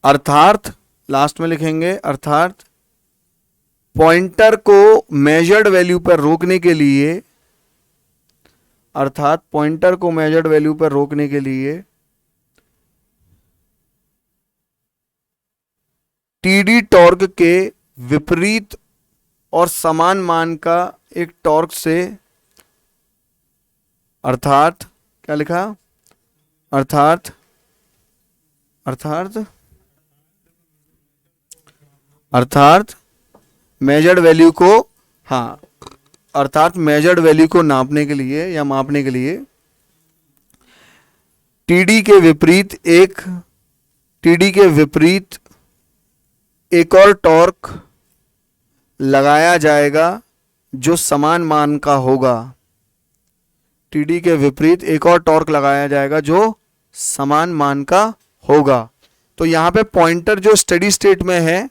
अर्थात लास्ट में लिखेंगे, अर्थात पॉइंटर को मेजर्ड वैल्यू पर रोकने के लिए, अर्थात पॉइंटर को मेजर्ड वैल्यू पर रोकने के लिए टीडी टॉर्क के विपरीत और समान मान का एक टॉर्क से अर्थात क्या लिखा, अर्थात अर्थात अर्थात मेजर्ड वैल्यू को, हाँ, अर्थात मेजर्ड वैल्यू को नापने के लिए या मापने के लिए टीडी के विपरीत एक और टॉर्क लगाया जाएगा जो समान मान का होगा। टीडी के विपरीत एक और टॉर्क लगाया जाएगा जो समान मान का होगा। तो यहां पे पॉइंटर जो स्टेडी स्टेट में है,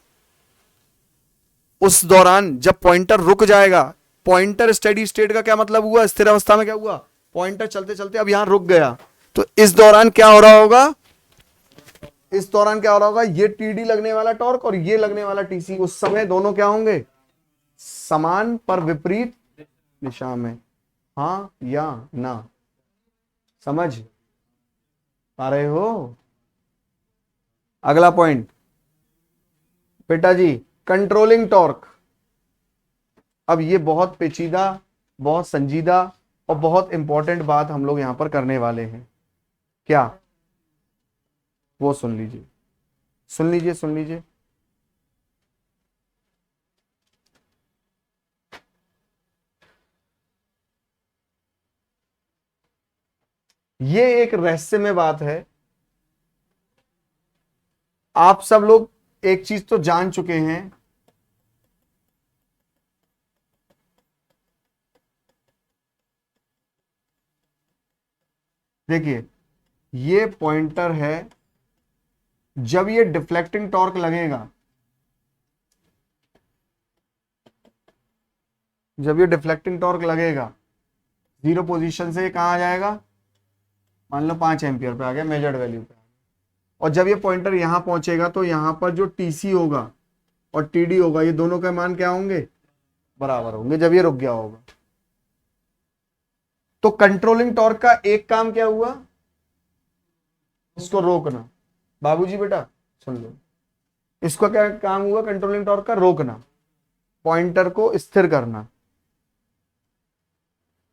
उस दौरान जब पॉइंटर रुक जाएगा, पॉइंटर स्टेडी स्टेट का क्या मतलब हुआ, स्थिर अवस्था में क्या हुआ, पॉइंटर चलते चलते अब यहां रुक गया, तो इस दौरान क्या हो रहा होगा, इस दौरान क्या हो रहा होगा, ये टीडी लगने वाला टॉर्क और ये लगने वाला टीसी, उस समय दोनों क्या होंगे, समान पर विपरीत दिशा में। हाँ या ना, समझ पा रहे हो? अगला पॉइंट बेटा जी, कंट्रोलिंग टॉर्क। अब ये बहुत पेचीदा, बहुत संजीदा और बहुत इंपॉर्टेंट बात हम लोग यहां पर करने वाले हैं। क्या? वो सुन लीजिए, सुन लीजिए, सुन लीजिए। ये एक रहस्यमय बात है। आप सब लोग एक चीज तो जान चुके हैं, देखिए ये पॉइंटर है, जब ये डिफ्लेक्टिंग टॉर्क लगेगा, जब ये डिफ्लेक्टिंग टॉर्क लगेगा, जीरो पोजीशन से कहां आ जाएगा, मान लो 5 एम्पियर पे आ गया, मेजर्ड वैल्यू पे। और जब ये पॉइंटर यहां पहुंचेगा तो यहां पर जो टीसी होगा और टीडी होगा, ये दोनों के मान क्या होंगे, बराबर होंगे जब ये रुक गया होगा। तो कंट्रोलिंग टॉर्क का एक काम क्या हुआ, इसको रोकना। बाबूजी बेटा सुन लो, इसका क्या काम हुआ, कंट्रोलिंग टॉर्क का रोकना, पॉइंटर को स्थिर करना।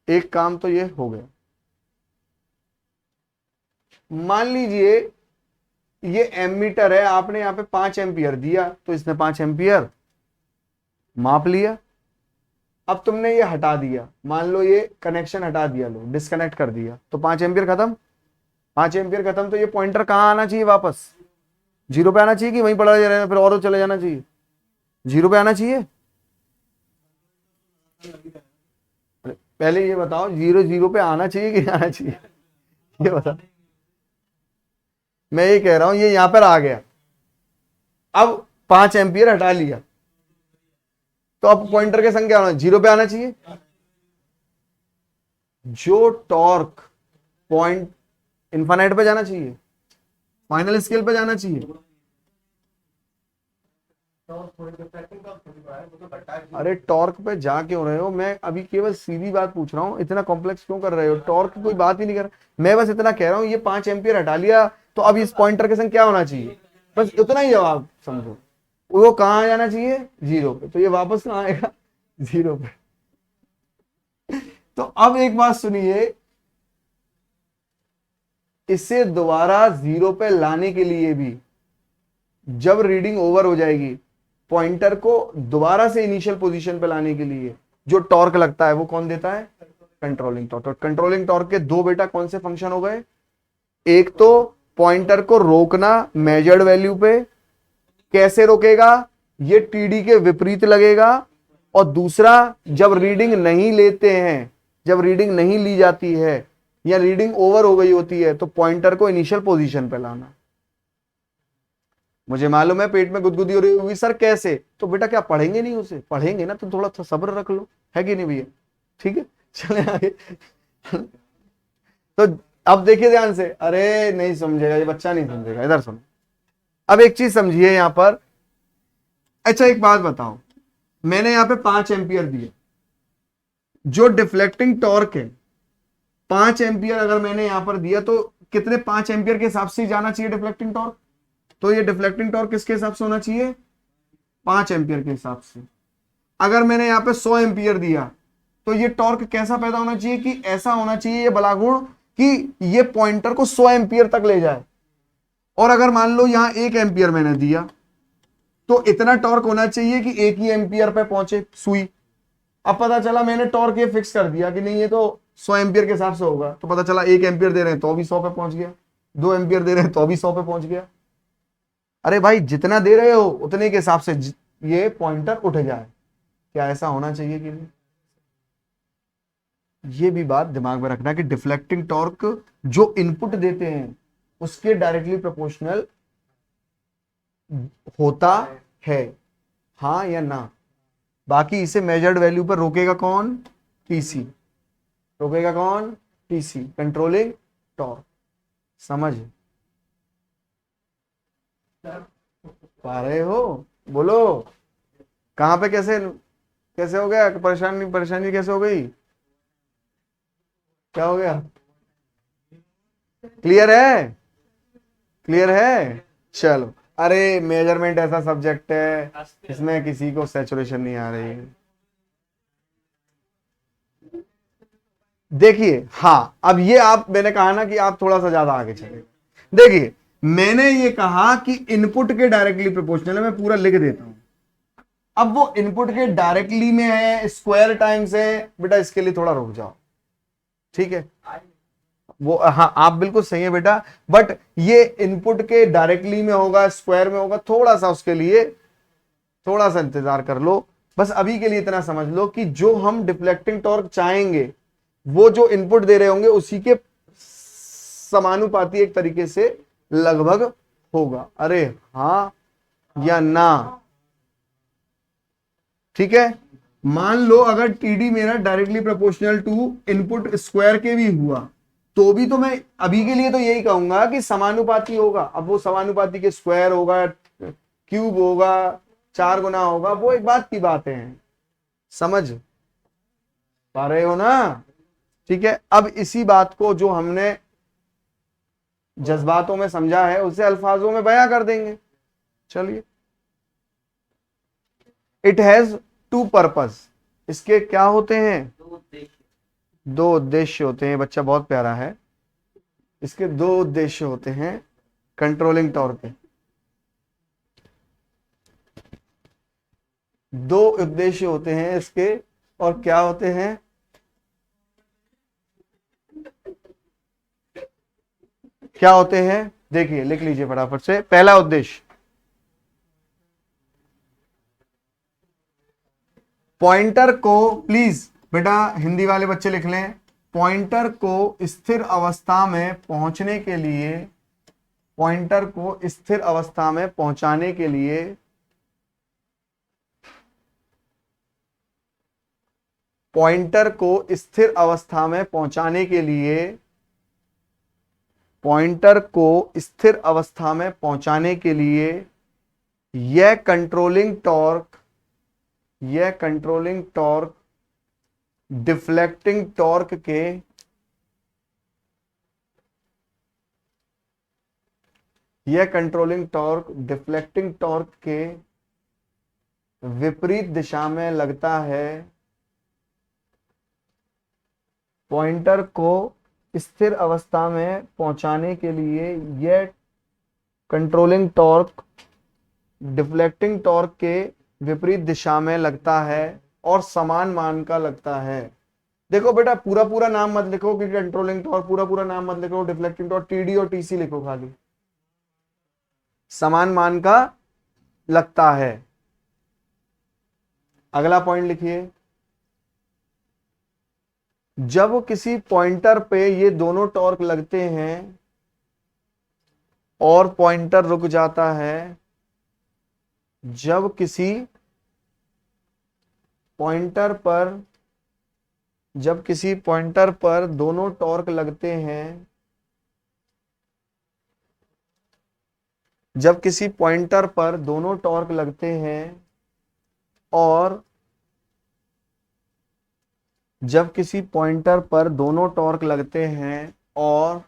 एक काम तो ये हो गया। मान लीजिए ये एमीटर है, आपने यहां पे 5 एम्पियर दिया, तो इसने 5 एम्पियर माप लिया। अब तुमने ये हटा दिया, मान लो ये कनेक्शन हटा दिया, लो डिस्कनेक्ट कर दिया, तो 5 एम्पियर खत्म। 5 एम्पियर खत्म, तो ये पॉइंटर कहां आना चाहिए, वापस जीरो पे आना चाहिए कि वहीं पड़ा रहना, फिर और चले जाना चाहिए, जीरो पे आना चाहिए। पहले ये बताओ, जीरो जीरो पे आना चाहिए कि नहीं आना चाहिए, ये बता। मैं ये कह रहा हूं, ये यहां पर आ गया, अब 5 एम्पियर हटा लिया, तो अब पॉइंटर के संग क्या होना, जीरो पे आना चाहिए। जो टॉर्क पॉइंट इनफाइनाइट पे जाना चाहिए, फाइनल स्केल पे जाना चाहिए। अरे टॉर्क पे जा क्यों रहे हो, मैं अभी केवल सीधी बात पूछ रहा हूं, इतना कॉम्प्लेक्स क्यों कर रहे हो, टॉर्क की कोई बात ही नहीं कर रहा, मैं बस इतना कह रहा हूं, ये 5 एम्पियर हटा लिया, तो अब इस पॉइंटर के संग क्या होना चाहिए, बस उतना ही जवाब समझो। वो कहां जाना चाहिए, जीरो पे, तो ये वापस कहां आएगा, जीरो पे। तो अब एक बात सुनिए, इसे दोबारा जीरो पे लाने के लिए भी, जब रीडिंग ओवर हो जाएगी, पॉइंटर को दोबारा से इनिशियल पोजीशन पे लाने के लिए जो टॉर्क लगता है, वो कौन देता है, कंट्रोलिंग टॉर्क। कंट्रोलिंग टॉर्क के दो बेटा कौन से फंक्शन हो गए, एक तो पॉइंटर को रोकना मेजर्ड वैल्यू पे, कैसे रोकेगा, ये टीडी के विपरीत लगेगा, और दूसरा जब रीडिंग नहीं लेते हैं, जब रीडिंग नहीं ली जाती है या रीडिंग ओवर हो गई होती है, तो पॉइंटर को इनिशियल पोजीशन पे लाना। मुझे मालूम है पेट में गुदगुदी हो रही होगी, सर कैसे, तो बेटा क्या पढ़ेंगे नहीं उसे, पढ़ेंगे ना, तो थोड़ा सब्र रख लो, है कि नहीं भैया, ठीक है, चले आगे। तो अब देखिए ध्यान से, अरे नहीं समझेगा ये बच्चा, नहीं समझेगा, इधर सुनो। अब एक चीज समझिए यहां पर, अच्छा एक बात बताओ, मैंने यहां पे 5 एम्पियर दिए, जो डिफ्लेक्टिंग टॉर्क है 5 एम्पियर अगर मैंने यहां पर दिया, तो कितने 5 एम्पियर के हिसाब से जाना चाहिए डिफ्लेक्टिंग टॉर्क, तो ये डिफ्लेक्टिंग टॉर्क किसके हिसाब से होना चाहिए, 5 एम्पियर के हिसाब से। अगर मैंने यहां पे 100 एम्पियर दिया, तो ये टॉर्क कैसा पैदा होना चाहिए कि ऐसा होना चाहिए ये बलागुण कि ये पॉइंटर को 100 एम्पियर तक ले जाए। और अगर मान लो यहां 1 एम्पियर मैंने दिया तो इतना टॉर्क होना चाहिए कि 1 ही एम्पियर पे पहुंचे सुई। अब पता चला मैंने टॉर्क ये फिक्स कर दिया कि नहीं ये तो 100 एम्पियर के हिसाब से होगा, तो पता चला 1 एम्पियर दे रहे हैं तो भी 100 पे पहुंच गया, 2 एम्पियर दे रहे हैं तो भी 100 पे पहुंच गया। अरे भाई जितना दे रहे हो उतने के हिसाब से ये पॉइंटर उठ जाए, क्या ऐसा होना चाहिए कि नहीं? ये भी बात दिमाग में रखना कि डिफ्लेक्टिंग टॉर्क जो इनपुट देते हैं उसके डायरेक्टली प्रोपोर्शनल होता है, हाँ या ना। बाकी इसे मेजर्ड वैल्यू पर रोकेगा कौन? टीसी। रोकेगा कौन? TC, controlling torque. समझ पा रहे हो? बोलो कहां पे कैसे कैसे हो गया? परेशानी कैसे हो गई? क्या हो गया? क्लियर है? क्लियर है? चलो। अरे मेजरमेंट ऐसा सब्जेक्ट है इसमें किसी को सैचुरेशन नहीं आ रही है। देखिए, हाँ अब ये मैंने कहा ना कि आप थोड़ा सा ज्यादा आगे चले। देखिए मैंने ये कहा कि इनपुट के डायरेक्टली प्रोपोर्शनल है, मैं पूरा लिख देता हूं। अब वो इनपुट के डायरेक्टली में है, स्क्वायर टाइम्स है, बेटा इसके लिए थोड़ा रुक जाओ, ठीक है? वो हाँ आप बिल्कुल सही है बेटा, बट ये इनपुट के डायरेक्टली में होगा, स्क्वायर में होगा, थोड़ा सा उसके लिए थोड़ा सा इंतजार कर लो। बस अभी के लिए इतना समझ लो कि जो हम डिफ्लेक्टिंग टॉर्क चाहेंगे वो जो इनपुट दे रहे होंगे उसी के समानुपाती एक तरीके से लगभग होगा। अरे हाँ या ना? ठीक है। मान लो अगर टीडी मेरा directly proportional to input square के भी हुआ तो भी तो मैं अभी के लिए तो यही कहूंगा कि समानुपाती होगा। अब वो समानुपाती के स्क्वायर होगा, क्यूब होगा, 4 गुना होगा, वो एक बात की बात है। समझ पा रहे हो ना? ठीक है। अब इसी बात को जो हमने जज्बातों में समझा है उसे अल्फाजों में बयां कर देंगे। चलिए, इट हैज 2 पर्पस। इसके क्या होते हैं? 2 उद्देश्य होते हैं। बच्चा बहुत प्यारा है। इसके 2 उद्देश्य होते हैं कंट्रोलिंग टॉर्क के। 2 उद्देश्य होते हैं इसके, और क्या होते हैं? क्या होते हैं? देखिए लिख लीजिए फटाफट से। पहला उद्देश्य, पॉइंटर को, प्लीज बेटा हिंदी वाले बच्चे लिख लें, पॉइंटर को स्थिर अवस्था में पहुंचने के लिए, पॉइंटर को स्थिर अवस्था में पहुंचाने के लिए पॉइंटर को स्थिर अवस्था में पहुंचाने के लिए पॉइंटर को स्थिर अवस्था में पहुंचाने के लिए यह कंट्रोलिंग टॉर्क डिफ्लेक्टिंग टॉर्क के डिफ्लेक्टिंग टॉर्क के विपरीत दिशा में लगता है। पॉइंटर को स्थिर अवस्था में पहुंचाने के लिए यह कंट्रोलिंग टॉर्क डिफ्लेक्टिंग टॉर्क के विपरीत दिशा में लगता है और समान मान का लगता है। देखो बेटा पूरा नाम मत लिखो कि कंट्रोलिंग टॉर्क, पूरा नाम मत लिखो, डिफ्लेक्टिंग टॉर्क टीडी और टीसी लिखो, खाली समान मान का लगता है। अगला पॉइंट लिखिए, जब किसी पॉइंटर पे ये दोनों टॉर्क लगते हैं और पॉइंटर रुक जाता है, जब किसी पॉइंटर पर दोनों टॉर्क लगते हैं, जब किसी पॉइंटर पर दोनों टॉर्क लगते हैं और जब किसी पॉइंटर पर दोनों टॉर्क लगते हैं और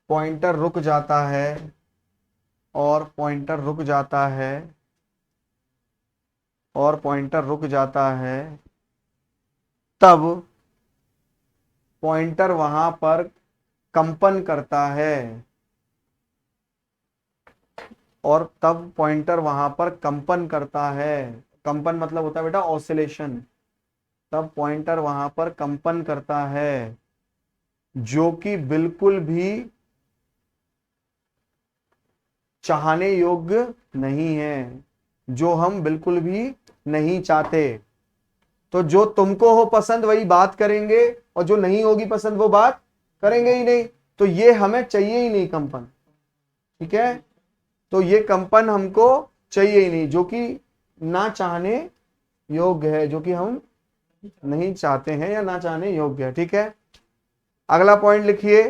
पॉइंटर रुक जाता है और पॉइंटर रुक जाता है और पॉइंटर रुक जाता है तब पॉइंटर वहां पर कंपन करता है, और तब पॉइंटर वहां पर कंपन करता है। कंपन मतलब होता है बेटा ऑसिलेशन। तब पॉइंटर वहां पर कंपन करता है, जो कि बिल्कुल भी चाहने योग्य नहीं है, जो हम बिल्कुल भी नहीं चाहते। तो जो तुमको हो पसंद वही बात करेंगे, और जो नहीं होगी पसंद वो बात करेंगे ही नहीं। तो ये हमें चाहिए ही नहीं कंपन, ठीक है। तो ये कंपन हमको चाहिए ही नहीं, जो कि ना चाहने योग्य है, जो कि हम नहीं चाहते हैं या ना चाहने योग्य है, ठीक है। अगला पॉइंट लिखिए,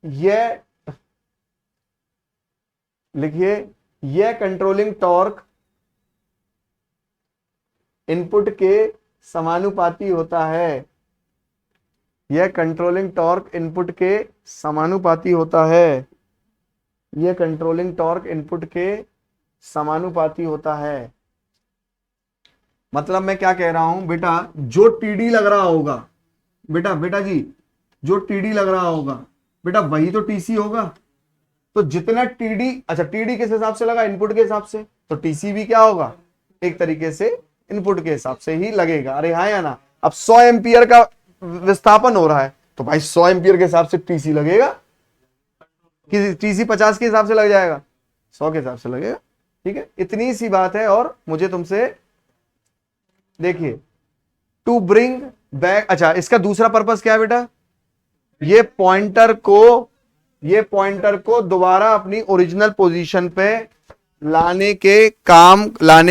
यह लिखिए, यह कंट्रोलिंग टॉर्क इनपुट के समानुपाती होता है। यह कंट्रोलिंग टॉर्क इनपुट के समानुपाती होता है। यह कंट्रोलिंग टॉर्क इनपुट के समानुपाती होता है। मतलब मैं क्या कह रहा हूं बेटा, जो टीडी लग रहा होगा बेटा, बेटा जी जो टीडी लग रहा होगा बेटा वही तो टीसी होगा। तो जितना टीडी, अच्छा टीडी किस हिसाब से लगा, इनपुट के हिसाब से, तो टीसी भी क्या होगा, एक तरीके से इनपुट के हिसाब से ही लगेगा। अरे हाँ या ना। अब 100 एम्पियर का विस्थापन हो रहा है, तो भाई 100 एम्पियर के हिसाब से टीसी लगेगा, कि टीसी 50 के हिसाब से लग जाएगा, 100 के हिसाब से लगेगा, ठीक है। इतनी सी बात है। और मुझे तुमसे देखिए, टू ब्रिंग बैक, अच्छा इसका दूसरा पर्पस क्या है बेटा, ये पॉइंटर को दोबारा अपनी ओरिजिनल पोजीशन पे लाने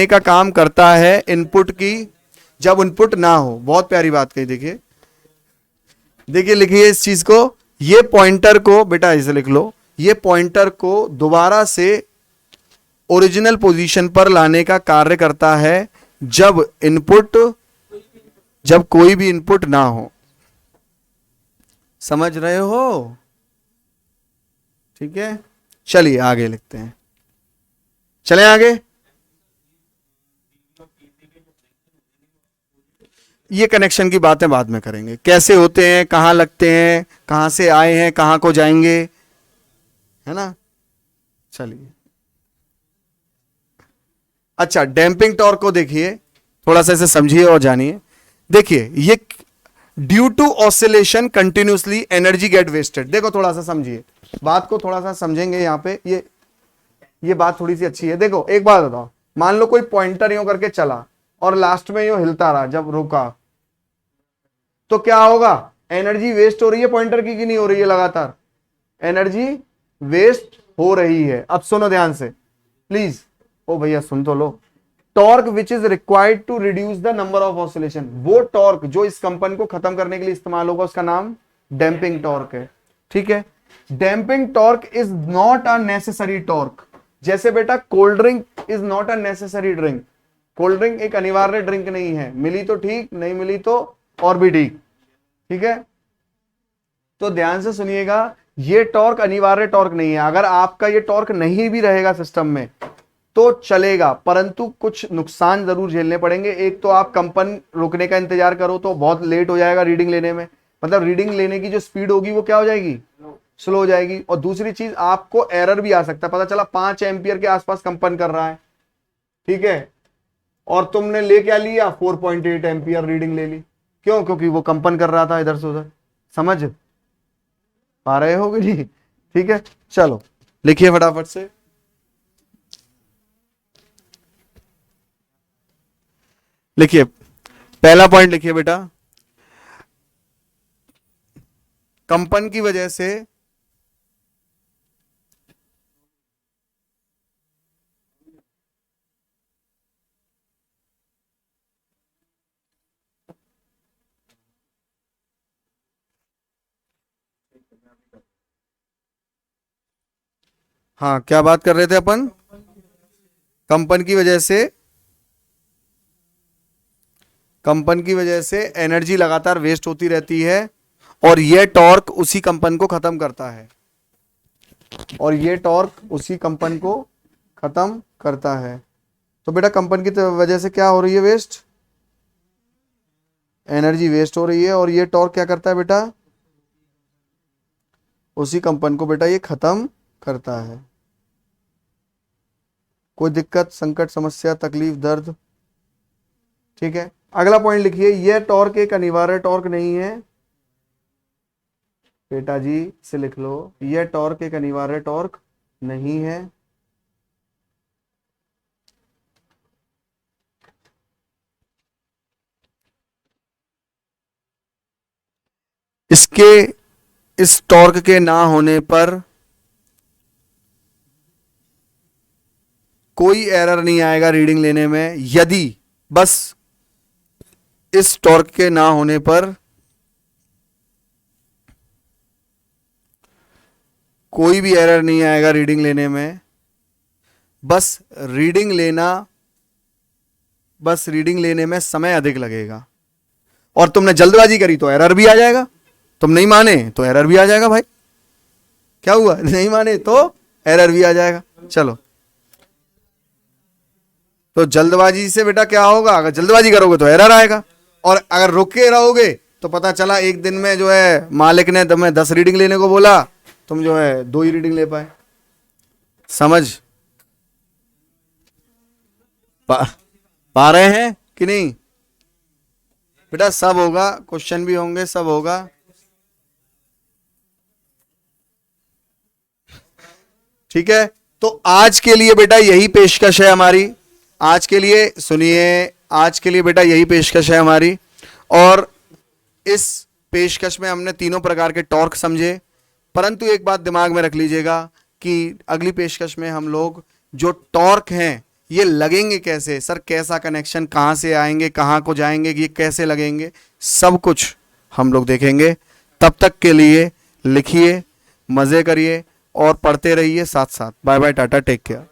का काम करता है इनपुट की, जब इनपुट ना हो। बहुत प्यारी बात कही, देखिए देखिए लिखिए इस चीज को, ये पॉइंटर को बेटा इसे लिख लो, ये पॉइंटर को दोबारा से ओरिजिनल पोजीशन पर लाने का कार्य करता है जब कोई भी इनपुट ना हो। समझ रहे हो, ठीक है। चलिए आगे लिखते हैं, चलें आगे। ये कनेक्शन की बातें बाद में करेंगे, कैसे होते हैं, कहां लगते हैं, कहां से आए हैं, कहां को जाएंगे, है ना। चलिए अच्छा, डैम्पिंग टॉर्क को देखिए, थोड़ा सा इसे समझिए और जानिए। देखिए ये due to oscillation continuously energy get wasted. देखो थोड़ा सा समझिए बात को, थोड़ा सा समझेंगे यहाँ पे। ये बात थोड़ी सी अच्छी है। देखो एक बात बताओ, मान लो कोई पॉइंटर यूं करके चला और लास्ट में यूं हिलता रहा, जब रुका तो क्या होगा, एनर्जी वेस्ट हो रही है पॉइंटर की कि नहीं हो रही है, लगातार एनर्जी वेस्ट हो रही है। अब सुनो ध्यान से प्लीज, ओ भैया सुन तो लो। Torque which is required to reduce the number of oscillation, वो टॉर्क जो इस कंपन को खत्म करने के लिए इस्तेमाल होगा, उसका नाम डैम्पिंग टॉर्क है, ठीक है। Damping torque is not a necessary torque. जैसे बेटा cold drink is not a necessary drink, cold drink एक अनिवार्य ड्रिंक नहीं है, मिली तो ठीक, नहीं मिली तो और भी ठीक, ठीक है। तो ध्यान से सुनिएगा, ये टॉर्क अनिवार्य टॉर्क नहीं है। अगर आपका ये टॉर्क नहीं भी रहेगा सिस्टम में तो चलेगा, परंतु कुछ नुकसान जरूर झेलने पड़ेंगे। एक तो आप कंपन रुकने का इंतजार करो तो बहुत लेट हो जाएगा रीडिंग लेने में, मतलब रीडिंग लेने की जो स्पीड होगी वो क्या हो जाएगी, स्लो हो जाएगी। और दूसरी चीज, आपको एरर भी आ सकता है, पता चला 5 एम्पियर के आसपास कंपन कर रहा है, ठीक है, और तुमने ले क्या लिया, 4.8 एम्पियर रीडिंग ले ली। क्यों, क्योंकि वो कंपन कर रहा था इधर से उधर। समझ पा रहे हो कि नहीं, ठीक है। चलो लिखिए फटाफट से, लिखिए पहला पॉइंट लिखिए बेटा, कंपन की वजह से हाँ क्या बात कर रहे थे अपन, कंपन की वजह से एनर्जी लगातार वेस्ट होती रहती है, और यह टॉर्क उसी कंपन को खत्म करता है, और ये टॉर्क उसी कंपन को खत्म करता है। तो बेटा कंपन की वजह से क्या हो रही है, वेस्ट, एनर्जी वेस्ट हो रही है, और ये टॉर्क क्या करता है बेटा, उसी कंपन को बेटा ये खत्म करता है। कोई दिक्कत, संकट, समस्या, तकलीफ, दर्द? ठीक है, अगला पॉइंट लिखिए, यह टॉर्क एक अनिवार्य टॉर्क नहीं है। बेटा जी से लिख लो, यह टॉर्क एक अनिवार्य टॉर्क नहीं है। इसके, इस टॉर्क के ना होने पर कोई एरर नहीं आएगा रीडिंग लेने में। यदि, बस इस टॉर्क के ना होने पर कोई भी एरर नहीं आएगा रीडिंग लेने में। बस रीडिंग लेने में समय अधिक लगेगा। और तुमने जल्दबाजी करी तो एरर भी आ जाएगा, तुम नहीं माने तो एरर भी आ जाएगा। भाई क्या हुआ, नहीं माने तो एरर भी आ जाएगा। चलो, तो जल्दबाजी से बेटा क्या होगा, अगर जल्दबाजी करोगे तो एरर आएगा, और अगर रुके रहोगे तो पता चला एक दिन में जो है मालिक ने तुम्हें 10 रीडिंग लेने को बोला, तुम जो है 2 ही रीडिंग ले पाए। समझ पा रहे हैं कि नहीं बेटा? सब होगा, क्वेश्चन भी होंगे, सब होगा। ठीक है, तो आज के लिए बेटा यही पेशकश है हमारी। आज के लिए सुनिए, आज के लिए बेटा यही पेशकश है हमारी। और इस पेशकश में हमने तीनों प्रकार के टॉर्क समझे, परंतु एक बात दिमाग में रख लीजिएगा कि अगली पेशकश में हम लोग जो टॉर्क हैं ये लगेंगे कैसे, सर कैसा कनेक्शन, कहाँ से आएंगे, कहाँ को जाएंगे, ये कैसे लगेंगे, सब कुछ हम लोग देखेंगे। तब तक के लिए लिखिए, मज़े करिए और पढ़ते रहिए साथ साथ। Bye bye, tata, take care.